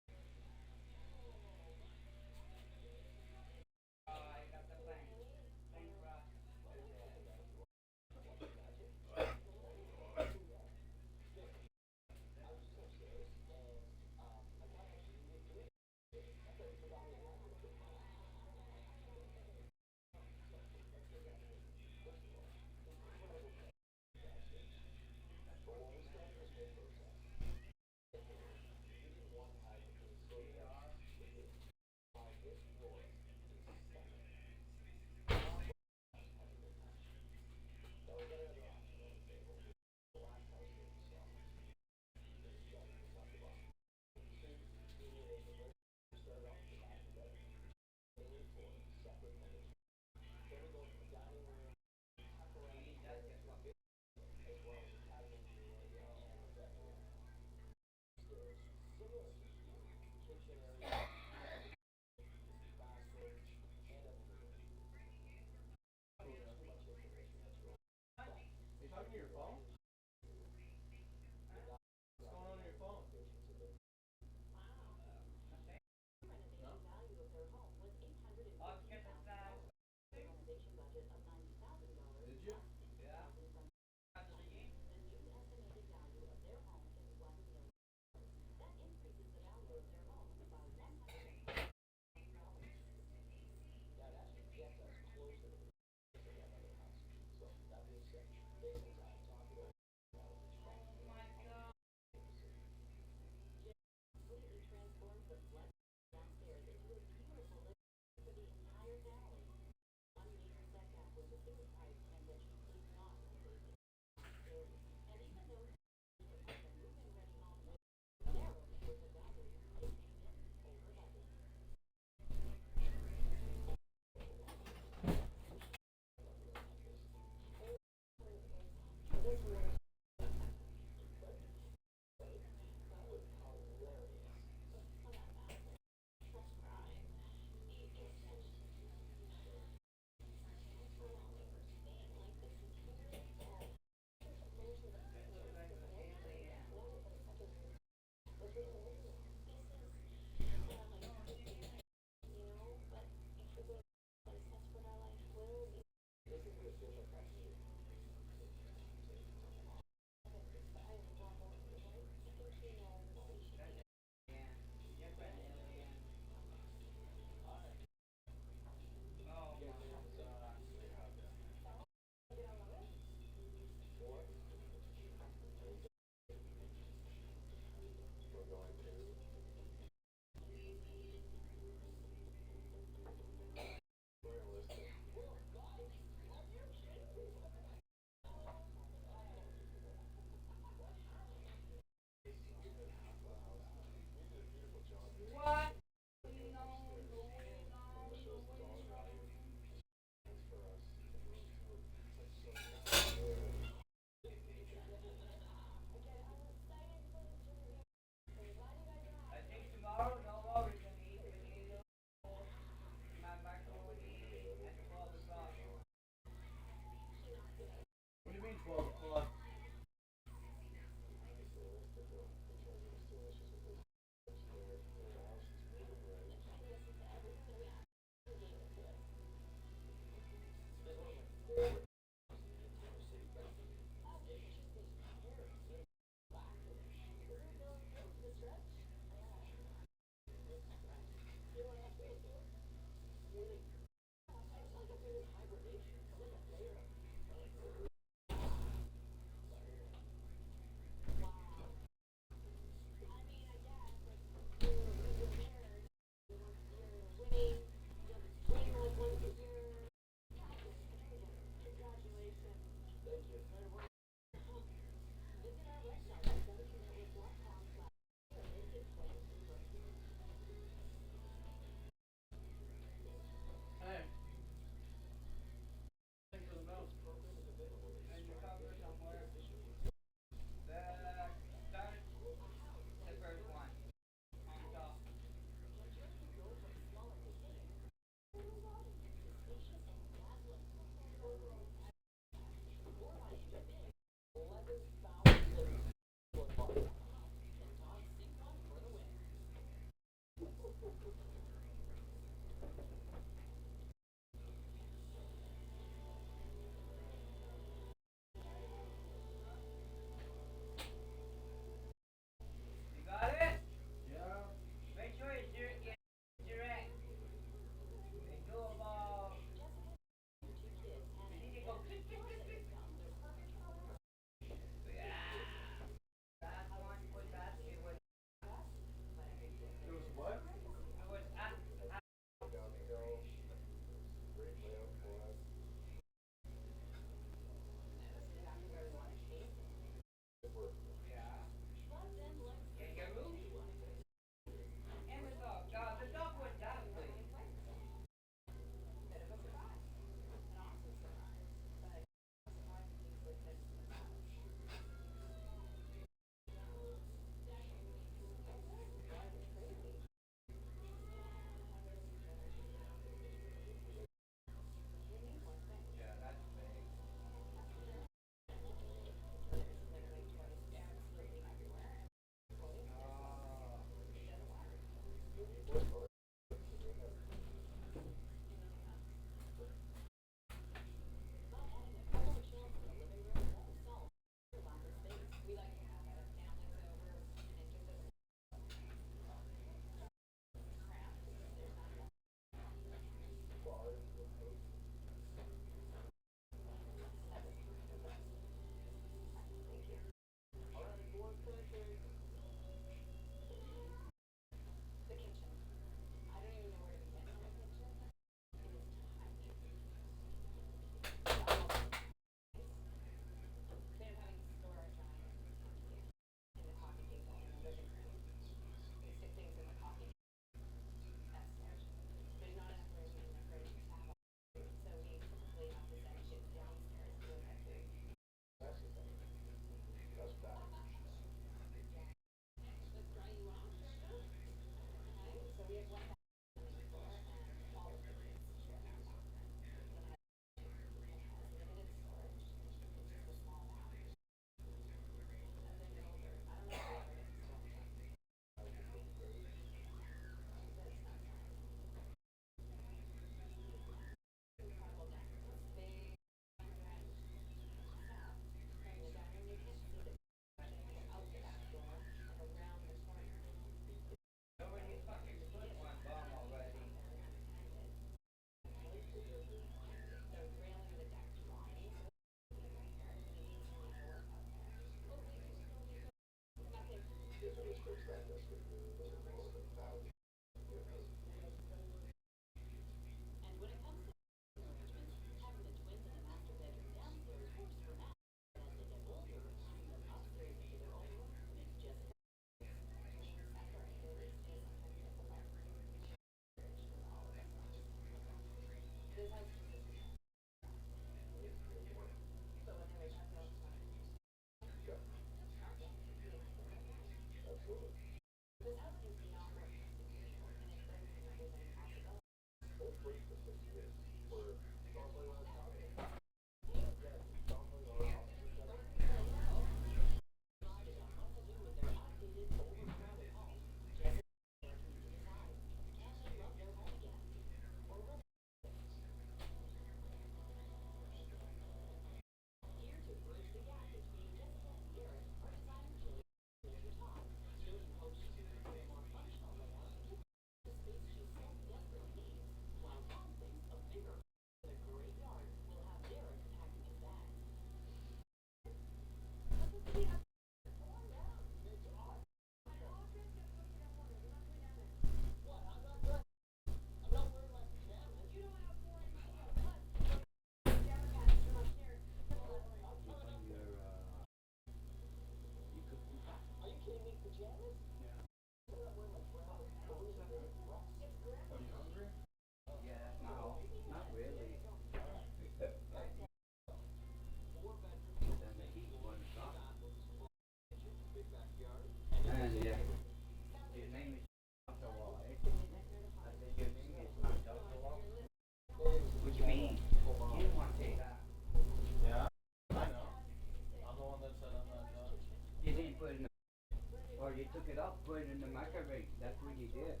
Or you took it up, put it in the microwave. That's what you did.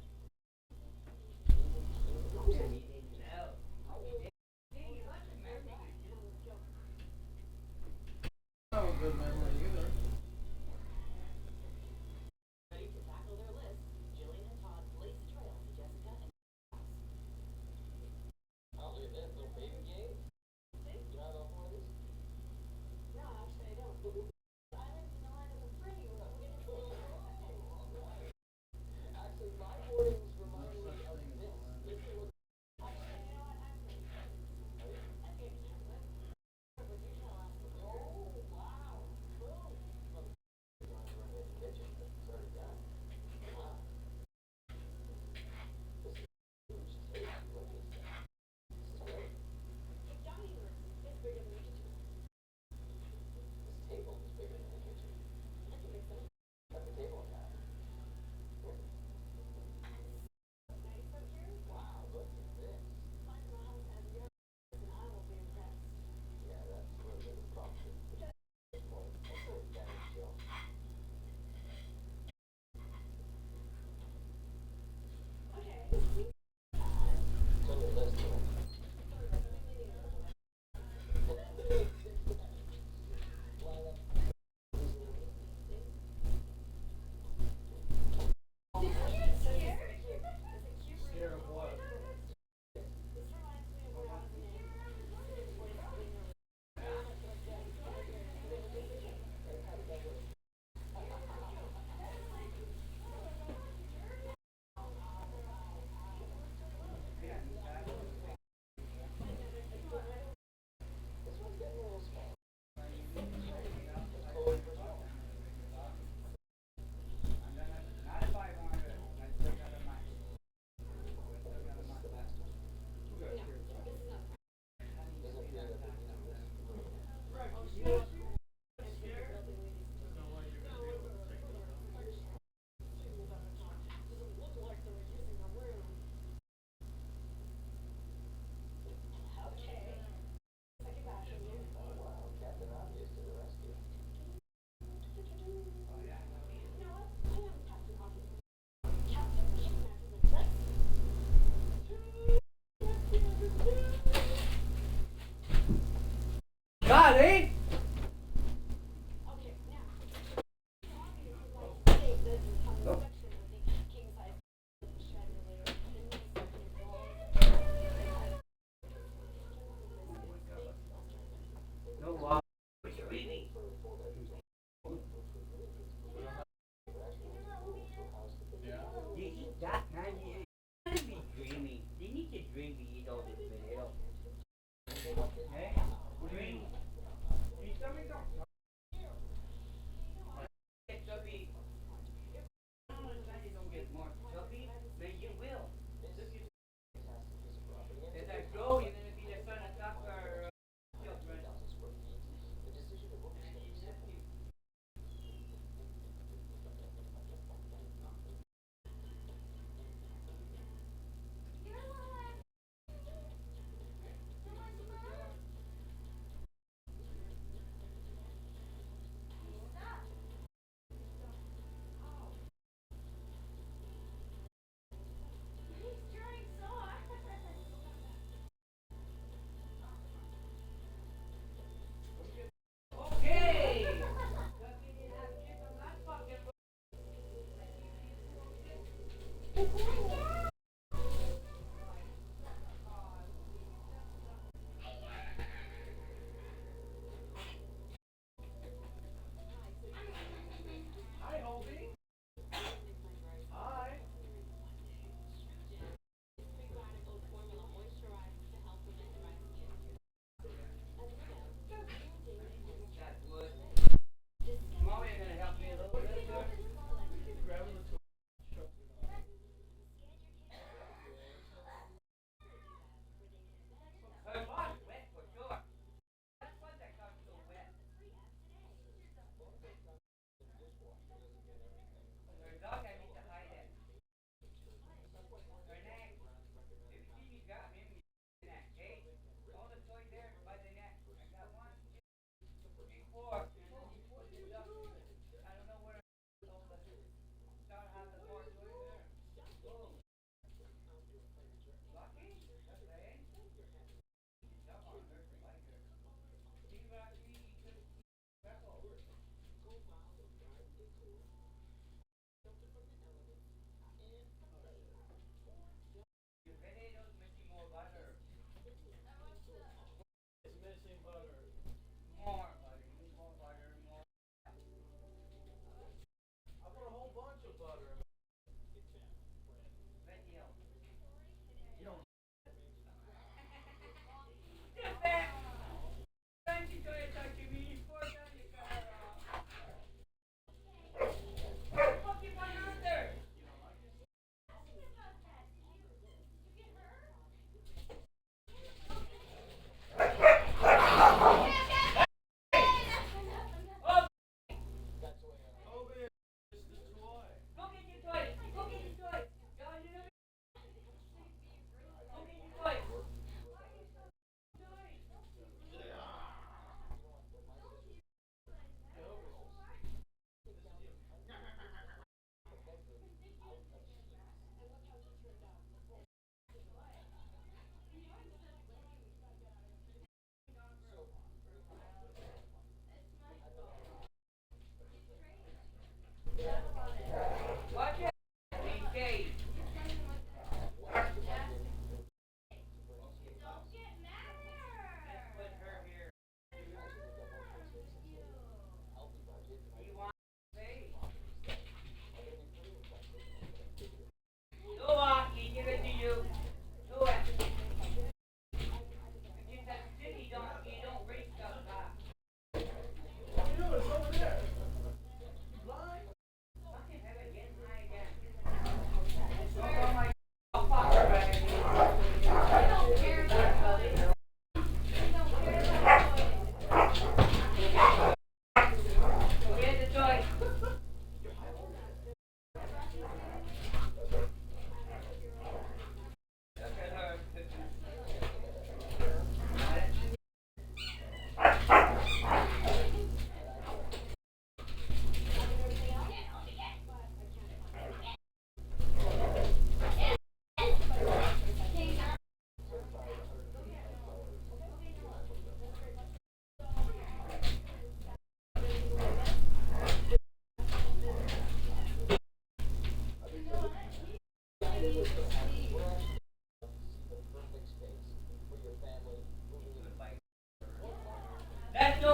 And you didn't know. No good memory either.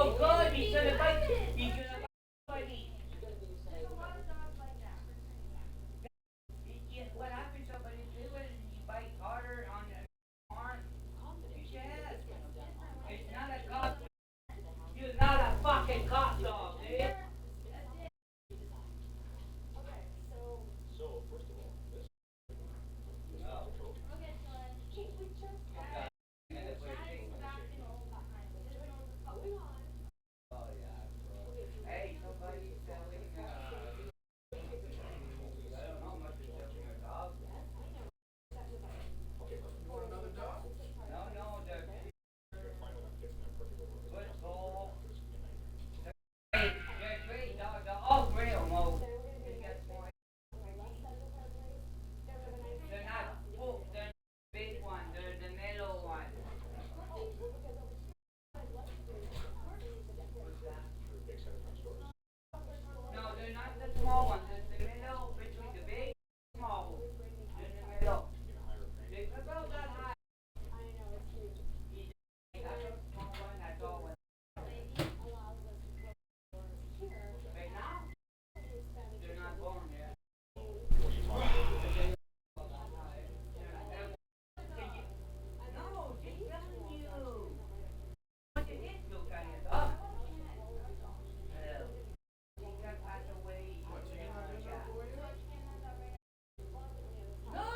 Oh God, he's gonna bite. He's gonna bite me. What happens somebody do it and you bite harder on the arm? Yes. It's not a cop. You're not a fucking cop dog, dude. So, first of all, this. Hey, somebody's selling, I don't know much is selling your dog. Okay, you want another dog? No, the football. They're great dogs. They're all gray almost. They're not full. They're the big one. They're the middle one. No, they're not the small ones. It's the middle between the big and small. They're in the middle. They're about that high. That's a small one. That's all one. Right now, they're not born yet. No, just telling you. What it is, no kind of dog. He got passed away. No!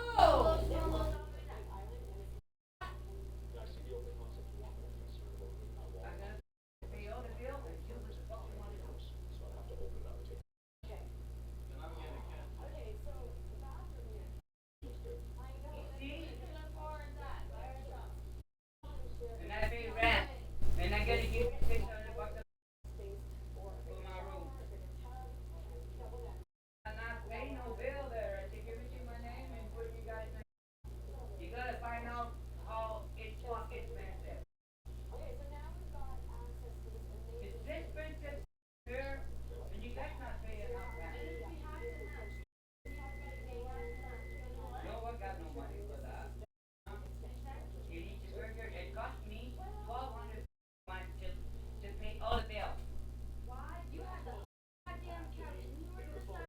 And I pay rent. And I gotta give you $600 for my room. I'm not paying no bill there. I say give it to my name and put you guys' name. You gotta find out how it's fucking expensive. It's this expensive here, and you guys not paying enough rent. No, I got no money for that. You need to burger. It cost me $1,200 to pay all the bills. Why? You had the goddamn couch and you were just not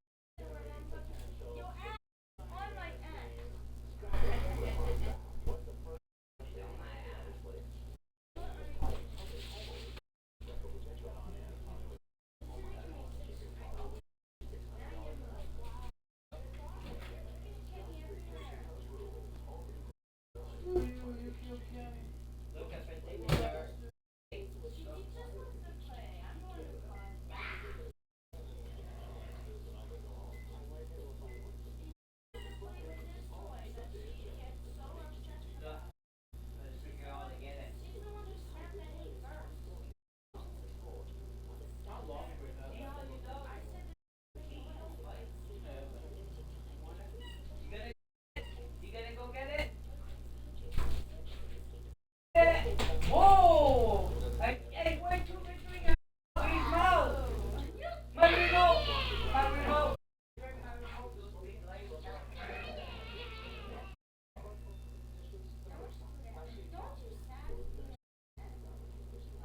your ass on my ass. You gonna go get it? Whoa! Hey, wait till between your mouth. My remote.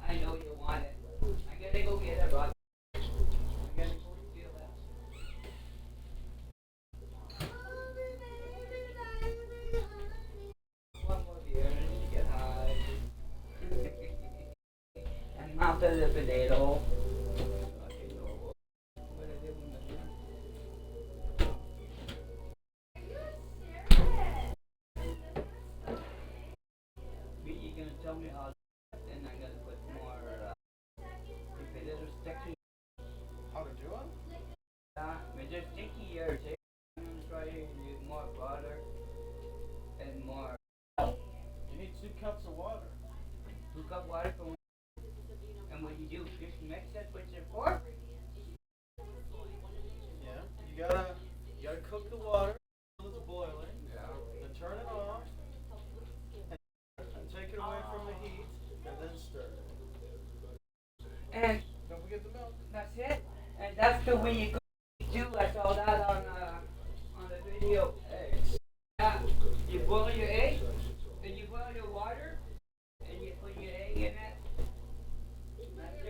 I know you want it. I gotta go get it, Rod. I gotta go steal that. One more beer and you get high. And after the potato. You gonna tell me how, and I'm gonna put more potato sticky. How to do it? When they're stickier, I'm gonna try to use more butter and more. You need 2 cups of water. 2 cup water for one. And what you do, just mix it with your fork. Yeah. You gotta cook the water until it's boiling. Yeah. Then turn it off. And take it away from the heat. And then stir it. And Don't forget the milk. that's it. And that's the way you cook it too. I saw that on the video. You boil your egg, and you boil your water, and you put your egg in it. After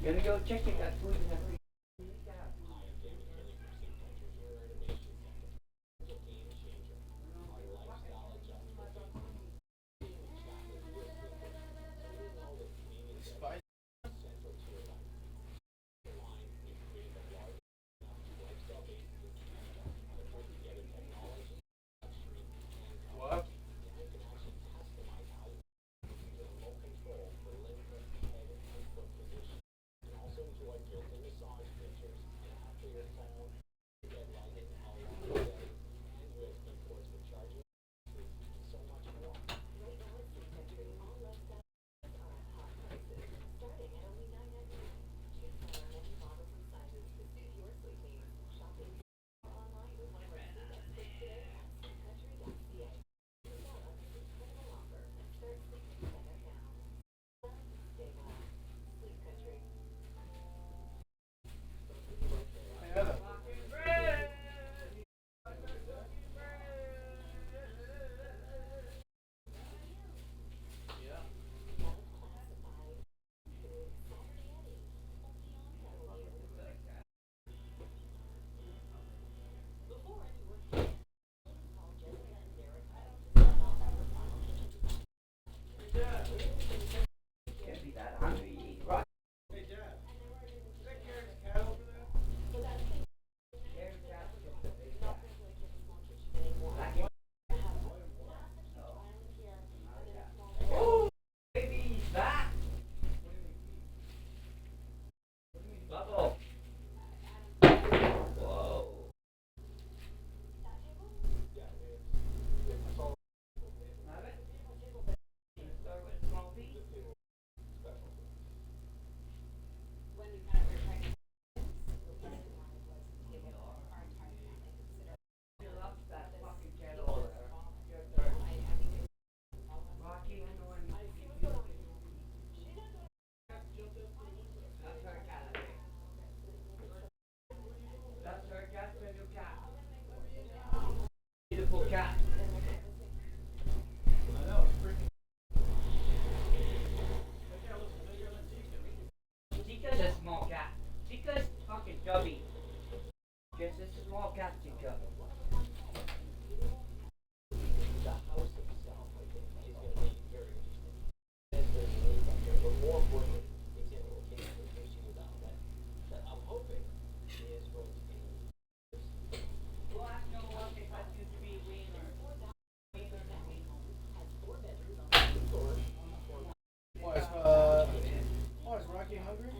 Gonna go check if that food in the fridge. Can't be that hungry. Right. Hey, Dad. Is that Garrett's cat over there? Garrett's cat's just a big cat. Like, oh, baby, he's back. Bubble. Whoa. Have it? Start with small feet. Fill up that fucking kettle over there. Your turn. Rocky, I know when that's her cat, I think. That's her cat, the new cat. Beautiful cat. I know, it's freaking. That cat looks bigger than Tika. Tika's a small cat. Tika's fucking chubby. Just a small cat, Tika. We'll have no luck if I do 3 wiener. Wiener than me. Why is Rocky hungry?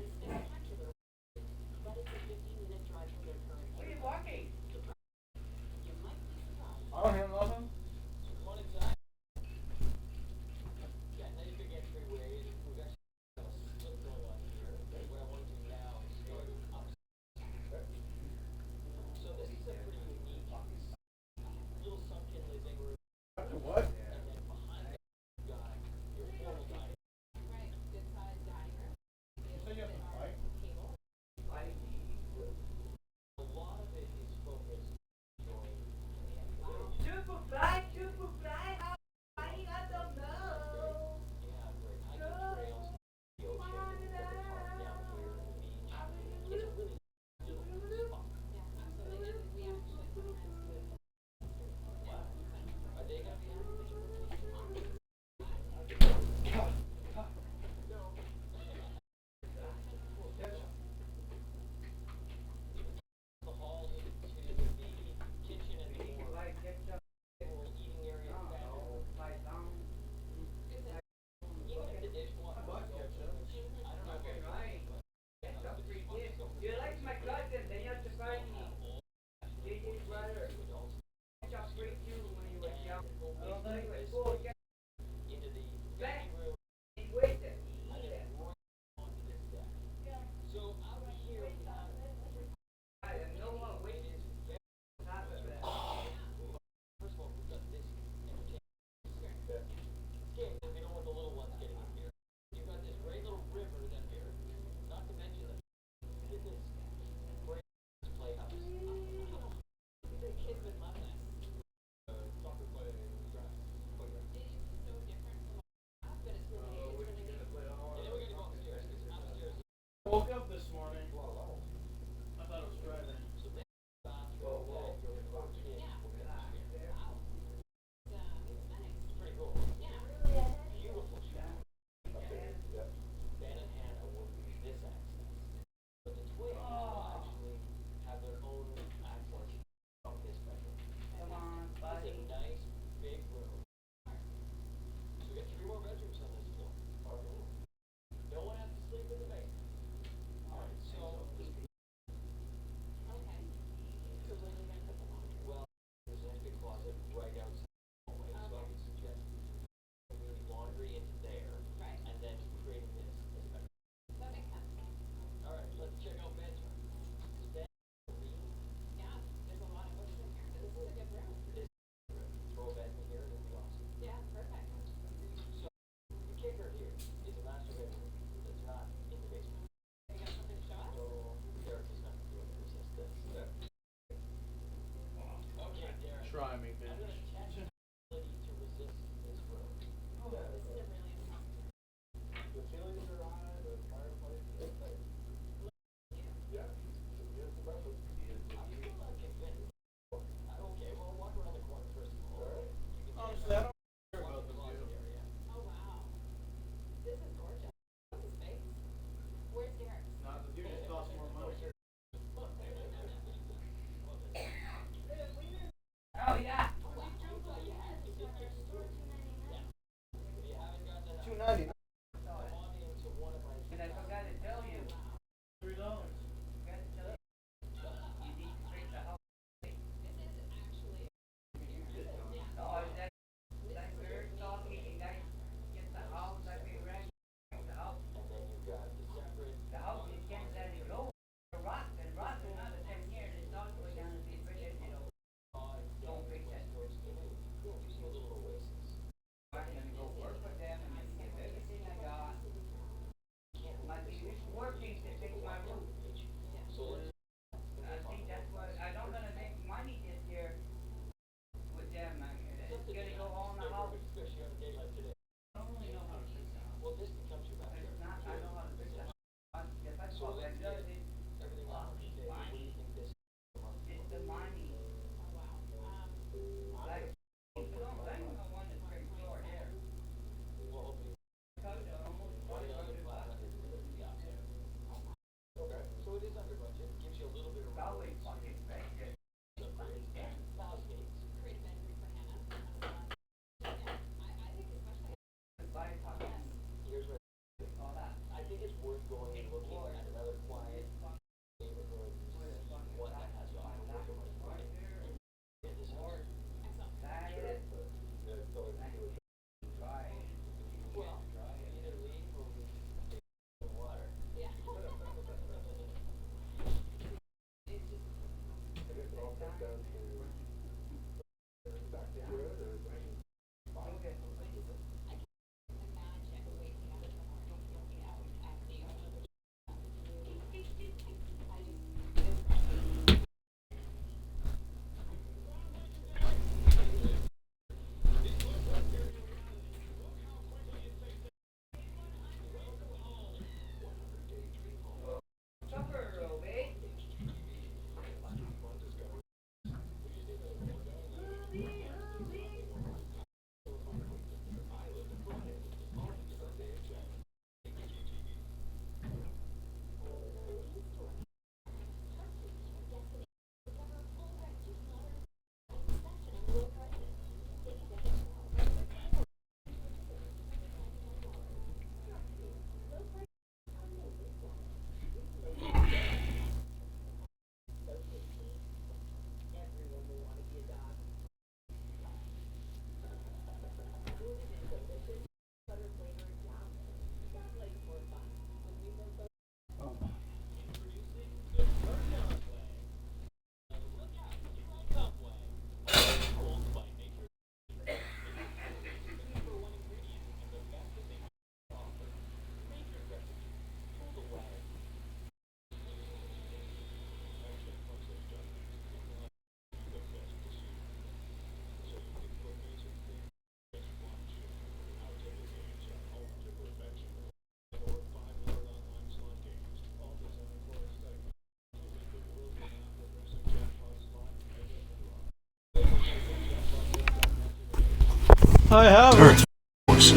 I have Earth, of course.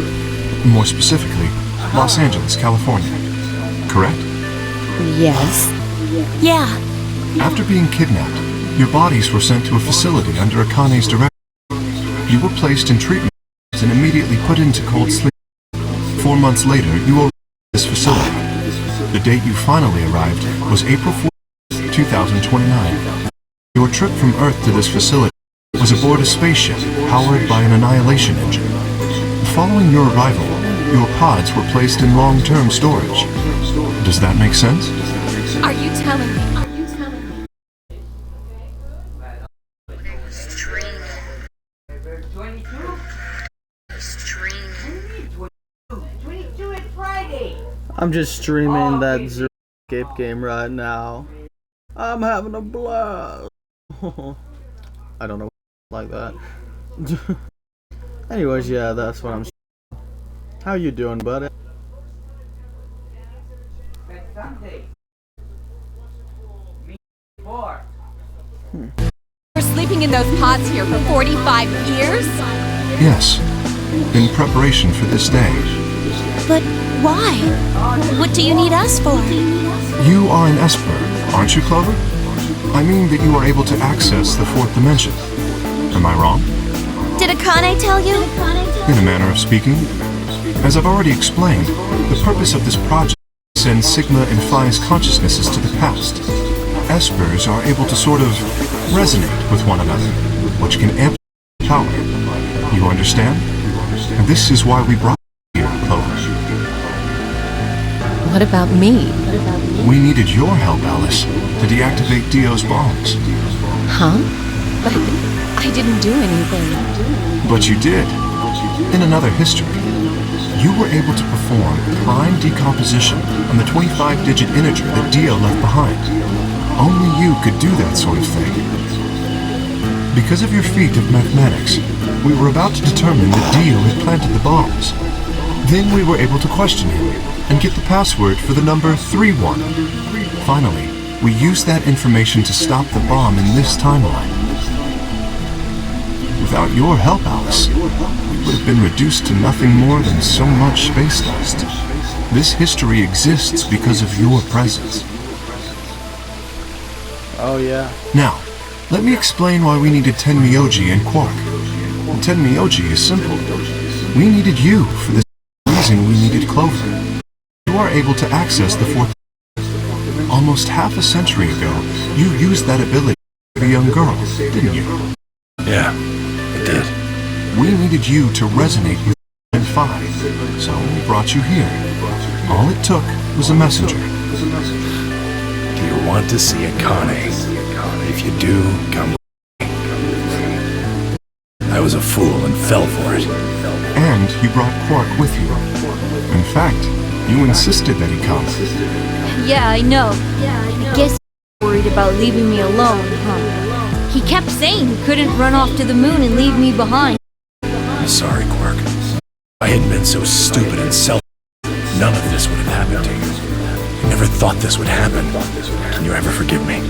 More specifically, Los Angeles, California. Correct? Yes. Yeah. After being kidnapped, your bodies were sent to a facility under Akane's direction. You were placed in treatment and immediately put into cold sleep. 4 months later, you arrived at this facility. The date you finally arrived was April 4th, 2029. Your trip from Earth to this facility was aboard a spaceship powered by an annihilation engine. Following your arrival, your pods were placed in long-term storage. Does that make sense? Are you telling me? I'm just streaming that Zero Escape game right now. I'm having a blast. I don't know like that. Anyways, yeah, that's what I'm. How you doing, buddy? You're sleeping in those pods here for 45 years? Yes. In preparation for this day. But why? What do you need us for? You are an Esper, aren't you, Clover? I mean that you are able to access the fourth dimension. Am I wrong? Did Akane tell you? In a manner of speaking. As I've already explained, the purpose of this project is to send Sigma and Phi's consciousnesses to the past. Espers are able to sort of resonate with one another, which can amplify power. You understand? And this is why we brought you here, Clover. What about me? We needed your help, Alice, to deactivate Dio's bombs. Huh? But I didn't do anything. But you did. In another history, you were able to perform prime decomposition on the 25-digit integer that Dio left behind. Only you could do that sort of thing. Because of your feat of mathematics, we were about to determine that Dio had planted the bombs. Then we were able to question him and get the password for the number 31. Finally, we used that information to stop the bomb in this timeline. Without your help, Alice, we would have been reduced to nothing more than so much space dust. This history exists because of your presence. Oh yeah. Now, let me explain why we needed Tenmyoji and Quark. Tenmyoji is simple. We needed you for the reason we needed Clover. You are able to access the fourth. Almost half a century ago, you used that ability for a young girl, didn't you? Yeah, I did. We needed you to resonate with and Phi, so we brought you here. All it took was a messenger. Do you want to see Akane? If you do, come. I was a fool and fell for it. And you brought Quark with you. In fact, you insisted that he come. Yeah, I know. I guess he's worried about leaving me alone, huh? He kept saying he couldn't run off to the moon and leave me behind. I'm sorry, Quark. If I hadn't been so stupid and selfish, none of this would have happened to you. I never thought this would happen. Can you ever forgive me?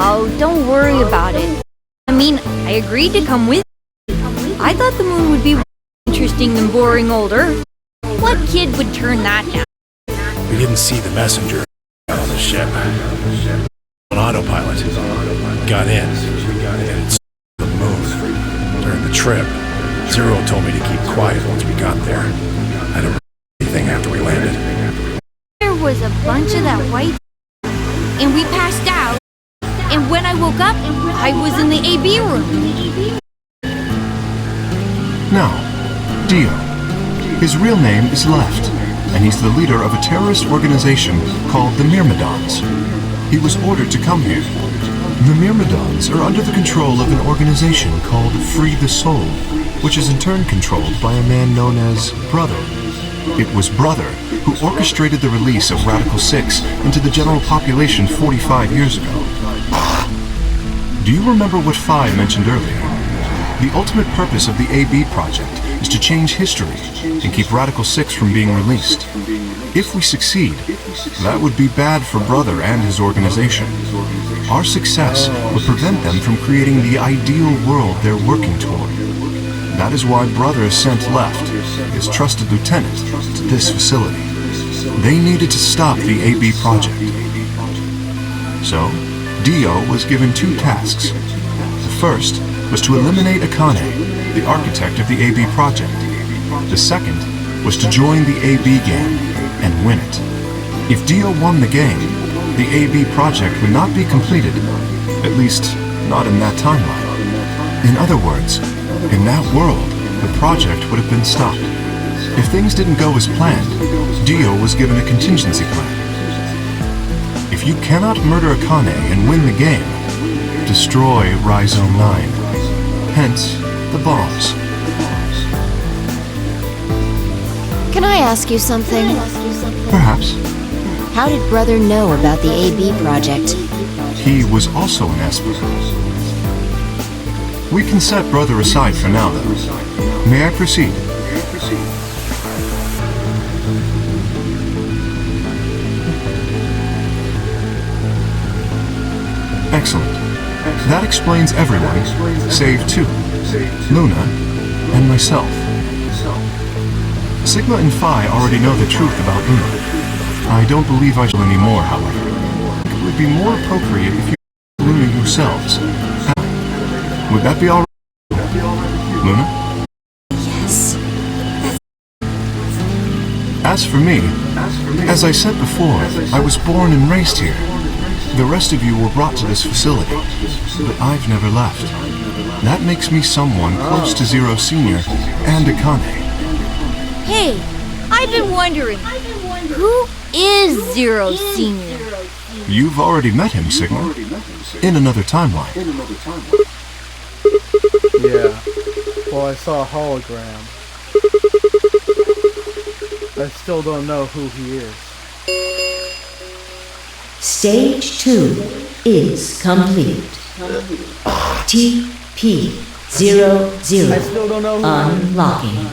Oh, don't worry about it. I mean, I agreed to come with you. I thought the moon would be more interesting than boring old Earth. What kid would turn that down? We didn't see the messenger on the ship. On autopilot. Got in. And it's the moon. During the trip, Zero told me to keep quiet once we got there. I don't know anything after we landed. There was a bunch of that white and we passed out. And when I woke up, I was in the AB room. Now, Dio. His real name is Left, and he's the leader of a terrorist organization called the Myrmidons. He was ordered to come here. The Myrmidons are under the control of an organization called Free the Soul, which is in turn controlled by a man known as Brother. It was Brother who orchestrated the release of Radical 6 into the general population 45 years ago. Do you remember what Phi mentioned earlier? The ultimate purpose of the AB project is to change history and keep Radical 6 from being released. If we succeed, that would be bad for Brother and his organization. Our success would prevent them from creating the ideal world they're working toward. That is why Brother Ascent left his trusted lieutenant to this facility. They needed to stop the AB project. So, Dio was given 2 tasks. The first was to eliminate Akane, the architect of the AB project. The second was to join the AB game and win it. If Dio won the game, the AB project would not be completed, at least not in that timeline. In other words, in that world, the project would have been stopped. If things didn't go as planned, Dio was given a contingency plan. If you cannot murder Akane and win the game, destroy Rhizome 9. Hence, the bombs. Can I ask you something? Perhaps. How did Brother know about the AB project? He was also an Esper. We can set Brother aside for now, though. May I proceed? Excellent. That explains everyone, save 2. Luna and myself. Sigma and Phi already know the truth about Luna. I don't believe I shall anymore, however. It would be more appropriate if you Luna yourselves. Would that be all right? Luna? Yes. As for me, as I said before, I was born and raised here. The rest of you were brought to this facility, but I've never left. That makes me someone close to Zero Senior and Akane. Hey, I've been wondering, who is Zero Senior? You've already met him, Sigma. In another timeline. Yeah. Well, I saw a hologram. I still don't know who he is. Stage 2 is complete. TP00 I still don't know who unlocking.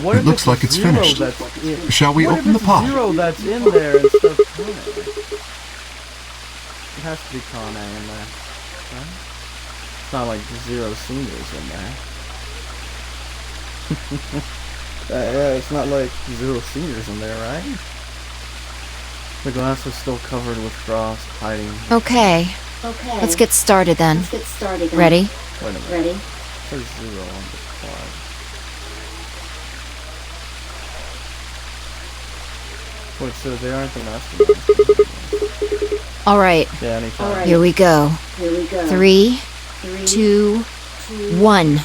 What It looks like it's finished. Shall we open the pod? Zero that's in there instead of Kane. It has to be Kane in there. Right? It's not like Zero Senior's in there. Yeah, it's not like Zero Senior's in there, right? The glass was still covered with frost, hiding. Okay. Let's get started then. Ready? Wait a minute. Ready? There's 0 on the card. Wait, so they aren't the masterminds? All right. Yeah, anytime. Here we go. 3, 2, 1.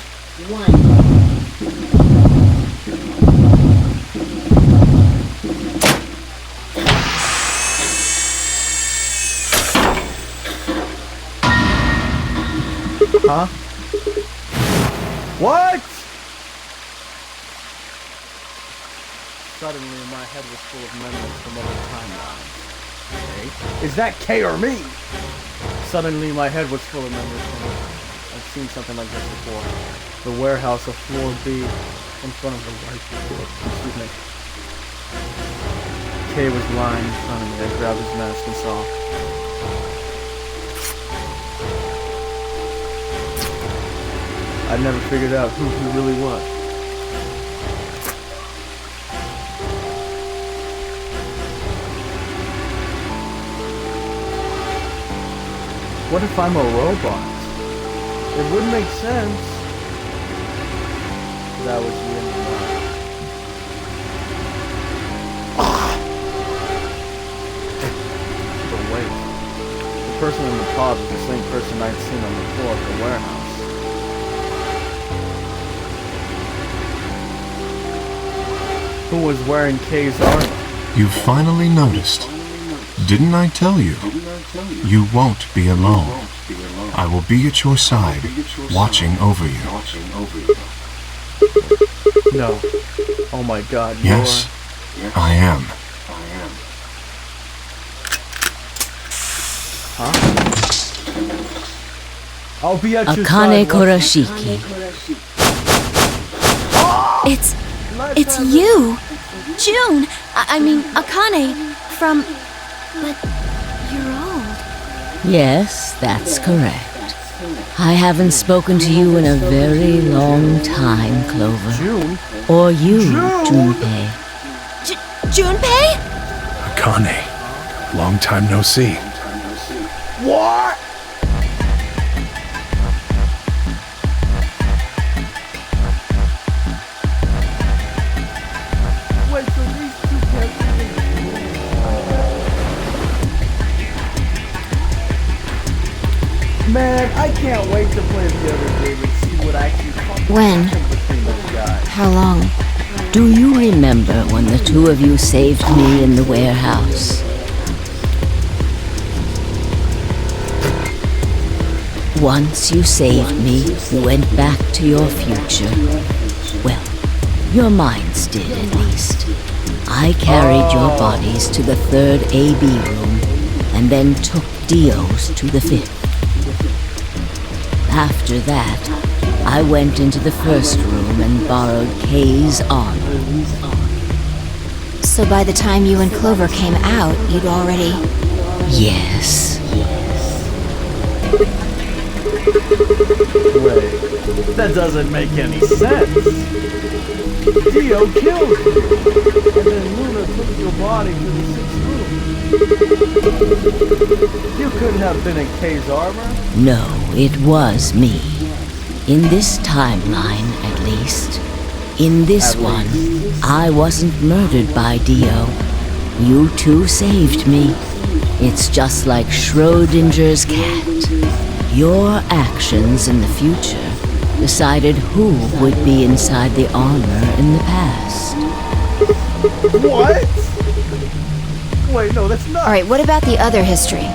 Huh? What? Suddenly my head was full of memories from other timelines. Okay. Is that K or me? Suddenly my head was full of memories from other timelines. I've seen something like this before. The warehouse of floor B in front of the white door. Excuse me. K was lying in front of me. I grabbed his mask and saw. I never figured out who he really was. What if I'm a robot? It would make sense. That was the end of mine. But wait. The person in the pod was the same person I'd seen on the floor of the warehouse. Who was wearing K's armor? You finally noticed. Didn't I tell you? You won't be alone. I will be at your side, watching over you. No. Oh my god, Yes, I am. Huh? I'll be at your Akane side. Kurashiki. It's you! June! I mean, Akane from... But you're old. Yes, that's correct. I haven't spoken to you in a very long time, Clover. June? Or you, Junpei. Junpei? Akane, long time no see. What? Wait, so these two characters... Man, I can't wait to play the other game and see what actually When? between those guys. How long? Do you remember when the two of you saved me in the warehouse? Once you saved me, you went back to your future. Well, your minds did at least. I carried your bodies to the third AB room and then took Dio's to the fifth. After that, I went into the first room and borrowed Kay's armor. So by the time you and Clover came out, you'd already... Yes. Wait, that doesn't make any sense. Dio killed you, and then Luna took your body to the sixth room. You couldn't have been in Kay's armor? No, it was me. In this timeline, at least. In this one, I wasn't murdered by Dio. You two saved me. It's just like Schrodinger's cat. Your actions in the future decided who would be inside the armor in the past. What? Wait, no, that's not... Alright, what about the other history?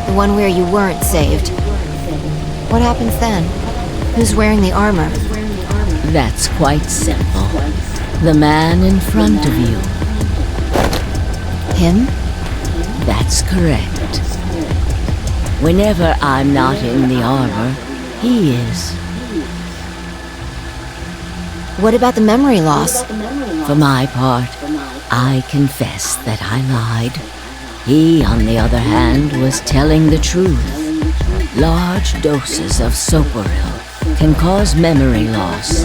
The one where you weren't saved. What happens then? Who's wearing the armor? That's quite simple. The man in front of you. Him? That's correct. Whenever I'm not in the armor, he is. What about the memory loss? For my part, I confess that I lied. He, on the other hand, was telling the truth. Large doses of Soporil can cause memory loss.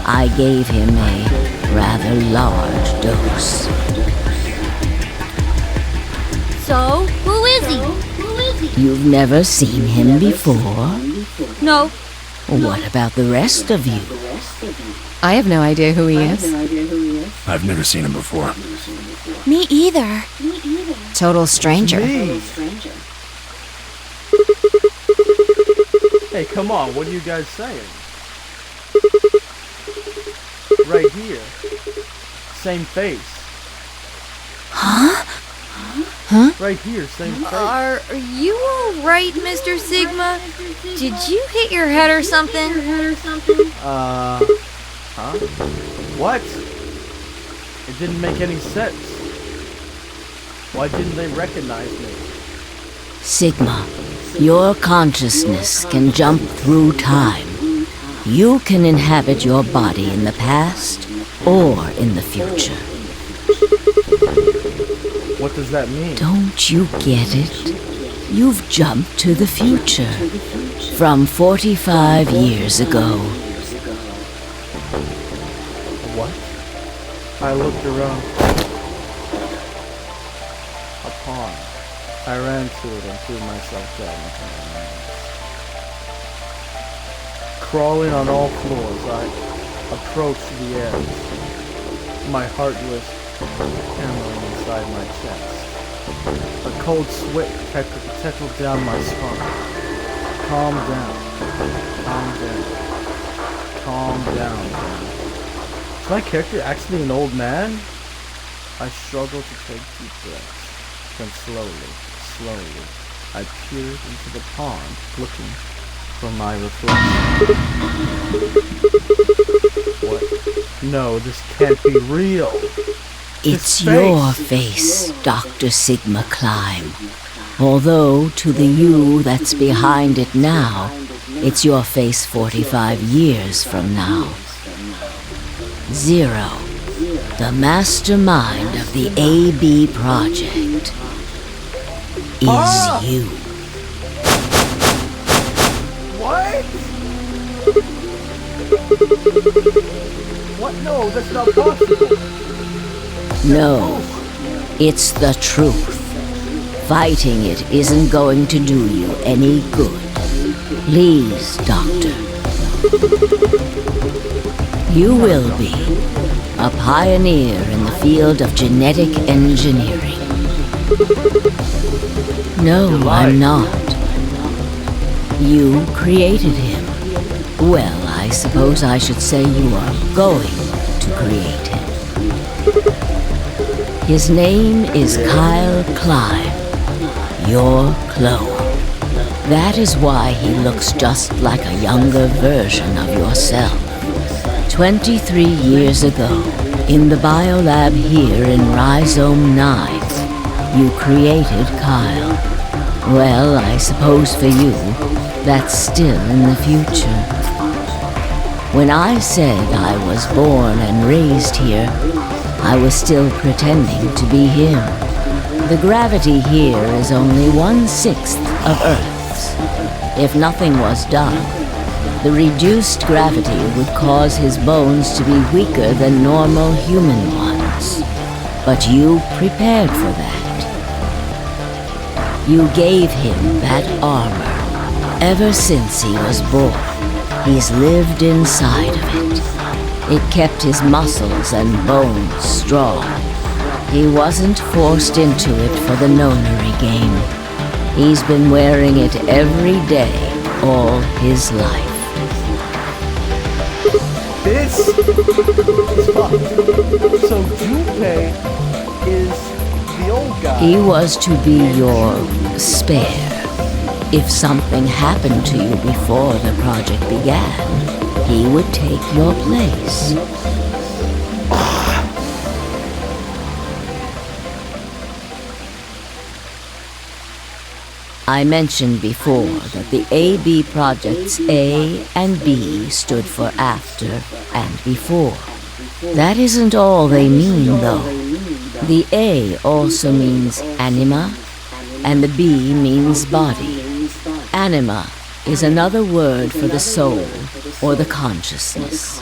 I gave him a rather large dose. So, who is he? You've never seen him before? No. What about the rest of you? I have no idea who he is. I've never seen him before. Me either. Total stranger. Me. Hey, come on, what are you guys saying? Right here. Same face. Huh? Huh? Right here, same face. Are you alright, Mr. Sigma? Did you hit your head or something? Huh? What? It didn't make any sense. Why didn't they recognize me? Sigma, your consciousness can jump through time. You can inhabit your body in the past or in the future. What does that mean? Don't you get it? You've jumped to the future. From 45 years ago. What? I looked around. A pond. I ran to it and threw myself down into my hands. Crawling on all floors, I approached the edge. My heart was hammering inside my chest. A cold sweat trickled down my spine. Calm down. Calm down. Calm down. Is my character actually an old man? I struggled to take deep breaths. Then slowly, I peered into the pond, looking for my reflection. What? No, this can't be real. It's your face, Dr. Sigma Climb. Although, to the you that's behind it now, it's your face 45 years from now. Zero, the mastermind of the AB project, is you. What? What? No, that's not possible. No, it's the truth. Fighting it isn't going to do you any good. Please, Doctor. You will be a pioneer in the field of genetic engineering. No, I'm not. You created him. Well, I suppose I should say you are going to create him. His name is Kyle Klein, your clone. That is why he looks just like a younger version of yourself. 23 years ago, in the biolab here in Rhizome 9, you created Kyle. Well, I suppose for you, that's still in the future. When I said I was born and raised here, I was still pretending to be him. The gravity here is only 1/6 of Earth's. If nothing was done, the reduced gravity would cause his bones to be weaker than normal human ones. But you prepared for that. You gave him that armor. Ever since he was born, he's lived inside of it. It kept his muscles and bones strong. He wasn't forced into it for the nonary game. He's been wearing it every day, all his life. This is fucked. So Junpei is the old guy. He was to be your spare. If something happened to you before the project began, he would take your place. I mentioned before that the AB projects A and B stood for after and before. That isn't all they mean, though. The A also means anima, and the B means body. Anima is another word for the soul or the consciousness.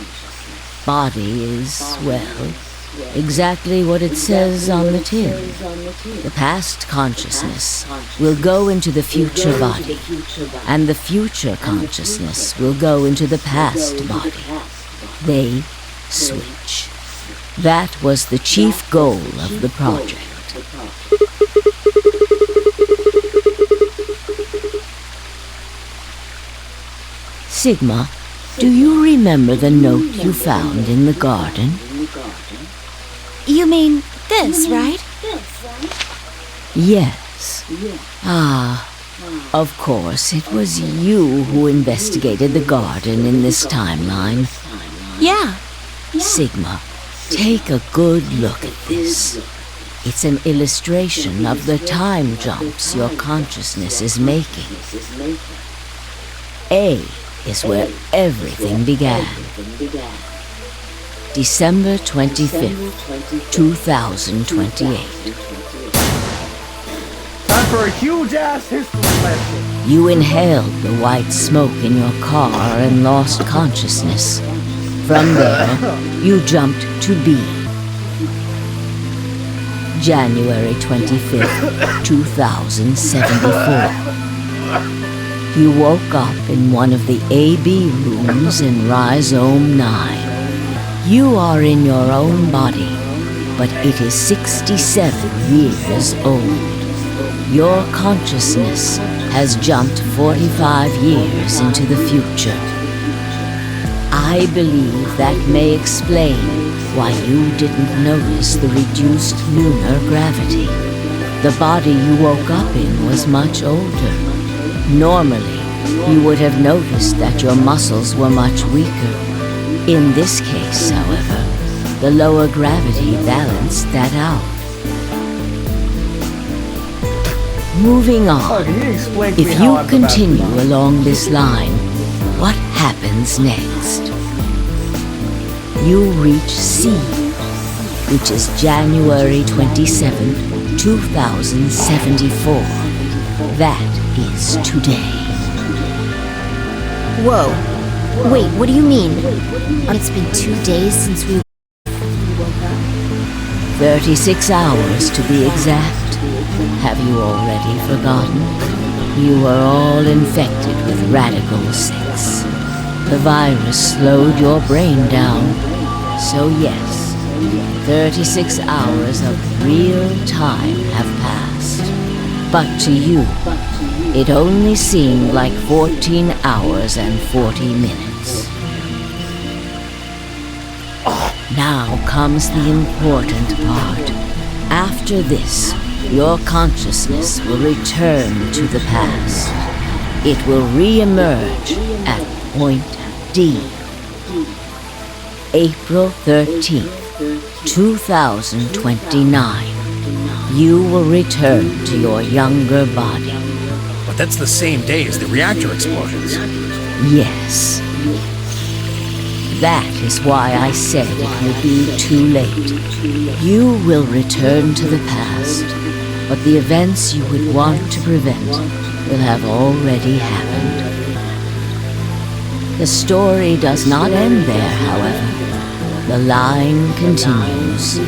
Body is, well, exactly what it says on the tin. The past consciousness will go into the future body, and the future consciousness will go into the past body. They switch. That was the chief goal of the project. Sigma, do you remember the note you found in the garden? You mean this, right? Yes. Ah, of course, it was you who investigated the garden in this timeline. Yeah. Sigma, take a good look at this. It's an illustration of the time jumps your consciousness is making. A is where everything began. December 25th, 2028. Time for a huge-ass history lesson. You inhaled the white smoke in your car and lost consciousness. From there, you jumped to B. January 25th, 2074. You woke up in one of the AB rooms in Rhizome 9. You are in your own body, but it is 67 years old. Your consciousness has jumped 45 years into the future. I believe that may explain why you didn't notice the reduced lunar gravity. The body you woke up in was much older. Normally, you would have noticed that your muscles were much weaker. In this case, however, the lower gravity balanced that out. Moving on, if you continue along this line, what happens next? You reach C, which is January 27th, 2074. That is today. Whoa. Wait, what do you mean? It's been 2 days since we... 36 hours to be exact. Have you already forgotten? You are all infected with Radical 6. The virus slowed your brain down. So yes, 36 hours of real time have passed. But to you, it only seemed like 14 hours and 40 minutes. Now comes the important part. After this, your consciousness will return to the past. It will re-emerge at point D. April 13th, 2029. You will return to your younger body. But that's the same day as the reactor explosions. Yes. That is why I said it will be too late. You will return to the past, but the events you would want to prevent will have already happened. The story does not end there, however. The line continues.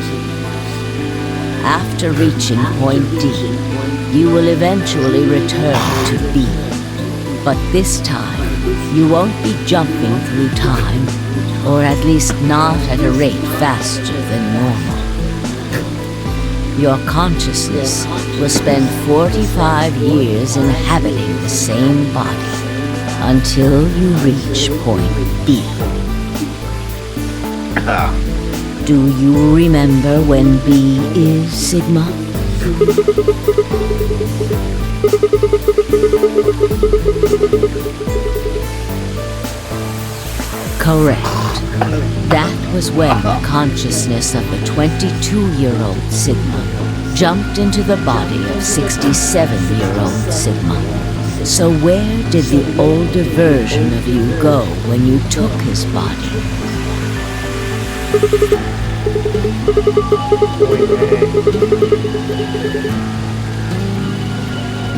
After reaching point D, you will eventually return to B. But this time, you won't be jumping through time, or at least not at a rate faster than normal. Your consciousness will spend 45 years inhabiting the same body until you reach point B. Do you remember when B is Sigma? Correct. That was when the consciousness of the 22-year-old Sigma jumped into the body of 67-year-old Sigma. So where did the older version of you go when you took his body?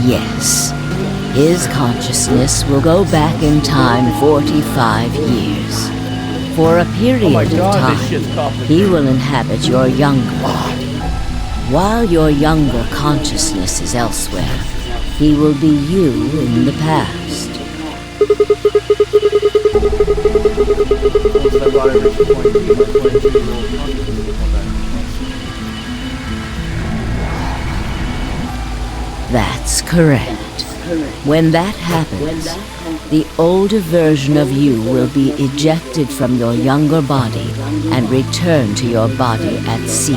Yes, his consciousness will go back in time 45 years. For a period of time, he will inhabit your younger body. While your younger consciousness is elsewhere, he will be you in the past. That's correct. When that happens, the older version of you will be ejected from your younger body and return to your body at sea.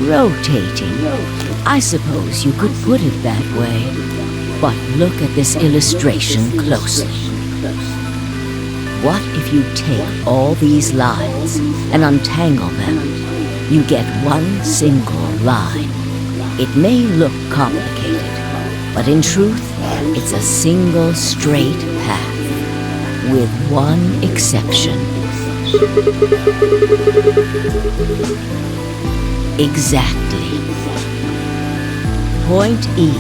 Rotating. I suppose you could put it that way. But look at this illustration closely. What if you take all these lines and untangle them? You get one single line. It may look complicated, but in truth, it's a single straight path, with one exception. Exactly. Point E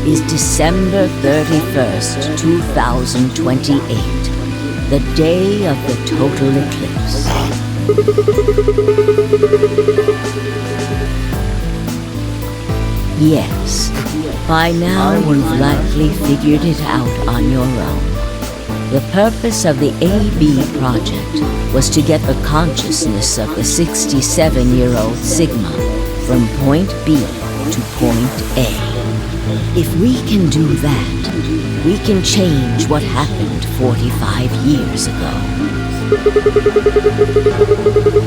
is December 31st, 2028, the day of the total eclipse. Yes, by now you've likely figured it out on your own. The purpose of the AB project was to get the consciousness of the 67-year-old Sigma from point B to point A. If we can do that, we can change what happened 45 years ago.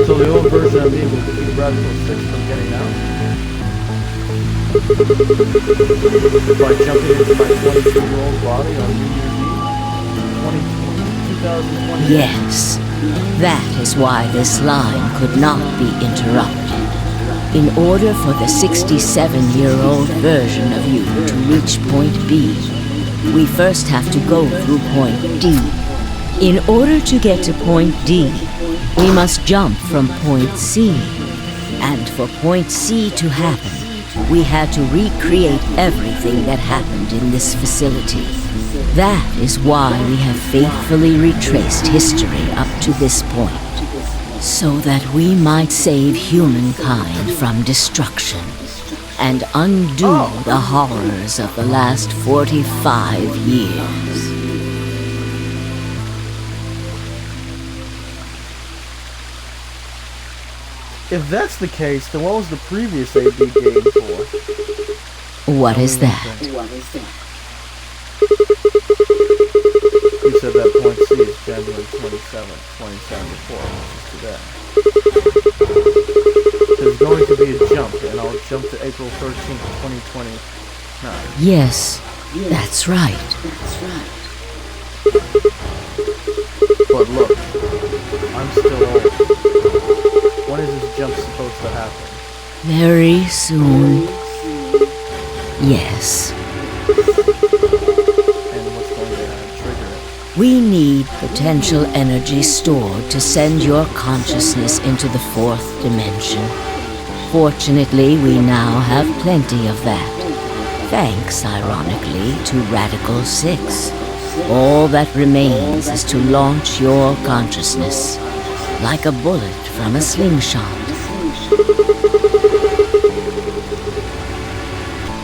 So the old version of me will keep Radical 6 from getting out? By jumping into my 22-year-old body on New Year's Eve? 2020? Yes, that is why this line could not be interrupted. In order for the 67-year-old version of you to reach point B, we first have to go through point D. In order to get to point D, we must jump from point C. And for point C to happen, we had to recreate everything that happened in this facility. That is why we have faithfully retraced history up to this point, so that we might save humankind from destruction and undo the horrors of the last 45 years. If that's the case, then what was the previous AD game for? What is that? You said that point C is January 27th, 2074, which is today. There's going to be a jump, and I'll jump to April 13th, 2029. Yes, that's right. But look, I'm still old. When is this jump supposed to happen? Very soon. Yes. And what's going to trigger it? We need potential energy stored to send your consciousness into the fourth dimension. Fortunately, we now have plenty of that. Thanks, ironically, to Radical 6. All that remains is to launch your consciousness, like a bullet from a slingshot.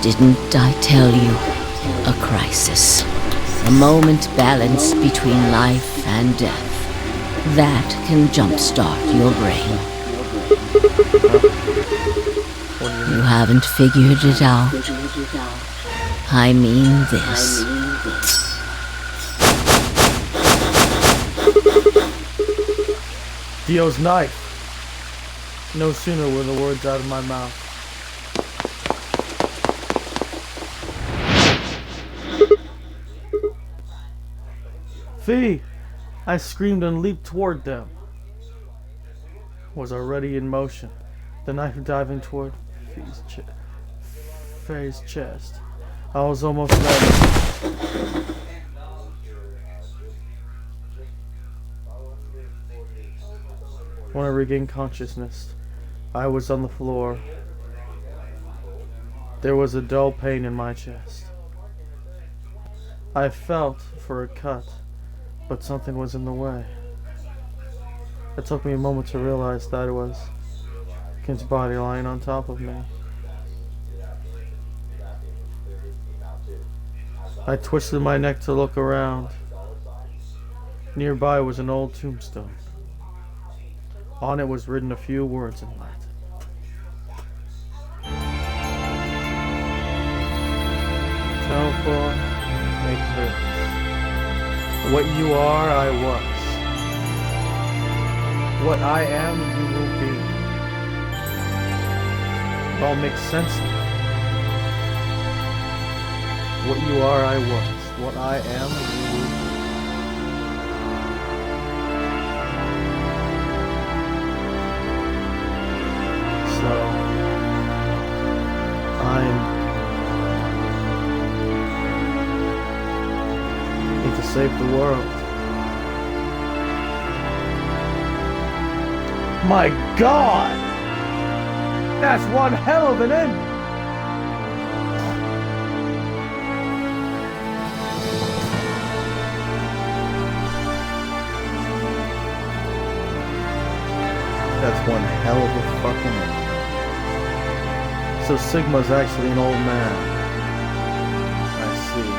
Didn't I tell you? A crisis. A moment balanced between life and death. That can jumpstart your brain. You haven't figured it out. I mean this. Dio's knife. No sooner were the words out of my mouth. Fee! I screamed and leaped toward them. Was already in motion, the knife diving toward Faye's chest. I was almost ready. When I regained consciousness, I was on the floor. There was a dull pain in my chest. I felt for a cut, but something was in the way. It took me a moment to realize that it was Kim's body lying on top of me. I twisted my neck to look around. Nearby was an old tombstone. On it was written a few words in Latin. Therefore, make this. What you are, I was. What I am, you will be. It all makes sense now. What you are, I was. What I am, you will be. So, I'm need to save the world. My God! That's one hell of an ending! That's one hell of a fucking ending. So Sigma's actually an old man. I see.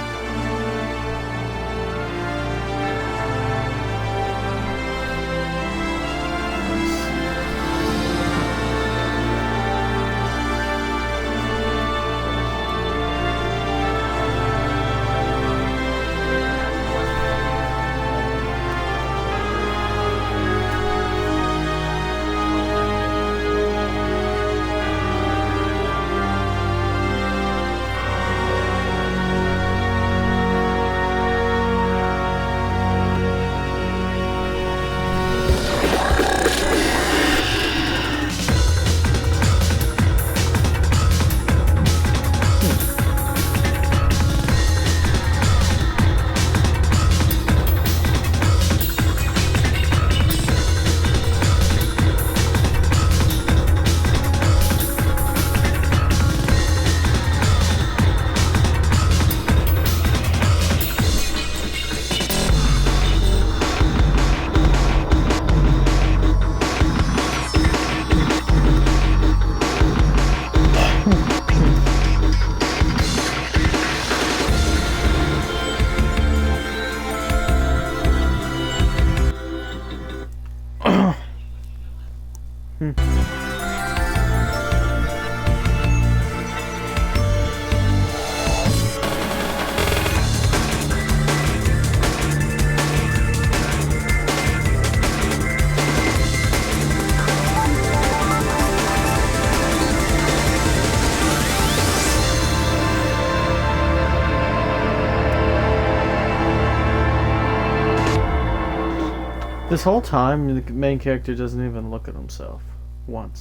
This whole time, the main character doesn't even look at himself once.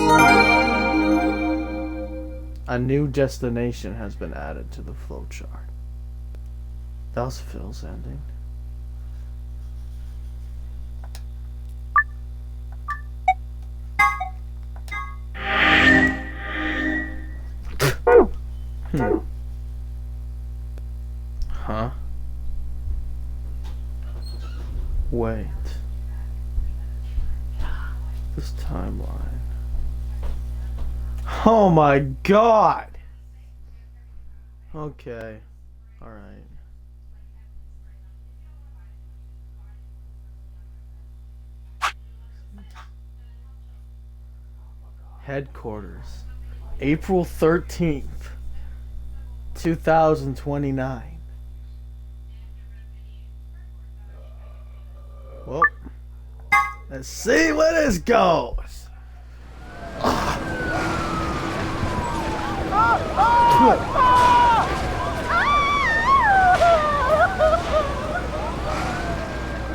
A new destination has been added to the flowchart. That was Phil's ending. Huh? Wait. This timeline. Oh my god! Okay. Alright. Headquarters. April 13th, 2029. Well, let's see where this goes.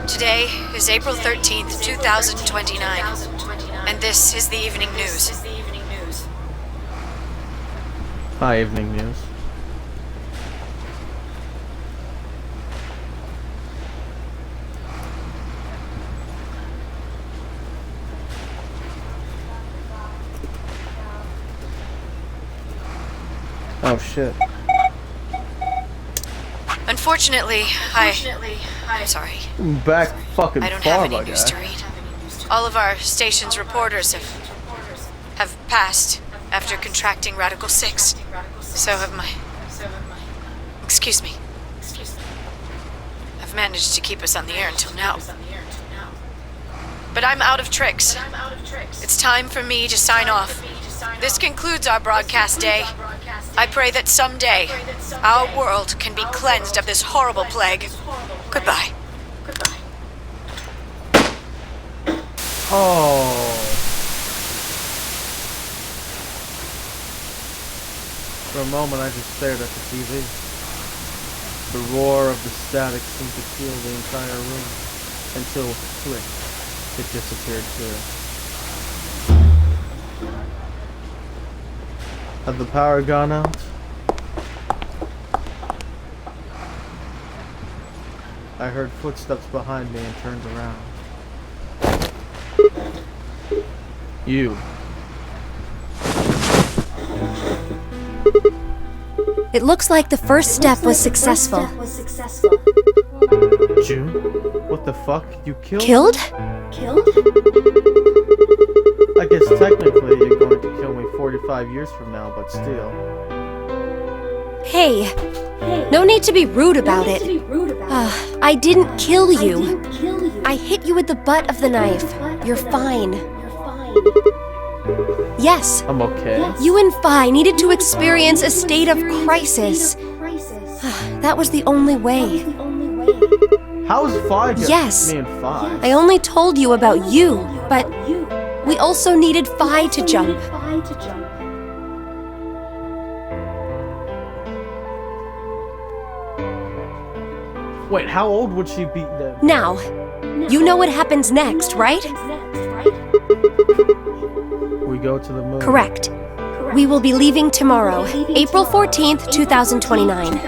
Today is April 13th, 2029, and this is the evening news. Hi, evening news. Oh shit. Unfortunately, I'm sorry. Back fucking I don't far, have any my news guy. to read. All of our station's reporters have passed after contracting Radical 6. So have my... Excuse me. I've managed to keep us on the air until now. But I'm out of tricks. It's time for me to sign off. This concludes our broadcast day. I pray that someday our world can be cleansed of this horrible plague. Goodbye. Oh. For a moment I just stared at the TV. The roar of the static seemed to fill the entire room until, click, it disappeared too. Had the power gone out? I heard footsteps behind me and turned around. You. It looks like the first step was successful. June? What the fuck? You killed? Killed? I guess technically you're going to kill me 45 years from now, but still. Hey, no need to be rude about it. I didn't kill you. I hit you with the butt of the knife. You're fine. Yes. I'm okay. You and Phi needed to experience a state of crisis. That was the only way. How is Phi getting Yes. me and Phi? I only told you about you, but we also needed Phi to jump. Wait, how old would she be then? Now, you know what happens next, right? We go to the moon. Correct. We will be leaving tomorrow, April 14th, 2029.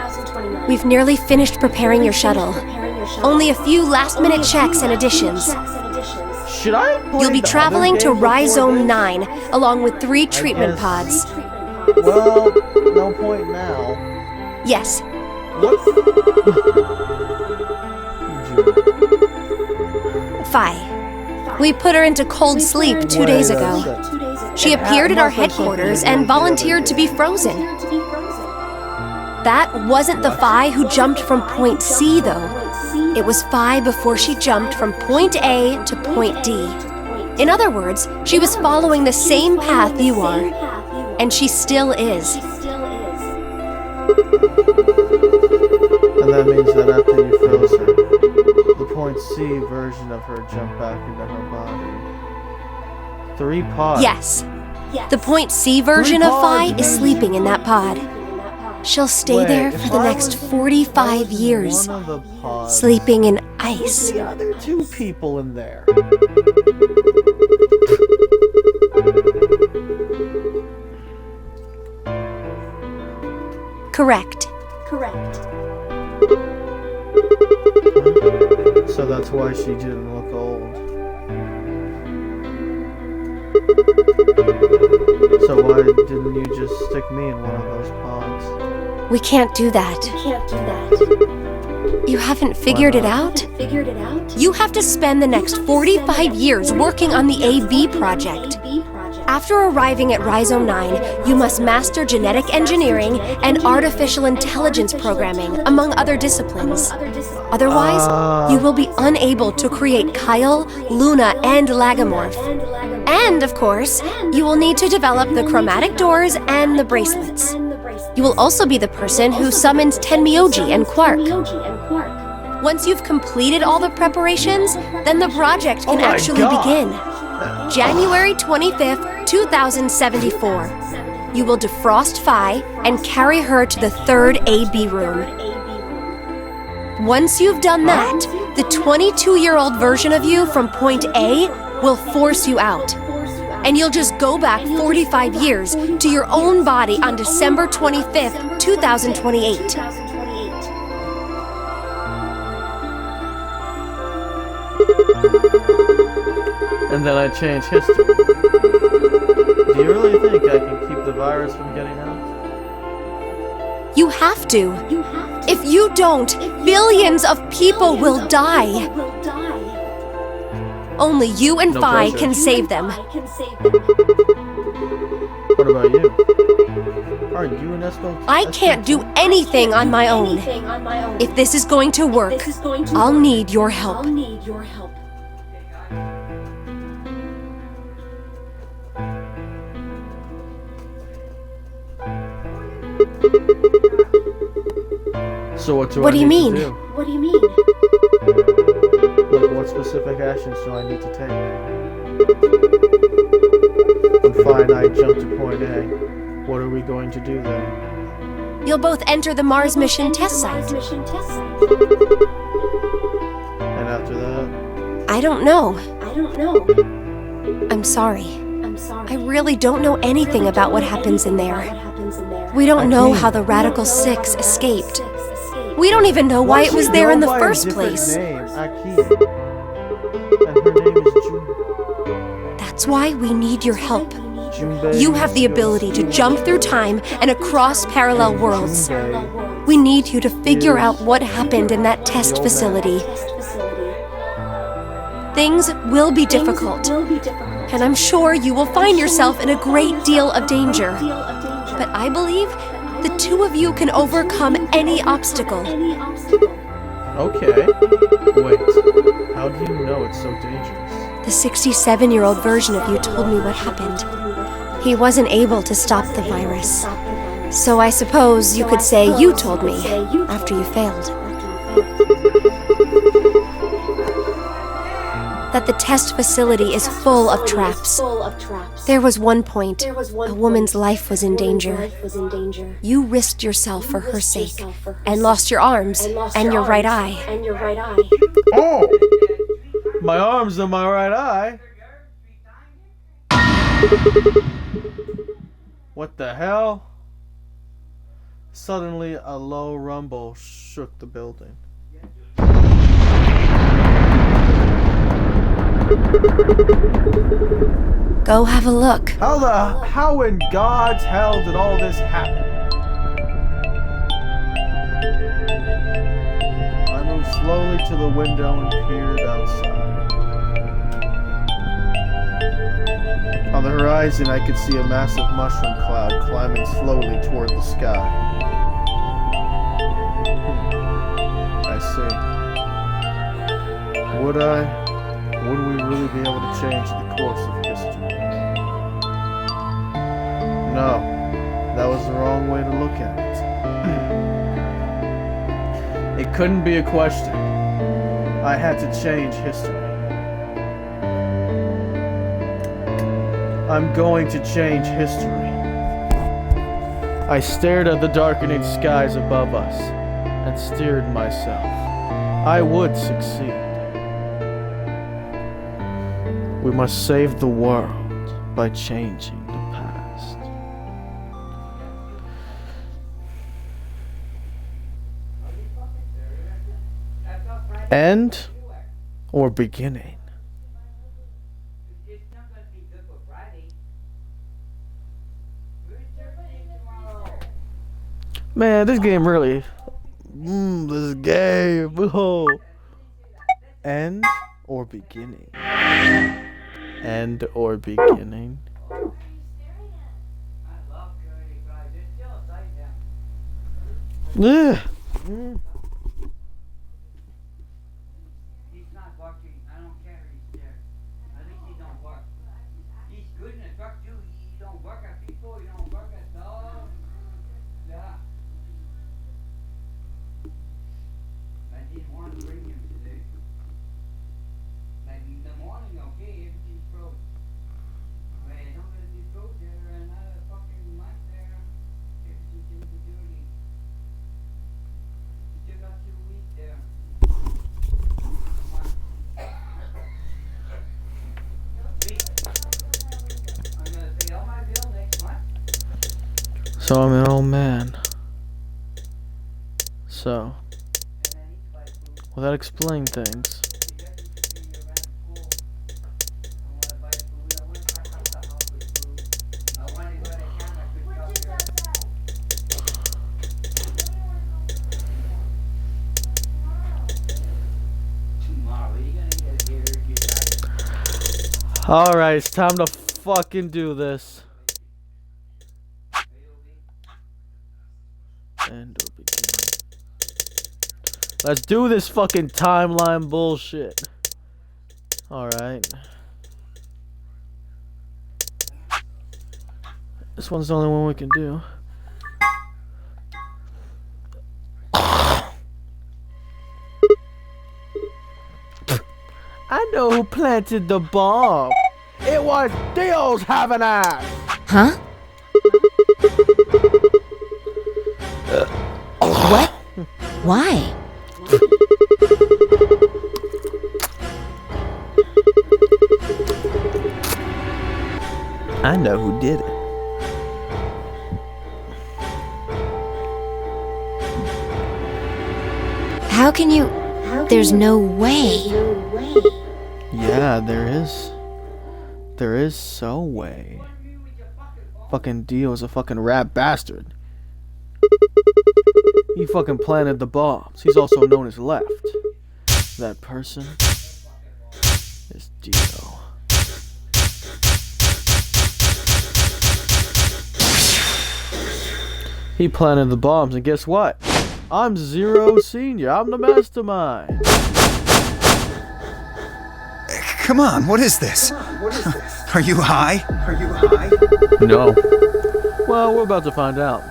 We've nearly finished preparing your shuttle. Only a few last-minute checks and additions. Should I play You'll be the traveling other to game before Rhizome this? 9, along with 3 treatment pods. Well, no point now. Yes. What? Phi. We put her into cold sleep 2 days ago. She appeared at our headquarters and volunteered to be frozen. That wasn't the Phi who jumped from point C, though. It was Phi before she jumped from point A to point D. In other words, she was following the same path you are. And she still is. And that means that after you froze her, the point C version of her jumped back into her body. 3 pods. Yes. The point C version of Phi is sleeping in that pod. She'll stay Wait, there if for the I next was- 45 years, One of the pods. sleeping in Who ice. are the other two people in there? Correct. So that's why she didn't look old. So why didn't you just stick me in one of those pods? We can't do that. You haven't figured it out? You have to spend the next 45 years working on the AV project. After arriving at Rhizome 9, you must master genetic engineering and artificial intelligence programming, among other disciplines. Otherwise, you will be unable to create Kyle, Luna, and Lagomorph. And, of course, you will need to develop the chromatic doors and the bracelets. You will also be the person who summons Tenmyoji and Quark. Once you've completed all the preparations, then the project can actually begin. January 25th, 2074. You will defrost Phi and carry her to the third AB room. Once you've done that, the 22-year-old version of you from point A will force you out. And you'll just go back 45 years to your own body on December 25th, 2028. And then I change history. Do you really think I can keep the virus from getting out? You have to. If you don't, billions of people will die. Only you and No Phi pressure. can save them. What about you? Aren't you an Esco? I can't do anything on my own. If this is going to work, I'll need your help. So what do What I do you need mean? to do? Like what specific actions do I need to take? When Phi and I jump to point A, what are we going to do then? You'll both enter the Mars mission test site. And after that? I don't know. I'm sorry. I really don't know anything about what happens in there. We don't know how the Radical Six escaped. We don't even know why it was there in the first place. Name, Aki. And her name is June. That's why we need your help. Junbei You have the ability to jump through time and across parallel worlds. We need you to figure out what happened in that test facility. Things will be difficult, and I'm sure you will find yourself in a great deal of danger. But I believe the two of you can overcome any obstacle. Okay. Wait. How do you know it's so dangerous? The 67-year-old version of you told me what happened. He wasn't able to stop the virus. So I suppose you could say you told me after you failed. That the test facility is full of traps. There was one point a woman's life was in danger. You risked yourself for her sake and lost your arms and your right eye. Oh! My arms and my right eye? What the hell? Suddenly, a low rumble shook the building. Go have a look. How in God's hell did all this happen? I moved slowly to the window and peered outside. On the horizon, I could see a massive mushroom cloud climbing slowly toward the sky. I see. Would we really be able to change the course of history? No, that was the wrong way to look at it. It couldn't be a question. I had to change history. I'm going to change history. I stared at the darkening skies above us and steered myself. I would succeed. We must save the world by changing the past. End or beginning? Man, this game really... this game. Oh. End or beginning? End or beginning? Yeah. He's not working. I don't care if he's there. At least he don't work. He's good in the truck too. He don't work at people. He don't work at dogs. Yeah. I didn't want to bring him today. Like in the morning, okay, everything's frozen. But as long as it's frozen, there another fucking month there, everything's in the dirty. Still got 2 weeks there. So I'm an old man. So, well, that explains things. Alright, it's time to fucking do this. End or beginning. Let's do this fucking timeline bullshit. Alright. This one's the only one we can do. I know who planted the bomb. It was Dio's having ass. Huh? What? Why? I know who did it. How can you... There's no way. Yeah, there is. There is so way. Fucking Dio's a fucking rat bastard. He fucking planted the bombs. He's also known as Left. That person is Dio. He planted the bombs, and guess what? I'm Zero Senior. I'm the mastermind. Come on, what is this? Are you high? No. Well, we're about to find out.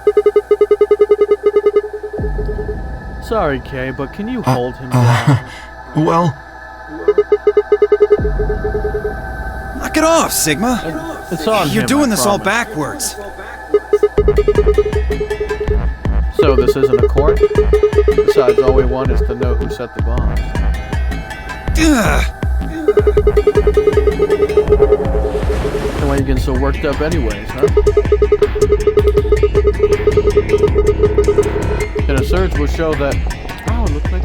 Sorry, Kay, but can you hold him down? Well... Knock it off, Sigma. It's on You're him, doing I this all promise. backwards. So this isn't a court? Besides, all we want is to know who set the bombs. And why are you getting so worked up anyways, huh? And a search will show that... Oh, it looks like...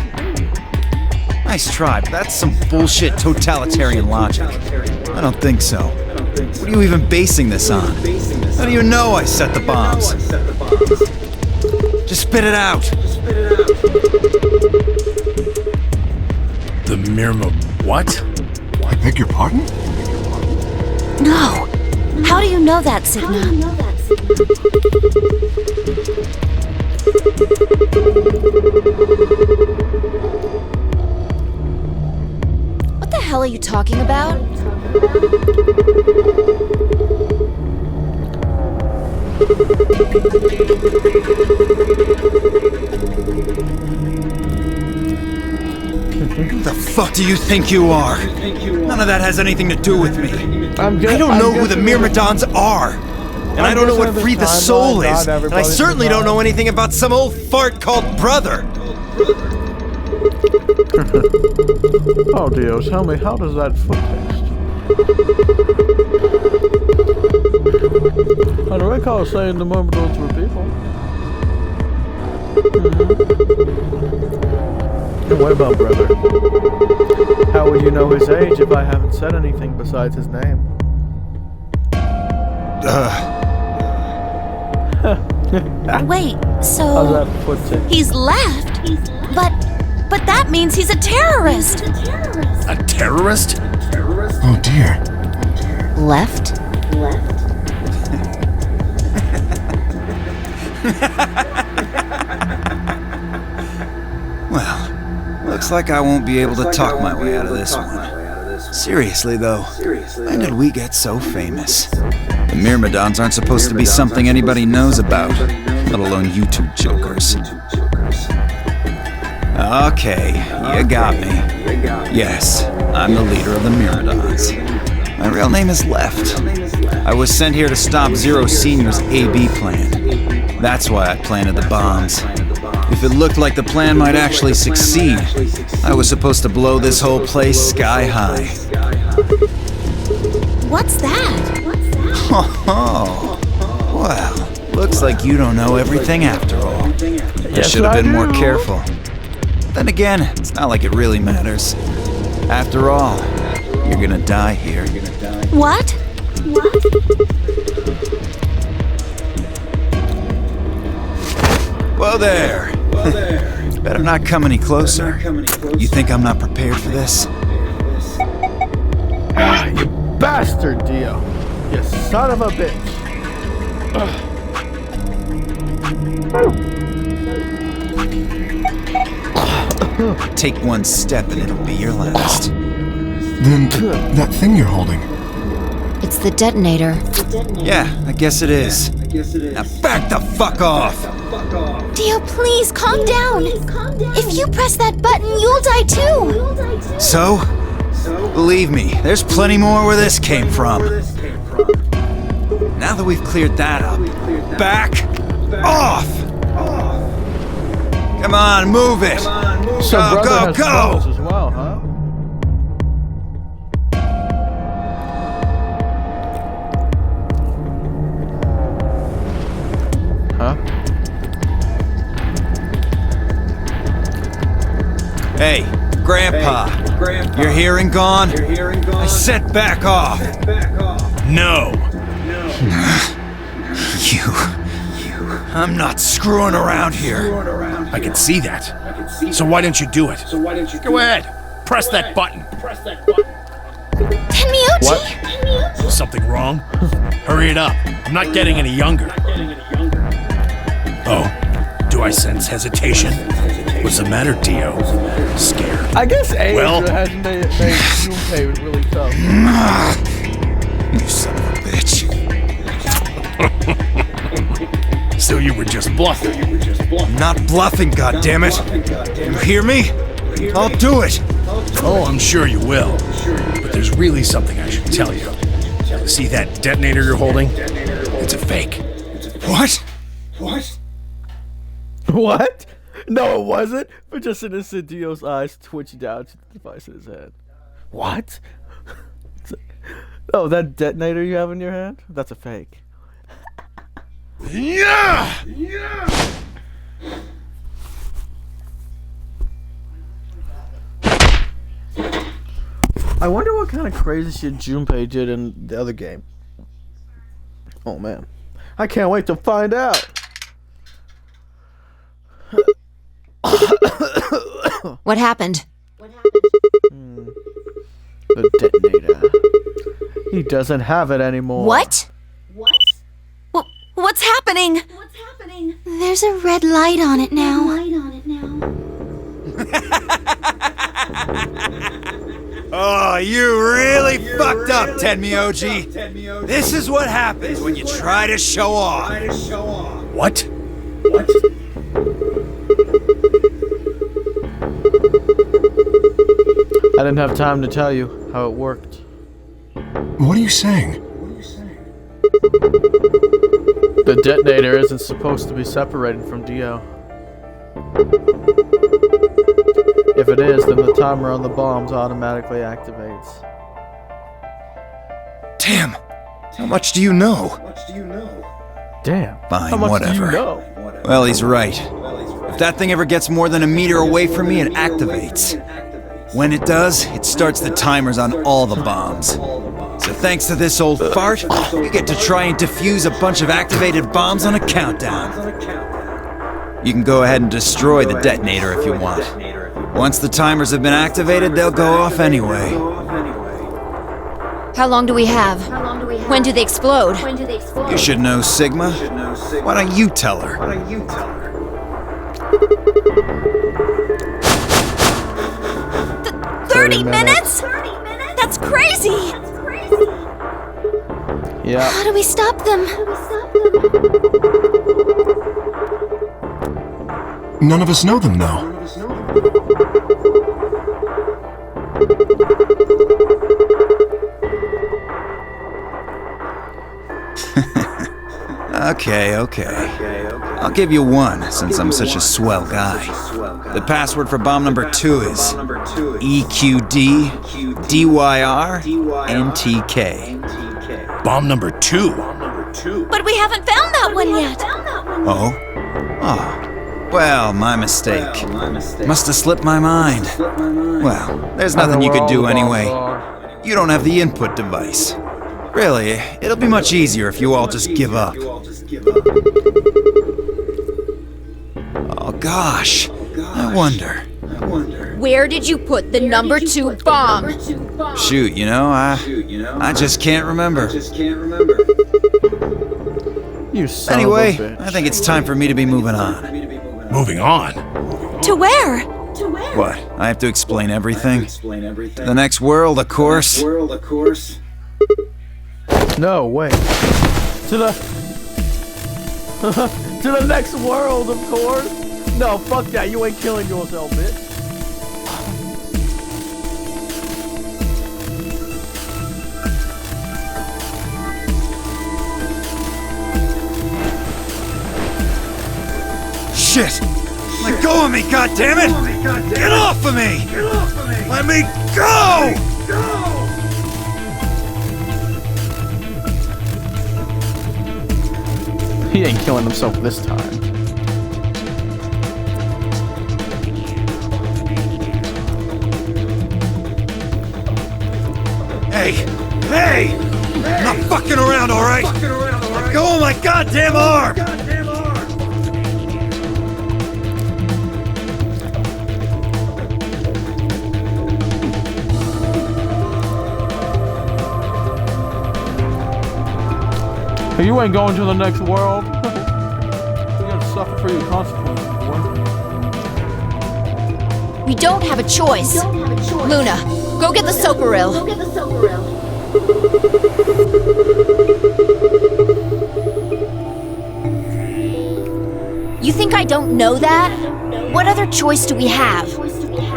Nice try, but that's some bullshit totalitarian logic. I don't think so. What are you even basing this on? How do you know I set the bombs? Just spit it out. The Mirma... what? I beg your pardon? No! How do you know that, Sigma? What the hell are you talking about? Who the fuck do you think you are? None of that has anything to do with me. I don't know who the Myrmidons are. And I don't know what free the soul is. And I certainly don't know anything about some old fart called brother. Oh, Dio, tell me, how does that foot taste? I don't recall saying the Myrmidons were people. And what about brother? How would you know his age if I haven't said anything besides his name? Wait, How's so that foot taste? he's left? But that means he's a terrorist. A terrorist? Oh dear. Left? Well, looks like I won't be able to talk my way out of this one. Seriously, though, when did we get so famous? The Myrmidons aren't supposed to be something anybody knows about, let alone YouTube jokers. Okay, you got me. Yes, I'm the leader of the Myrmidons. My real name is Left. I was sent here to stop Zero Senior's AB plan. That's why I planted the bombs. If it looked like the plan might actually succeed, I was supposed to blow this whole place sky high. What's that? Oh, well, looks like you don't know everything after all. I should have been more careful. Then again, it's not like it really matters. After all, you're gonna die here. What? Whoa there. Better not come any closer. You think I'm not prepared for this? You bastard, Dio. You son of a bitch. Take one step and it'll be your last. Then, that thing you're holding. It's the detonator. Yeah, I guess it is. Now back the fuck off! Dio, please calm down. If you press that button, you'll die too. So? Believe me, there's plenty more where this came from. Now that we've cleared that up, back off! Come on, move it! So Go, brother go, has go! balls as well, huh? Hey, Grandpa, you're here and gone? I said back off! No! You... I'm not screwing around here. I can see that. So why don't you do it? Go ahead. Press that button. Tenmyuchi! What? Something wrong? Hurry it up. I'm not getting any younger. Oh, do I sense hesitation? What's the matter, Dio? Scared? I guess age Well- has made Junpei really tough. You son of a bitch. So you were just bluffing. I'm not bluffing, goddammit. You hear me? I'll do it. Oh, I'm sure you will. But there's really something I should tell you. See that detonator you're holding? It's a fake. What? What? No, it wasn't. But just innocent Dio's eyes twitched down to the device in his head. What? Oh, that detonator you have in your hand? That's a fake. Yeah! I wonder what kind of crazy shit Junpei did in the other game. Oh man. I can't wait to find out. What happened? The detonator. He doesn't have it anymore. What? What's happening? There's a red light on it now. Oh, you really fucked up, Tenmyoji. This is what happens when you try to show off. What? I didn't have time to tell you how it worked. What are you saying? The detonator isn't supposed to be separated from Dio. If it is, then the timer on the bombs automatically activates. Damn! How much do you know? Damn. Fine, How much whatever. do you know? Well, he's right. If that thing ever gets more than a meter away from me, it activates. When it does, it starts the timers on all the bombs. So thanks to this old fart, you get to try and defuse a bunch of activated bombs on a countdown. You can go ahead and destroy the detonator if you want. Once the timers have been activated, they'll go off anyway. How long do we have? When do they explode? You should know, Sigma. Why don't you tell her? 30 minutes? That's crazy! Yeah. How do we stop them? None of us know them, though. Okay. I'll give you one, since I'm such a swell guy. The password for bomb number 2 is EQDDYRNTK. Bomb number 2? But we haven't found that one yet. Oh? Well, my mistake. Must have slipped my mind. Well, there's nothing you could do anyway. You don't have the input device. Really, it'll be much easier if you all just give up. Oh gosh, I wonder. Where did you put the number 2 bomb? Shoot, I just can't remember. You son Anyway, of a bitch. I think it's time for me to be moving on. Moving on? To where? What? I have to explain everything? The next world, of course. No, wait. To the... to the next world, of course. No, fuck that. You ain't killing yourself, bitch. Shit! Let go of me, goddammit! Get off of me! Let me go! He ain't killing himself this time. Hey! I'm not fucking around, alright? Let go of my goddamn arm! You ain't going to the next world. You're gonna suffer for your consequences, boy. We don't have a choice. Luna, go get the Soparil. You think I don't know that? What other choice do we have?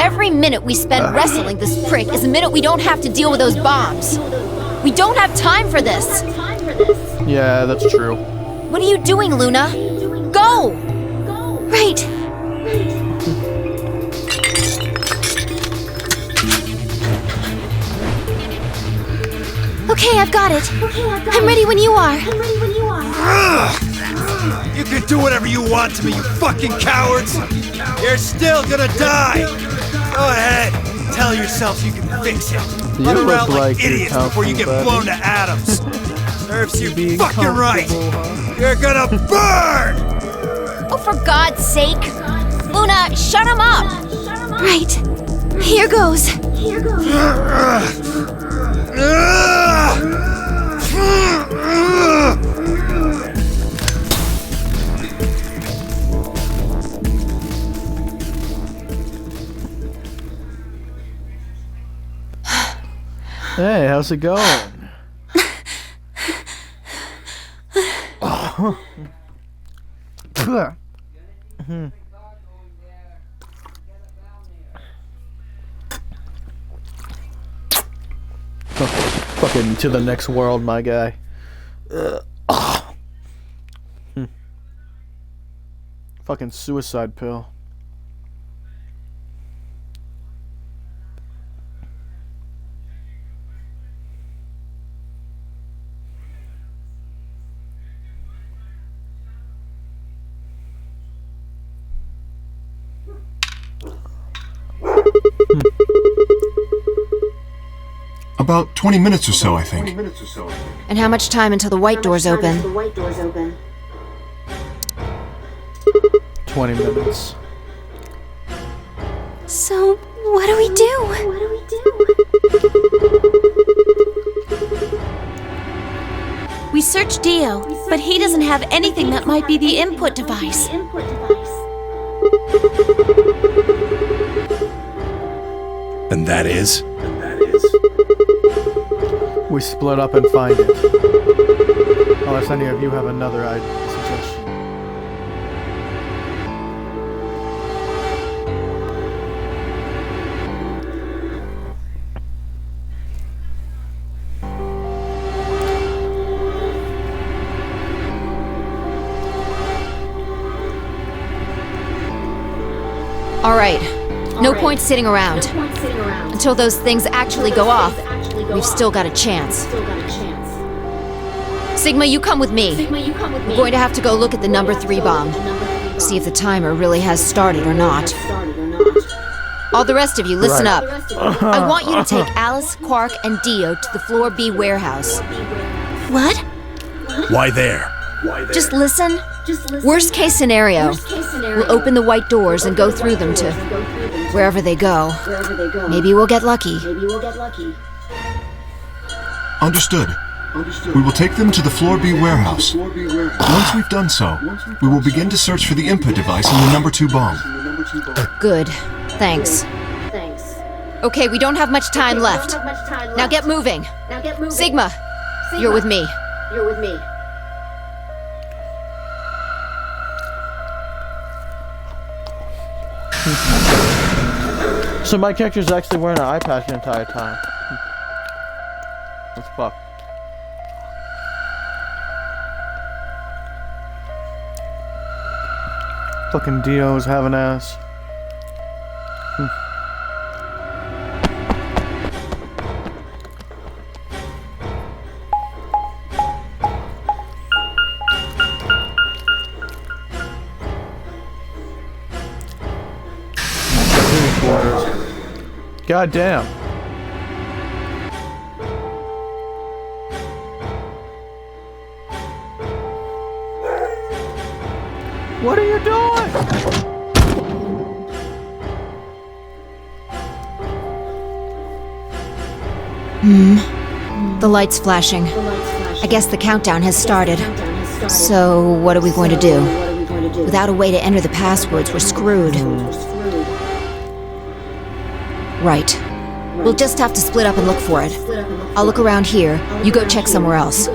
Every minute we spend wrestling this prick is a minute we don't have to deal with those bombs. We don't have time for this. Yeah, that's true. What are you doing, Luna? Go! Right. Okay, I've got it. I'm ready when you are. You can do whatever you want to me, you fucking cowards! You're still gonna die! Go ahead, tell yourselves you can fix it. You Run look around like like you're idiots before you get comfortable, blown to atoms. Serves you Being fucking right! comfortable, You're gonna burn! Oh, for God's sake! Luna, shut him up! Right. Here goes. Hey, how's it going? Fucking to the next world, my guy. Fucking suicide pill. About 20 minutes or so, I think. And how much time until the white doors open? 20 minutes. So, what do we do? We searched Dio, but he doesn't have anything that might be the input device. And that is? We split up and find it. Unless any of you have another suggestion. All right. No point sitting around. Until those things actually go off, we've still got a chance. Sigma, you come with me. We're going to have to go look at the number 3 bomb. See if the timer really has started or not. All the rest of you, listen up. I want you to take Alice, Quark, and Dio to the Floor B warehouse. What? Why there? Just listen. Worst case scenario, we'll open the white doors and go through them to wherever they go. Maybe we'll get lucky. Understood. We will take them to the Floor B warehouse. Once we've done so, we will begin to search for the input device in the number 2 bomb. Good. Thanks. Okay, we don't have much time left. Now get moving. Sigma, you're with me. So my character's actually wearing an eye patch the entire time. What the fuck? Fucking Dio's having ass. God damn. What are you doing? The light's flashing. I guess the countdown has started. So, what are we going to do? Without a way to enter the passwords, we're screwed. Right. We'll just have to split up and look for it. I'll look around here, you go check somewhere else.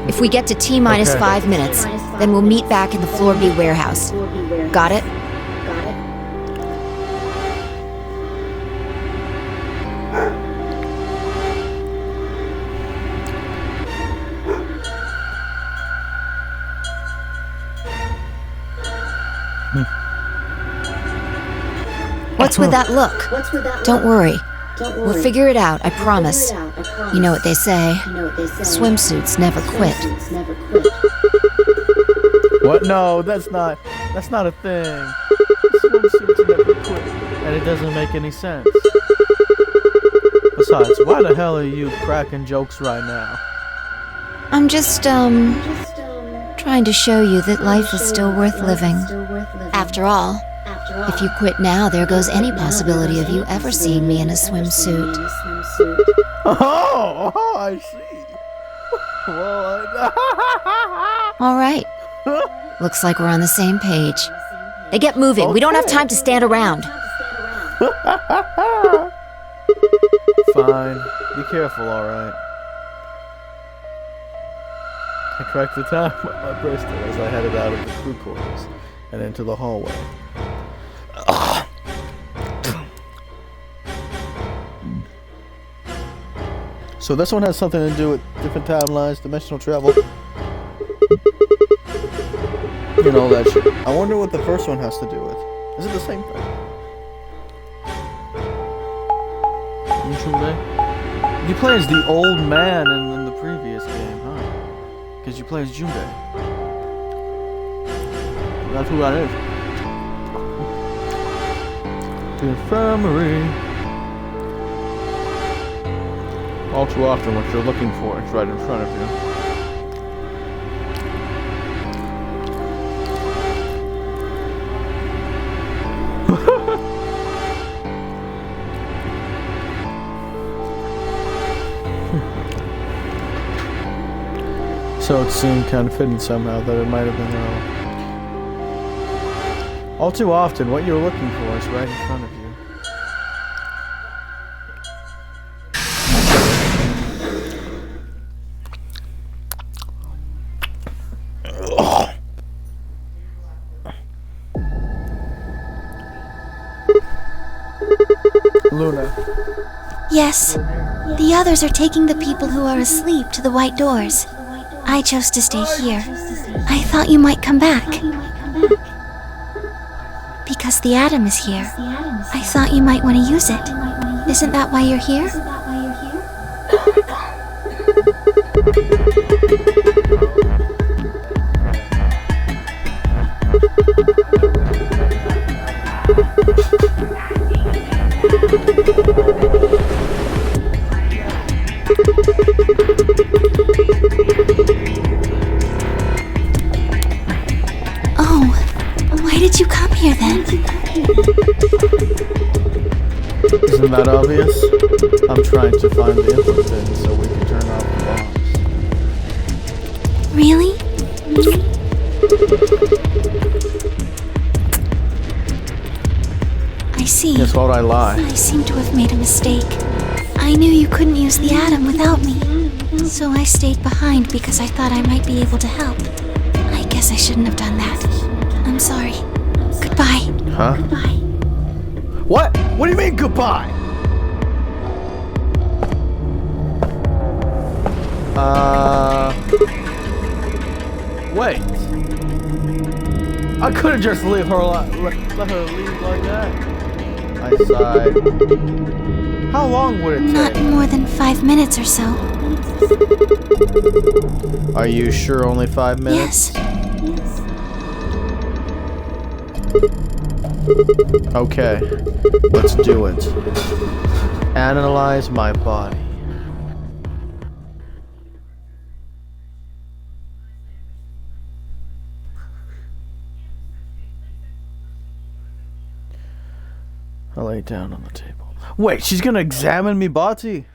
If we get to T-minus 5 minutes, then we'll meet back in the Floor B warehouse. Got it? What's with that look? Don't worry. We'll figure it out, I promise. You know what they say. Swimsuits never quit. What? No, that's not a thing. Swimsuits never quit. And it doesn't make any sense. Besides, why the hell are you cracking jokes right now? I'm just, trying to show you that life is still worth living. After all, if you quit now, there goes any possibility of you ever seeing me in a swimsuit. Oh, I see. Well, All right. Looks like we're on the same page. Hey, get moving. We don't have time to stand around. Fine. Be careful, alright. I cracked the time with my bracelet as I headed out of the crew quarters and into the hallway. So this one has something to do with different timelines, dimensional travel. and all that shit. I wonder what the first one has to do with. Is it the same thing? Junpei? You play as the old man in the previous game, huh? Because you play as Junpei. That's who that is. The infirmary. All too often, what you're looking for is right in front of you. So it seemed kind of fitting somehow that it might have been wrong. All too often, what you're looking for is right in front of you. Luna. Yes. The others are taking the people who are asleep to the white doors. I chose to stay here. I thought you might come back. Because the atom is here. I thought you might want to use it. Isn't that why you're here? Why did you come here then? Isn't that obvious? I'm trying to find the input pin so we can turn off the bombs. Really? I see. Guess what? I lie. I seem to have made a mistake. I knew you couldn't use the atom without me. So I stayed behind because I thought I might be able to help. I guess I shouldn't have done that. I'm sorry. Goodbye. Huh? Goodbye. What? What do you mean goodbye? Wait. I couldn't just leave her let her leave like that. I sighed. How long would it take? Not more than 5 minutes or so. Are you sure only 5 minutes? Yes. Okay, let's do it. Analyze my body. I lay down on the table. Wait, she's gonna examine me body?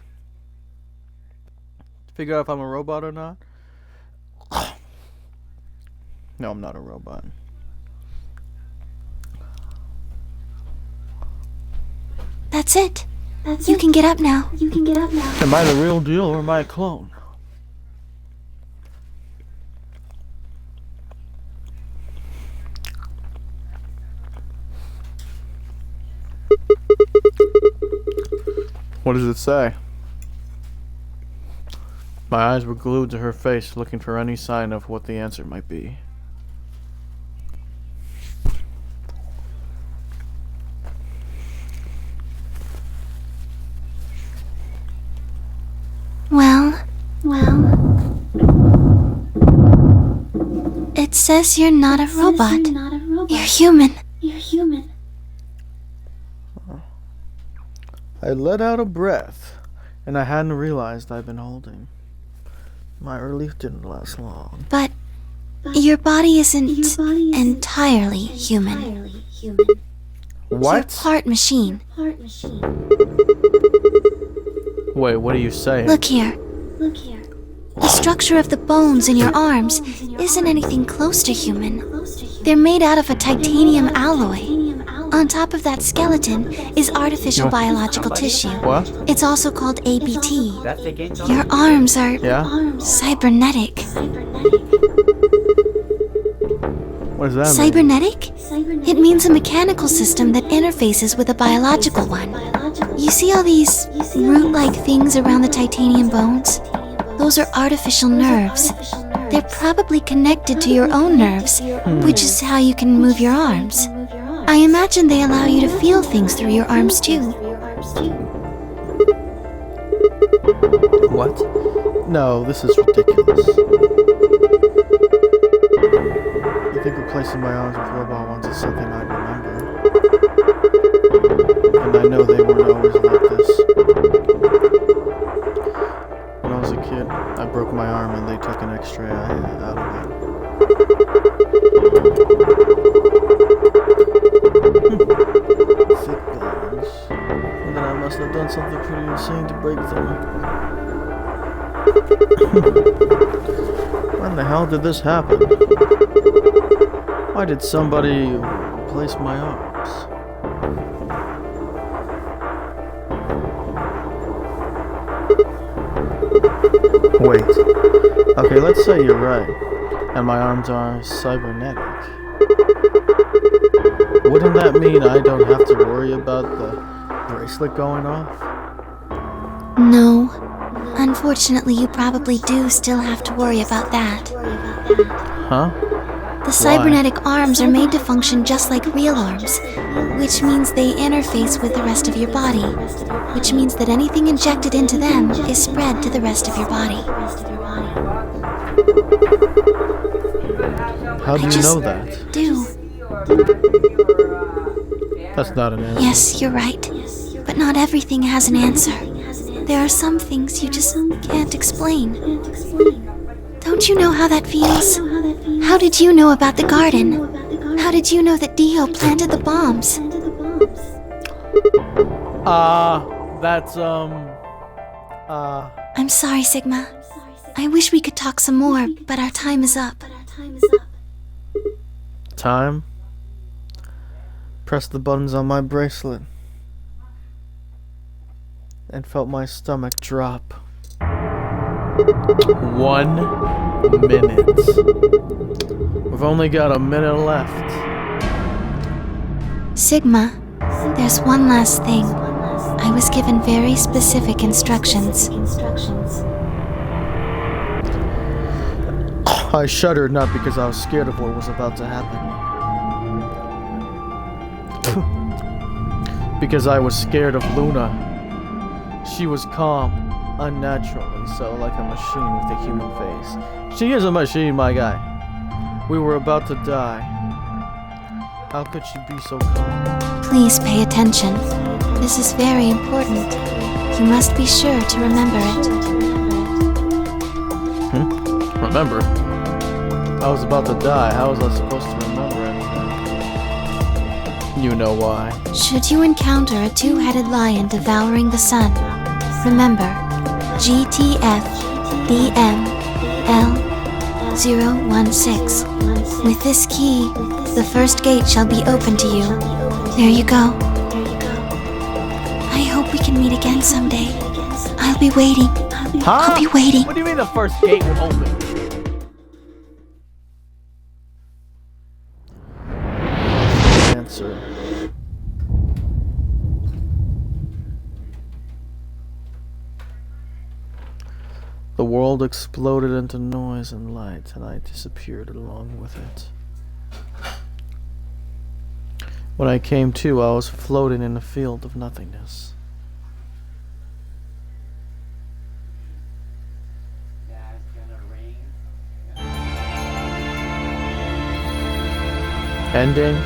Figure out if I'm a robot or not? No, I'm not a robot. That's it. You can get up now. Am I the real deal or am I a clone? What does it say? My eyes were glued to her face, looking for any sign of what the answer might be. It says you're not a robot. You're human. I let out a breath, and I hadn't realized I'd been holding. My relief didn't last long. But your body isn't entirely human. What? You're part machine. Wait, what are you saying? Look here. The structure of the bones in your arms isn't anything close to human. They're made out of a titanium alloy. On top of that skeleton is artificial biological tissue. What? It's also called ABT. Your arms are cybernetic. What does that mean? Cybernetic? It means a mechanical system that interfaces with a biological one. You see all these root-like things around the titanium bones? Those are artificial nerves. They're probably connected to your own nerves, which is how you can move your arms. I imagine they allow you to feel things through your arms too. What? No, this is ridiculous. You think replacing my arms with robot ones is something I remember? And I know they weren't always like this. When I was a kid, I broke my arm and they took an X-ray out of it. Thick bones. And then I must have done something pretty insane to break them. When the hell did this happen? Why did somebody replace my arms? Wait. Okay, let's say you're right, and my arms are cybernetic. Wouldn't that mean I don't have to worry about the bracelet going off? No. Unfortunately, you probably do still have to worry about that. Huh? The cybernetic arms are made to function just like real arms, which means they interface with the rest of your body, which means that anything injected into them is spread to the rest of your body. How do you know that? Do. That's not an answer. Yes, you're right. But not everything has an answer. There are some things you just can't explain. Don't you know how that feels? How did you know about the garden? How did you know that Dio planted the bombs? I'm sorry, Sigma. I wish we could talk some more, but our time is up. Time? Pressed the buttons on my bracelet and felt my stomach drop. 1 minute. We've only got a minute left. Sigma, there's one last thing. I was given very specific instructions. I shuddered not because I was scared of what was about to happen. Because I was scared of Luna. She was calm, unnaturally so, like a machine with a human face. She is a machine, my guy. We were about to die. How could she be so calm? Please pay attention. This is very important. You must be sure to remember it. Remember? I was about to die. How was I supposed to remember anything? You know why. Should you encounter a two-headed lion devouring the sun, remember GTF BML016. With this key, the first gate shall be open to you. There you go. I hope we can meet again someday. I'll be waiting. I'll be waiting. What do you mean the first gate will open? Answer. The world exploded into noise and light, and I disappeared along with it. When I came to, I was floating in a field of nothingness. Ending?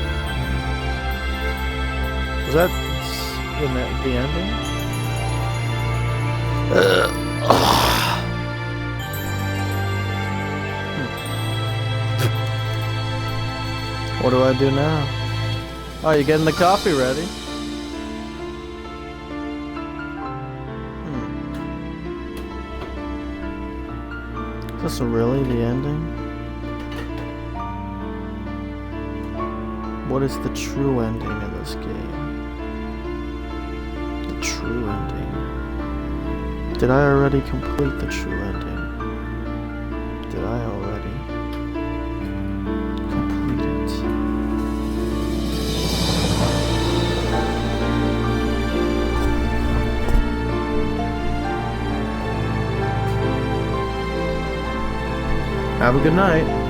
Was that the ending? What do I do now? Oh, you're getting the coffee ready. Is this really the ending? What is the true ending of this game? The true ending. Did I already complete the true ending? Did I already complete it? Have a good night.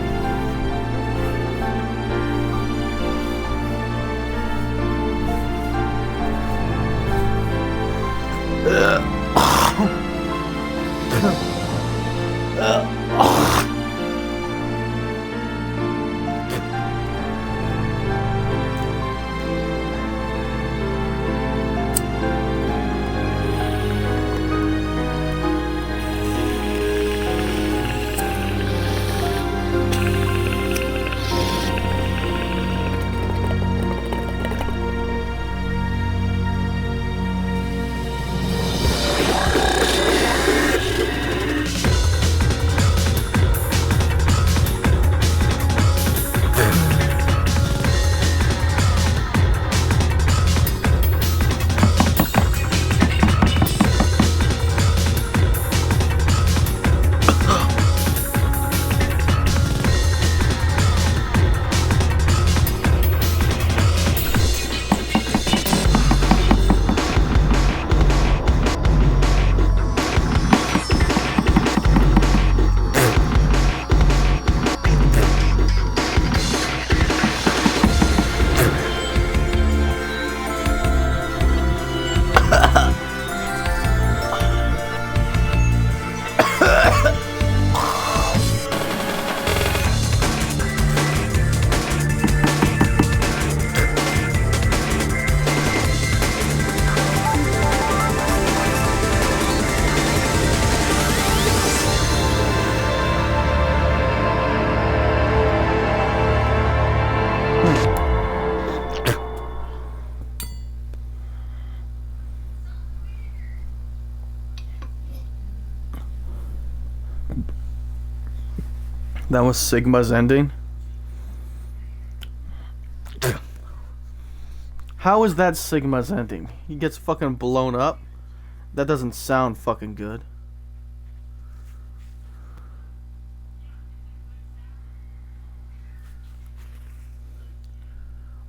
That was Sigma's ending? How is that Sigma's ending? He gets fucking blown up? That doesn't sound fucking good.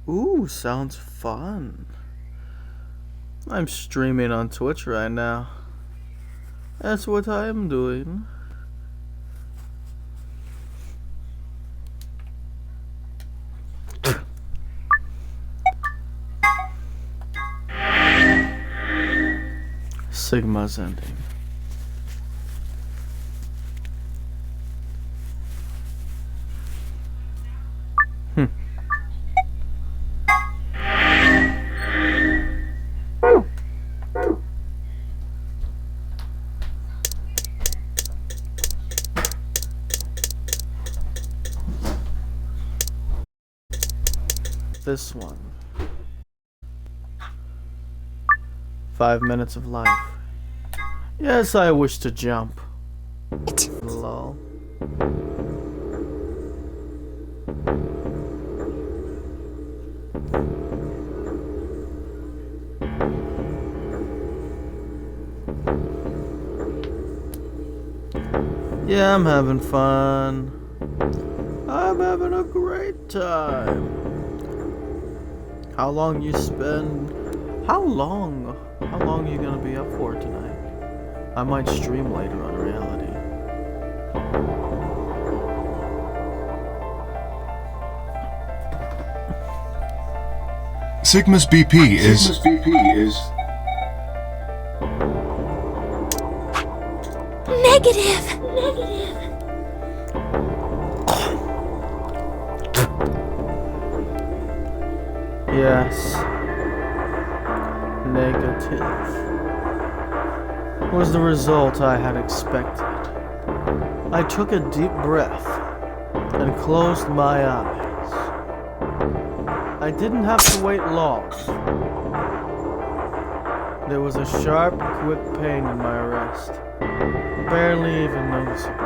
Ooh, sounds fun. I'm streaming on Twitch right now. That's what I am doing. Sigma's ending. This one. 5 minutes of life. Yes, I wish to jump. Lol. Yeah, I'm having fun. I'm having a great time. How long you spend? How long you gonna be up for tonight? I might stream later on reality. Sigma's BP is... Negative! Yes. Negative. Was the result I had expected. I took a deep breath and closed my eyes. I didn't have to wait long. There was a sharp, quick pain in my wrist, barely even noticeable.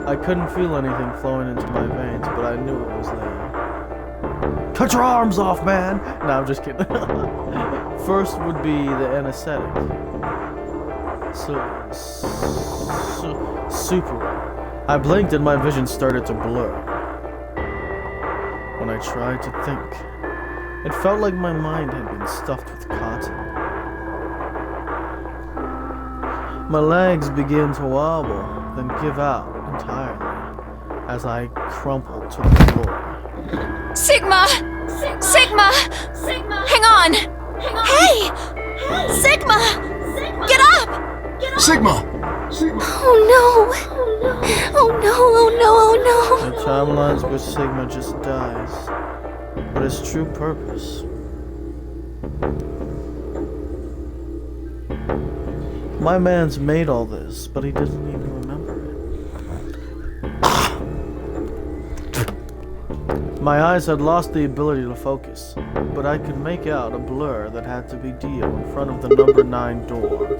I couldn't feel anything flowing into my veins, but I knew it was there. Cut your arms off, man! No, I'm just kidding. First would be the anesthetic. Super. I blinked and my vision started to blur. When I tried to think, it felt like my mind had been stuffed with cotton. My legs began to wobble, then give out entirely as I crumpled to the floor. Sigma! Sigma! Hang on! Hey! Sigma! Get up! Sigma! Oh no! Oh no, oh no, oh no! The timelines where Sigma just dies, but its true purpose. My man's made all this, but he doesn't even remember it. My eyes had lost the ability to focus, but I could make out a blur that had to be Dio in front of the number 9 door.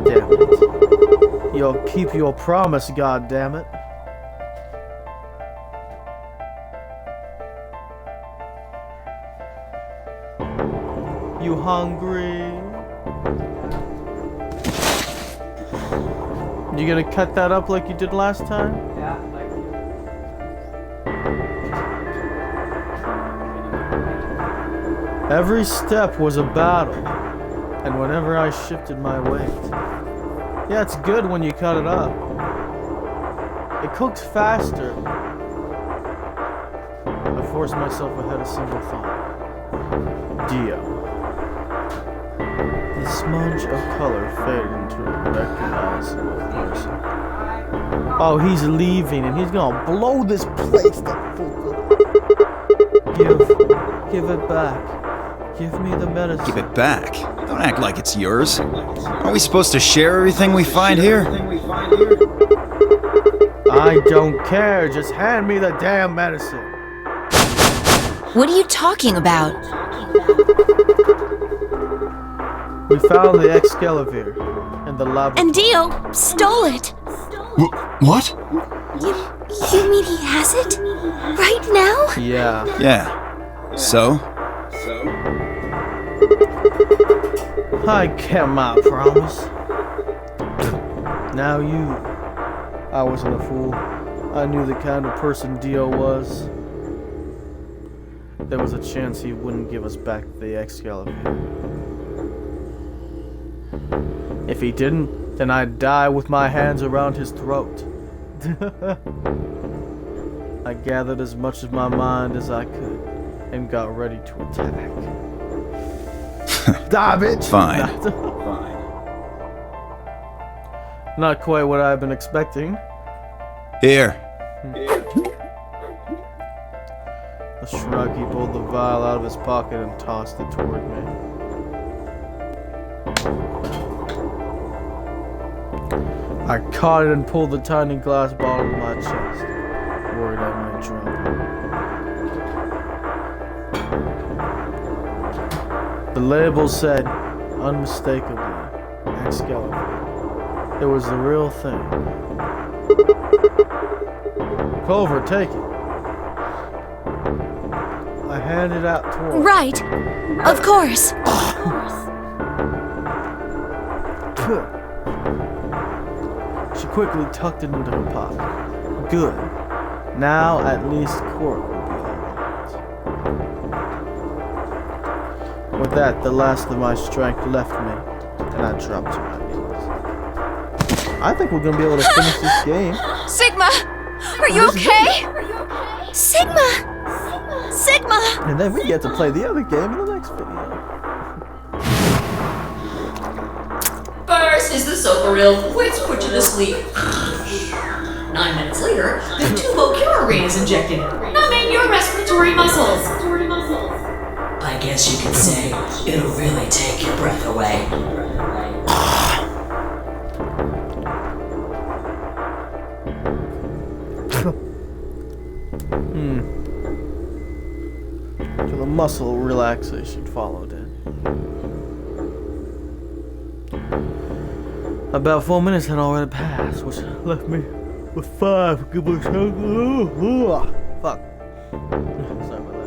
Damn it. You'll keep your promise, goddammit. You hungry? You gonna cut that up like you did last time? Yeah, Every step was a battle, and whenever I shifted my weight. Yeah, it's good when you cut it up. It cooked faster. I forced myself ahead a single thought. Dio. The smudge of color faded into a recognizable person. Oh, he's leaving and he's gonna blow this place the fuck. Give it back. Give me the medicine. Give it back. Don't act like it's yours. Aren't we supposed to share everything we find here? I don't care. Just hand me the damn medicine. What are you talking about? We found the Excalibur in the lava. And Dio stole it! What? You mean he has it? Right now? Yeah. Yeah. So? I kept my promise. Now I wasn't a fool. I knew the kind of person Dio was. There was a chance he wouldn't give us back the Excalibur. If he didn't, then I'd die with my hands around his throat. I gathered as much of my mind as I could and got ready to attack. Die, bitch! Fine. Not quite what I've been expecting. Here. A shrug, he pulled the vial out of his pocket and tossed it toward me. I caught it and pulled the tiny glass bottle to my chest, worried I might drop it. The label said, unmistakably, Excalibur. It was the real thing. Culver, take it. I handed it out toward Right. Of course. She quickly tucked it into her pocket. Good. Now at least Quark will be alright. With that, the last of my strength left me, and I dropped to my knees. I think we're gonna be able to finish this game. Sigma! Are you okay? Sigma! Sigma! And then we get to play the other game in the next video. First is the Socoril, which put you to sleep. 9 minutes later, the Tubocure is injected, numbing your respiratory muscles. I guess you could say it'll really take your breath away. So the muscle relaxation followed it. About 4 minutes had already passed, which left me with 5. Fuck. Sorry about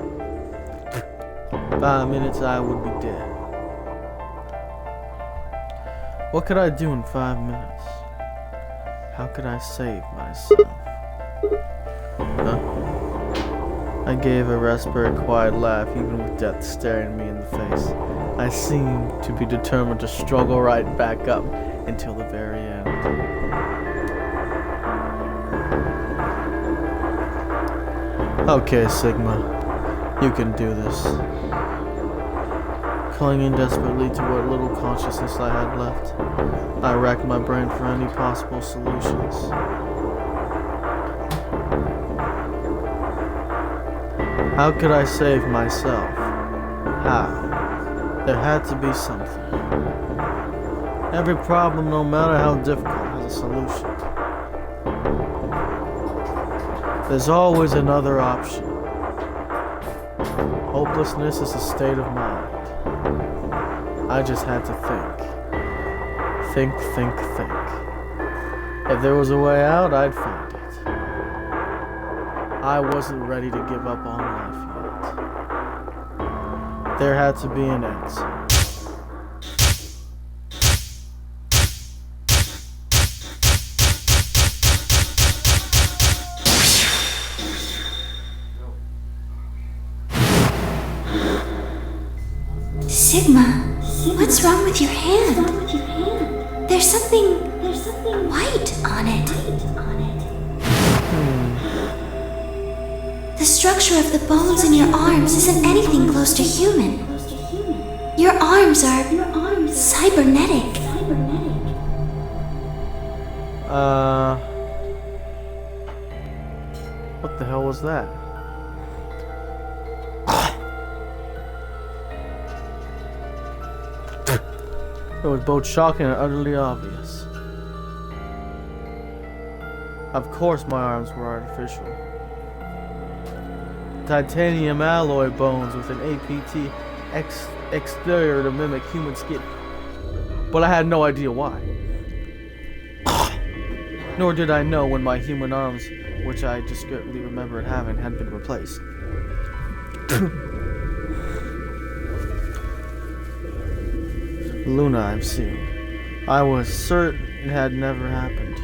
that. 5 minutes I would be dead. What could I do in 5 minutes? How could I save myself? Huh? I gave a raspberry quiet laugh, even with death staring me in the face. I seemed to be determined to struggle right back up until the very end. Okay, Sigma. You can do this. Clinging desperately to what little consciousness I had left, I racked my brain for any possible solutions. How could I save myself? How? There had to be something. Every problem, no matter how difficult, has a solution. There's always another option. Hopelessness is a state of mind. I just had to think. Think. If there was a way out, I'd find it. I wasn't ready to give up on life yet. There had to be an answer. Sigma, what's wrong with your hand? There's something white on it. The structure of the bones in your arms isn't anything close to human. Your arms are cybernetic. What the hell was that? It was both shocking and utterly obvious. Of course my arms were artificial. Titanium alloy bones with an APT exterior to mimic human skin. But I had no idea why. Nor did I know when my human arms, which I discreetly remembered having, had been replaced. Luna I've seen. I was certain it had never happened.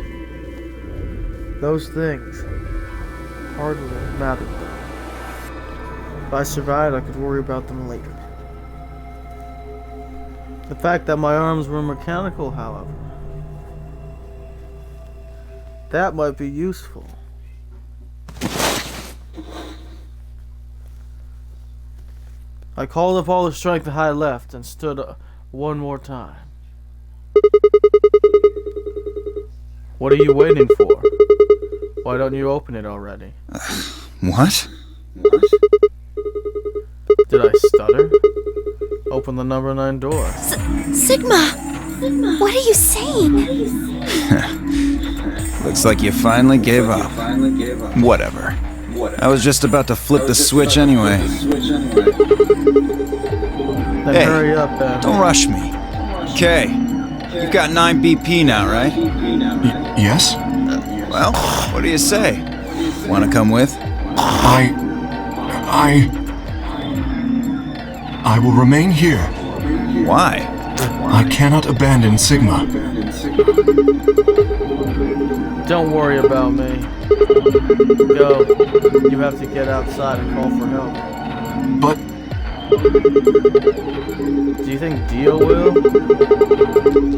Those things hardly mattered though. If I survived, I could worry about them later. The fact that my arms were mechanical, however, that might be useful. I called up all the strength I had left and stood one more time. What are you waiting for? Why don't you open it already? What? Did I stutter? Open the number 9 door. Sigma! What are you saying? Looks like you finally gave up. Whatever. I was just about to flip the switch anyway. Then hey, hurry up, Ben. Don't rush me. Okay, you've got 9 BP now, right? Yes? Well, what do you say? Want to come with? I will remain here. Why? I cannot abandon Sigma. Don't worry about me. Go. You have to get outside and call for help. But... Do you think Dio will?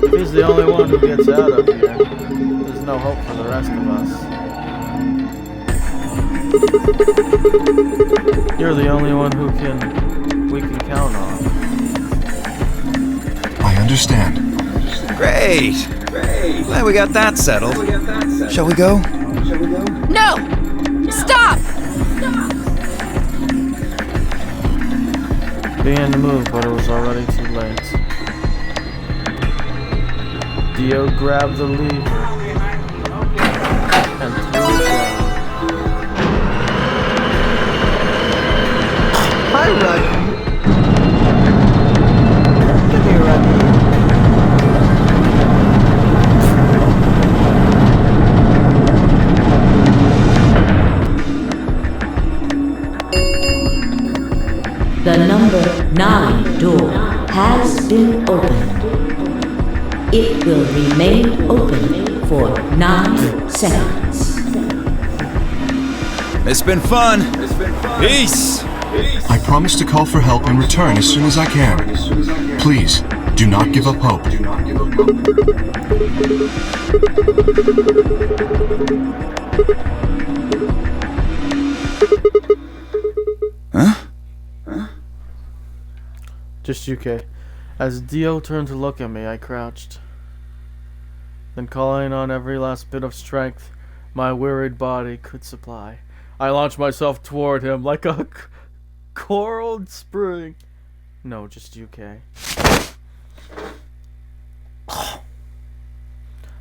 If he's the only one who gets out of here, there's no hope for the rest of us. You're the only one we can count on. I understand. Great! Glad we got that settled. Shall we go? No! Stop! Began to move, but it was already too late. Dio grabbed the lever and threw it down. Hi, Rocky. Come here, Rocky. The number 9 door has been opened. It will remain open for 9 seconds. It's been fun. Peace. I promise to call for help and return as soon as I can. Please, do not give up hope. Just UK. As Dio turned to look at me, I crouched. Then, calling on every last bit of strength my wearied body could supply, I launched myself toward him like a coral spring. No, just UK.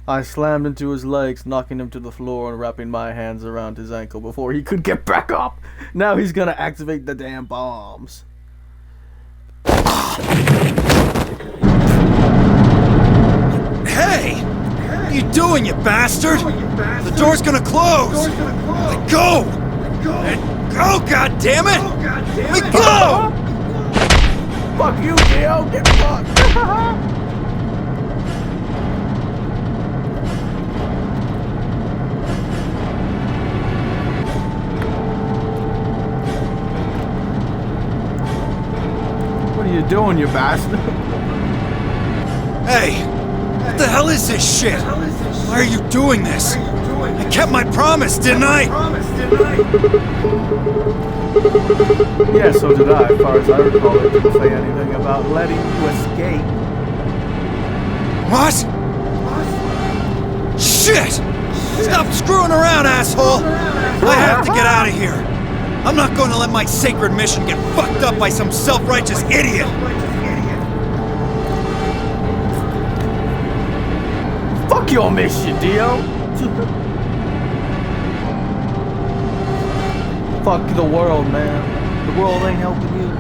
I slammed into his legs, knocking him to the floor and wrapping my hands around his ankle before he could get back up. Now he's gonna activate the damn bombs. Hey! What are you doing, you bastard? The door's gonna close! Let go! Let go, goddammit! Let go! Fuck you, Dio! Get fucked! What are you doing, you bastard? Hey! What the hell is this shit? Why are you doing this? I kept my promise, didn't I? Yeah, so did I. As far as I recall, it didn't say anything about letting you escape. What? Shit! Stop screwing around, asshole! I have to get out of here. I'm not going to let my sacred mission get fucked up by some self-righteous idiot. Fuck your mission, Dio! Fuck the world, man. The world ain't helping you.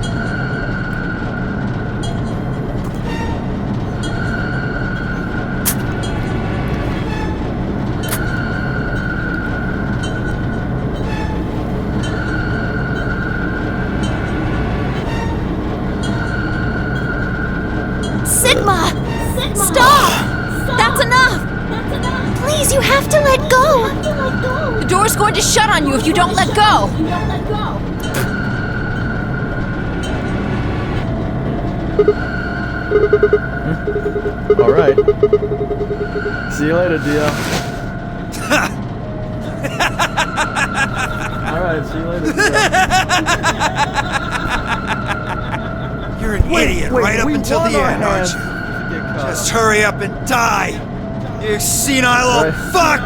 Sigma! Stop! That's enough! Please, you have to let go! The door's going to shut on you if you don't let go! Alright. See you later, Dio. Alright, see you later, Dio. You're an idiot right up until the end, aren't you? Just hurry up and die! You senile old fuck!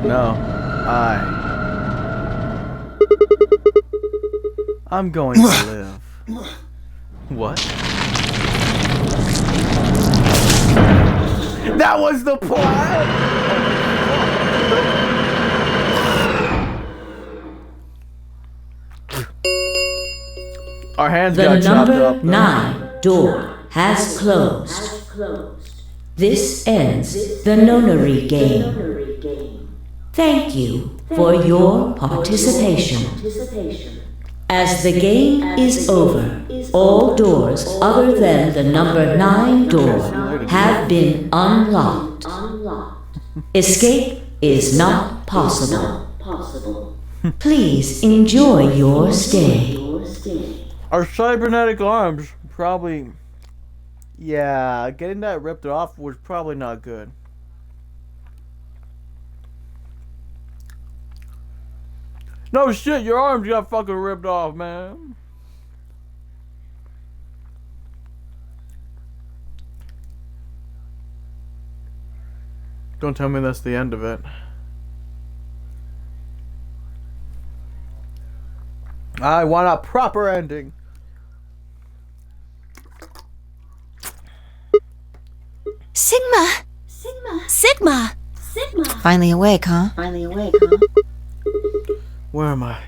No, I'm going to live. What? That was the plan! Our hands got chopped The up. number 9 door has closed. This ends the nonary game. Thank you for your participation. As the game is over, all doors other than the number 9 door have been unlocked. Escape is not possible. Please enjoy your stay. Our cybernetic arms probably... Yeah, getting that ripped off was probably not good. No shit, your arms got fucking ripped off, man. Don't tell me that's the end of it. I want a proper ending. Sigma! Sigma! Finally awake, huh? Where am I?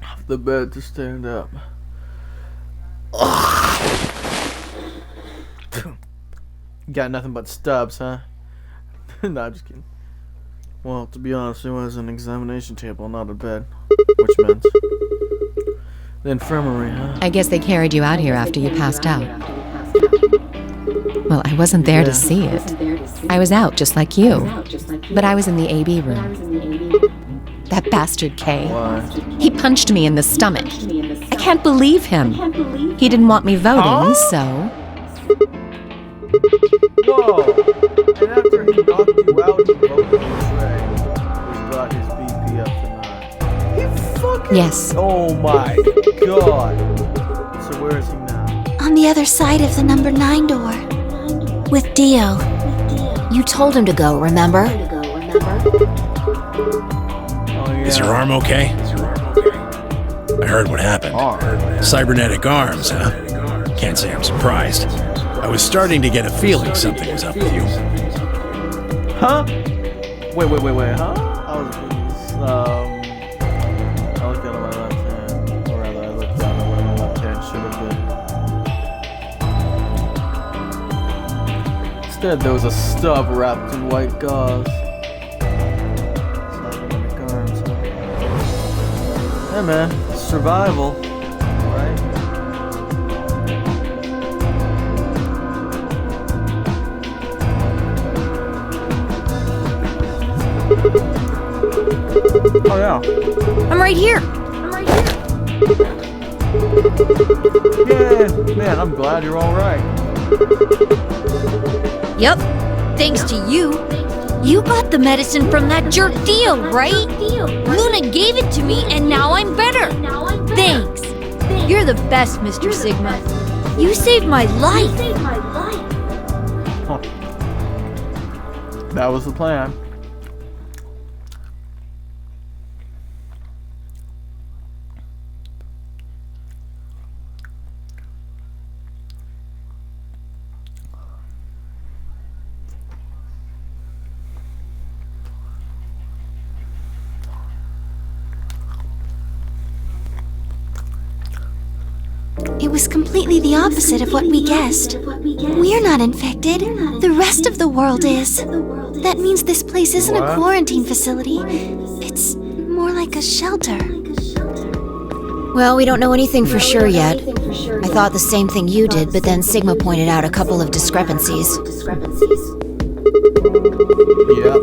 Off the bed to stand up. Got nothing but stubs, huh? No, I'm just kidding. Well, to be honest, it was an examination table, not a bed. Which meant the infirmary, huh? I guess they carried you out here after you passed out. Well, I wasn't there to see it. I was out just like you. But I was in the AB room. That bastard Kay. Why? He punched me in the stomach. I can't believe him. He didn't want me voting, so... Whoa! And after he knocked you out, he broke the tray, which brought his BP up to 9. He Yes. Oh my god. So where is he now? On the other side of the number 9 door. With Dio. You told him to go, remember? Oh, yeah. Is your arm okay? I heard what happened. Cybernetic arms, huh? Can't say I'm surprised. I was starting to get a feeling something was up with you. Huh? Wait, huh? I looked down at my left hand. Or rather, I looked down at where my left hand should have been. Instead, there was a stub wrapped in white gauze. Cybernetic arms, huh? Hey man, survival, right? Oh yeah. I'm right here. Yeah, man, I'm glad you're all right. Yep. Thanks to you. You got the medicine from that jerk Dio, right? Luna gave it to me and now I'm better. Thanks. You're the best, Mr. Sigma. You saved my life. Huh. That was the plan. It was completely the opposite of what we guessed. We're not infected. The rest of the world is. That means this place isn't a quarantine facility. It's more like a shelter. Well, we don't know anything for sure yet. I thought the same thing you did, but then Sigma pointed out a couple of discrepancies. Yeah.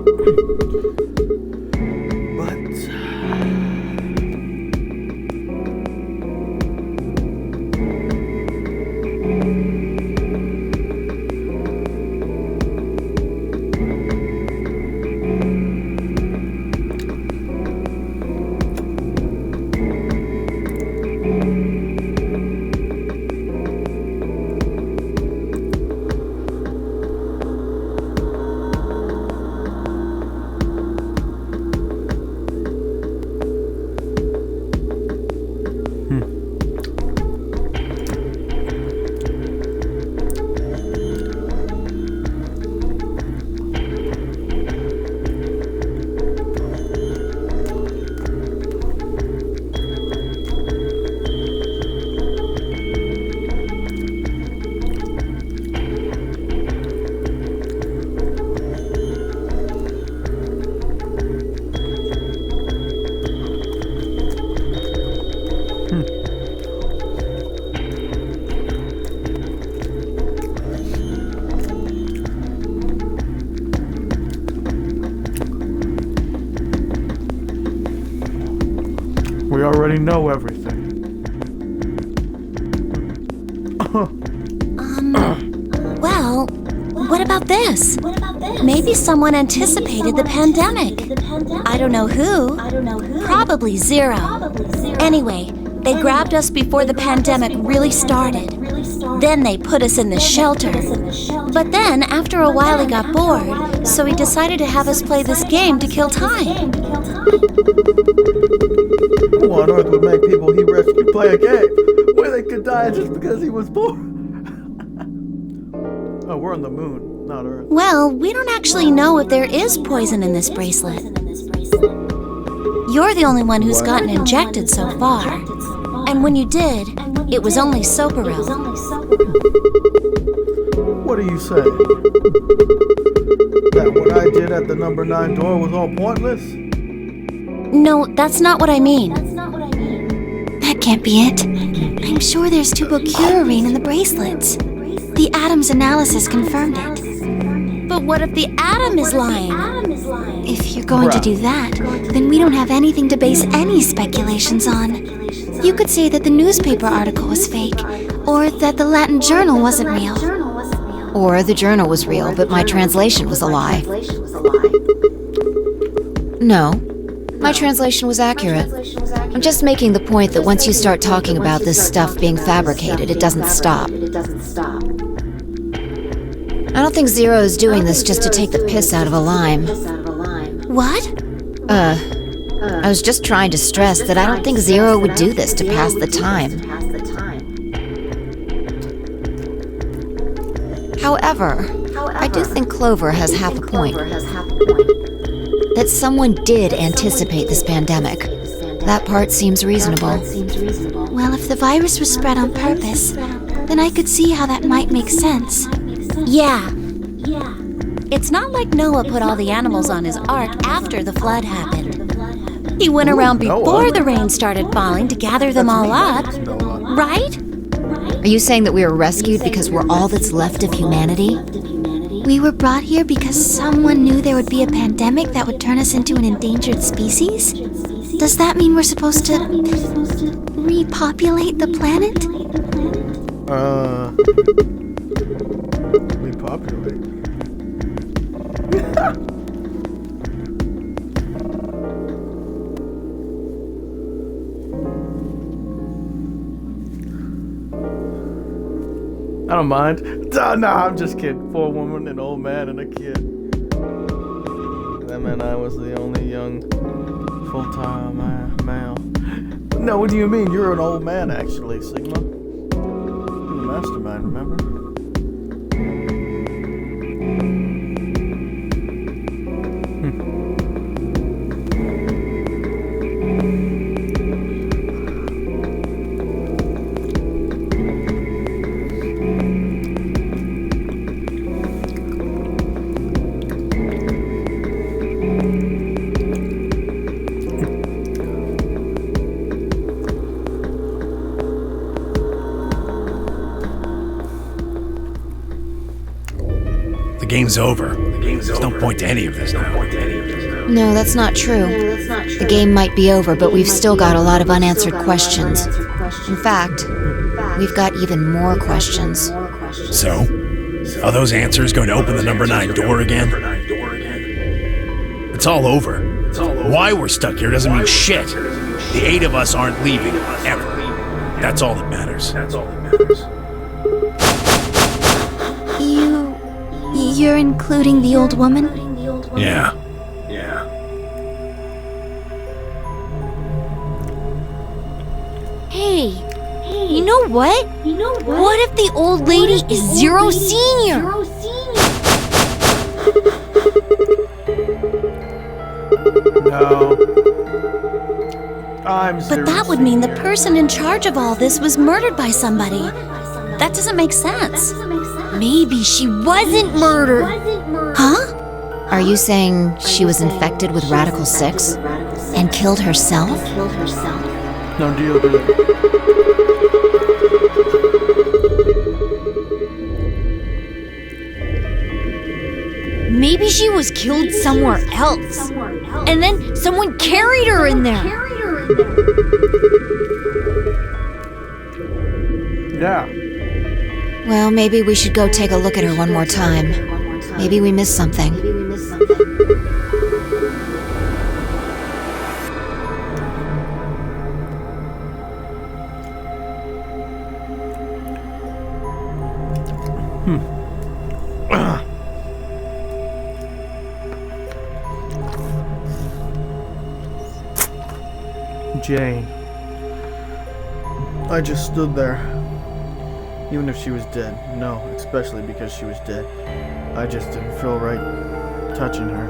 We already know everything. Well, what about this? Maybe someone anticipated the pandemic. I don't know who. Probably Zero. Anyway, they grabbed us before the pandemic really started. Then they put us in the shelter. But then, after a while, he got bored, so he decided to have us play this game to kill time. Who on earth would make people he rescued play a game where they could die just because he was bored? Oh, we're on the moon, not Earth. Well, we don't actually know if there is poison in this bracelet. You're the only one who's gotten injected so far. And when you did, it was only Soparil. What are you saying? That what I did at the number 9 door was all pointless? No, that's not what I mean. That can't be it. I'm sure there's tubocurarine in the bracelets. The Atom's analysis confirmed it. But what if the Atom is lying? If you're going to do that, then we don't have anything to base any speculations on. You could say that the newspaper article was fake, or that the Latin journal wasn't real. Or the journal was real, but my translation was a lie. No. My translation was accurate. I'm just making the point that once you start talking about this stuff being fabricated, it doesn't stop. I don't think Zero is doing this just to take the piss out of a lime. What? I was just trying to stress that I don't think Zero would do this to pass the time. However, I do think Clover has half a point. That someone did anticipate this pandemic. That part seems reasonable. Well, if the virus was spread on purpose, then I could see how that might make sense. Yeah. It's not like Noah put all the animals on his ark after the flood happened. He went around before the rain started falling to gather them all up, right? Are you saying that we were rescued because we're all that's left of humanity? We were brought here because someone knew there would be a pandemic that would turn us into an endangered species? Does that mean we're supposed to repopulate the planet? Repopulate? I don't mind. No, I'm just kidding. 4 women, an old man, and a kid. That meant I was the only young full-time male. No, what do you mean? You're an old man, actually, Sigma. You're the mastermind, remember? The game's over. There's no point to any of this now. No, that's not true. The game might be over, but we've still got a lot of unanswered questions. In fact, we've got even more questions. So? Are those answers going to open the number 9 door again? It's all over. Why we're stuck here doesn't mean shit. The 8 of us aren't leaving, ever. That's all that matters. You're including the old woman? Yeah. Hey, you know what? What if the old lady is Zero Senior? No. I'm Zero But that would mean the person in charge of all this was murdered by somebody. That doesn't make sense. Maybe she wasn't murdered. Huh? Are you saying she was infected with Radical 6 and killed herself? No deal, dude. Maybe she was killed somewhere else. And then someone carried her in there. Yeah. Well, maybe we should go take a look at her one more time. Maybe we missed something. Jane. I just stood there. Even if she was dead. No, especially because she was dead. I just didn't feel right touching her.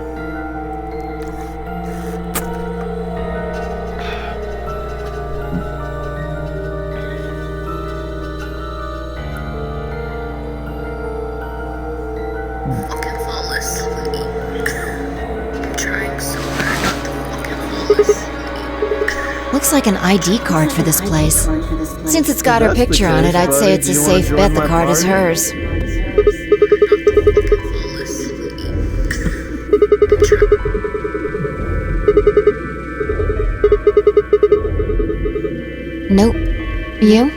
Fucking flawless. I'm trying so hard not to fucking flawless. Looks like an ID card for this place. Since it's got her picture on it, I'd say it's a safe bet the card is hers. Nope. You?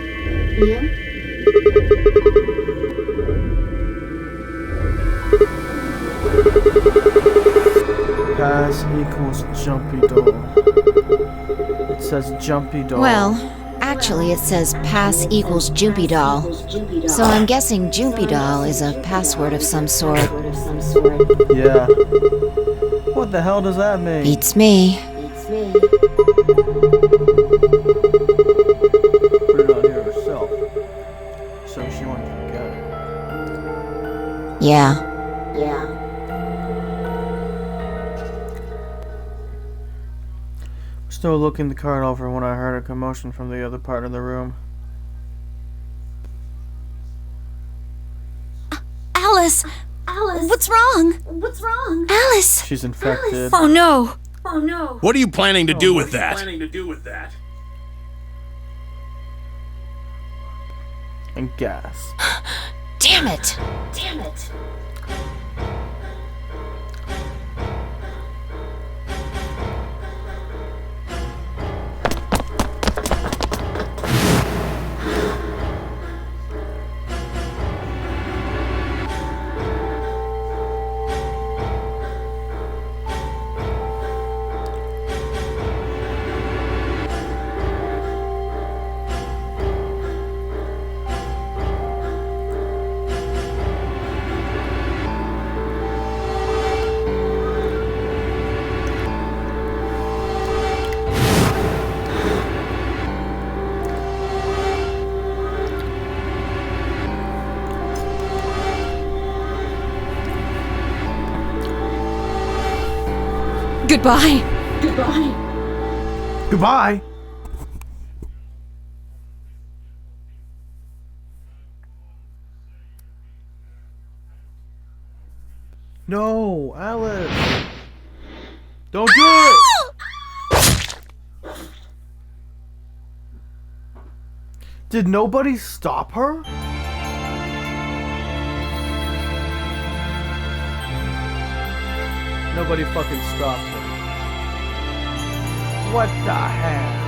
Pass equals jumpy doll. says Jumpy Doll. Well, actually it says pass equals Jumpy Doll. So I'm guessing Jumpy Doll is a password of some sort. Yeah. What the hell does that mean? Beats me. Put it on here herself. So she won't forget it. Yeah. Still looking the card over when I heard a commotion from the other part of the room. Alice! What's wrong? Alice! She's infected. Oh no! What are you planning to do with that? And gas. Damn it! Goodbye. Goodbye. No, Alice. Don't do it. Did nobody stop her? Nobody fucking stopped her. What the hell?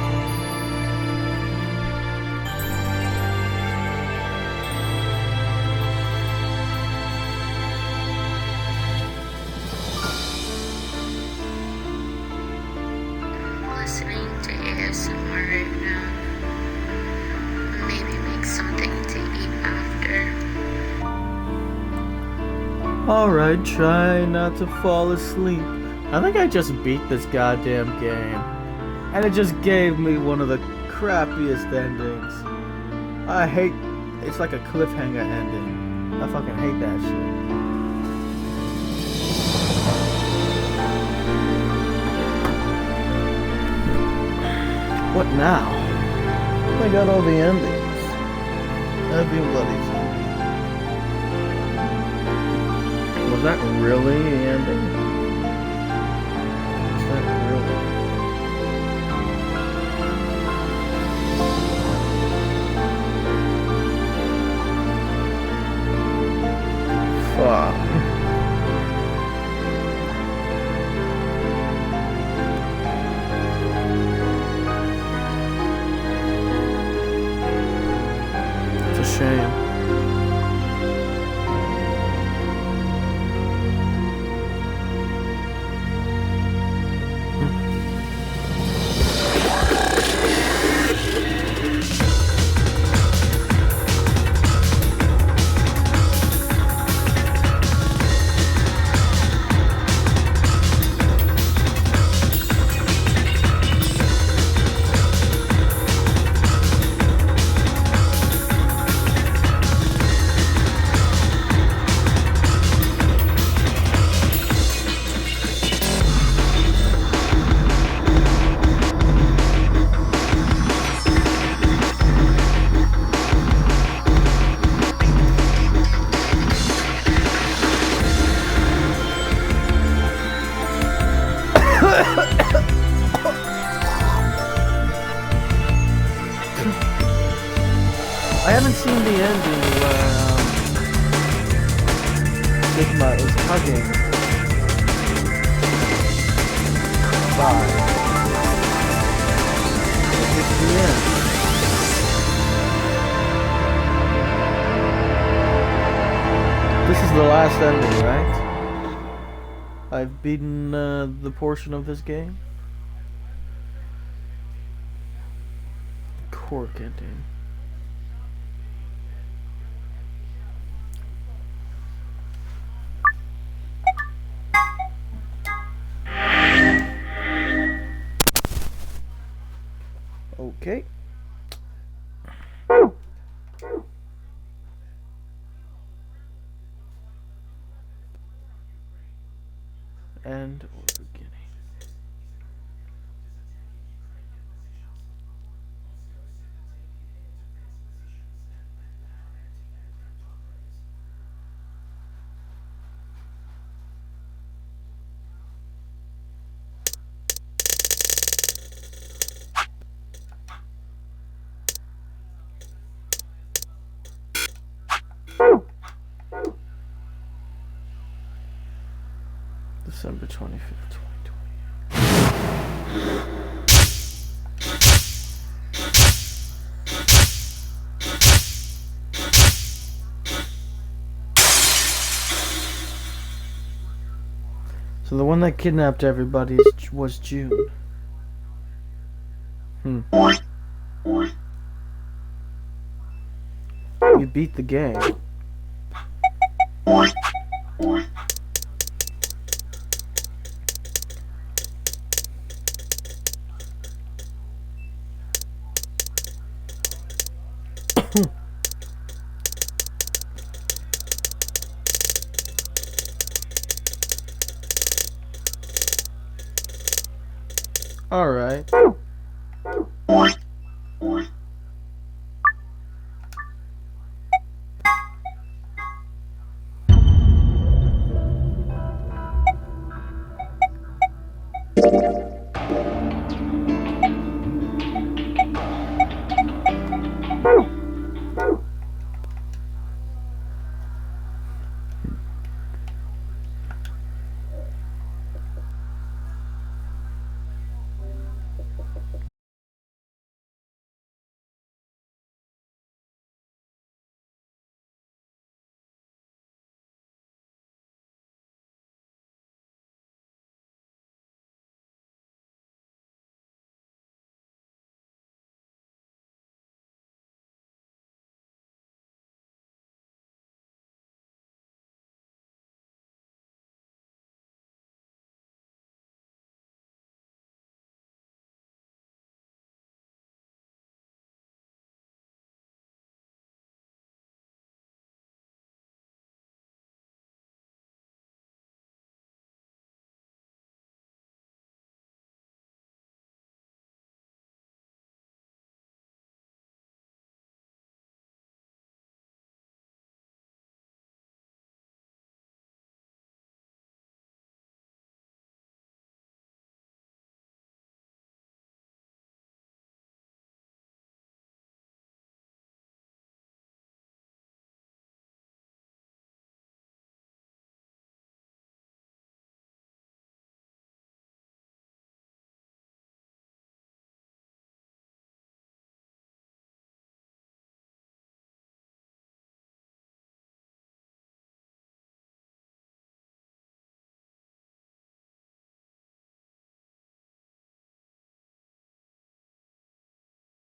Listening to ASMR right now. Maybe make something to eat after. Alright, try not to fall asleep. I think I just beat this goddamn game. And it just gave me one of the crappiest endings. I hate... It's like a cliffhanger ending. I fucking hate that shit. What now? I got all the endings. Everybody's ending. Was that really the ending? Was that really? Fuck. It's a shame. I haven't seen the ending where Sigma is hugging Bye. It's the end. This is the last ending, right? I've beaten the portion of this game. Quark ending. Okay. End or beginning. December 25th, 2020. So the one that kidnapped everybody was June. You beat the game. All right.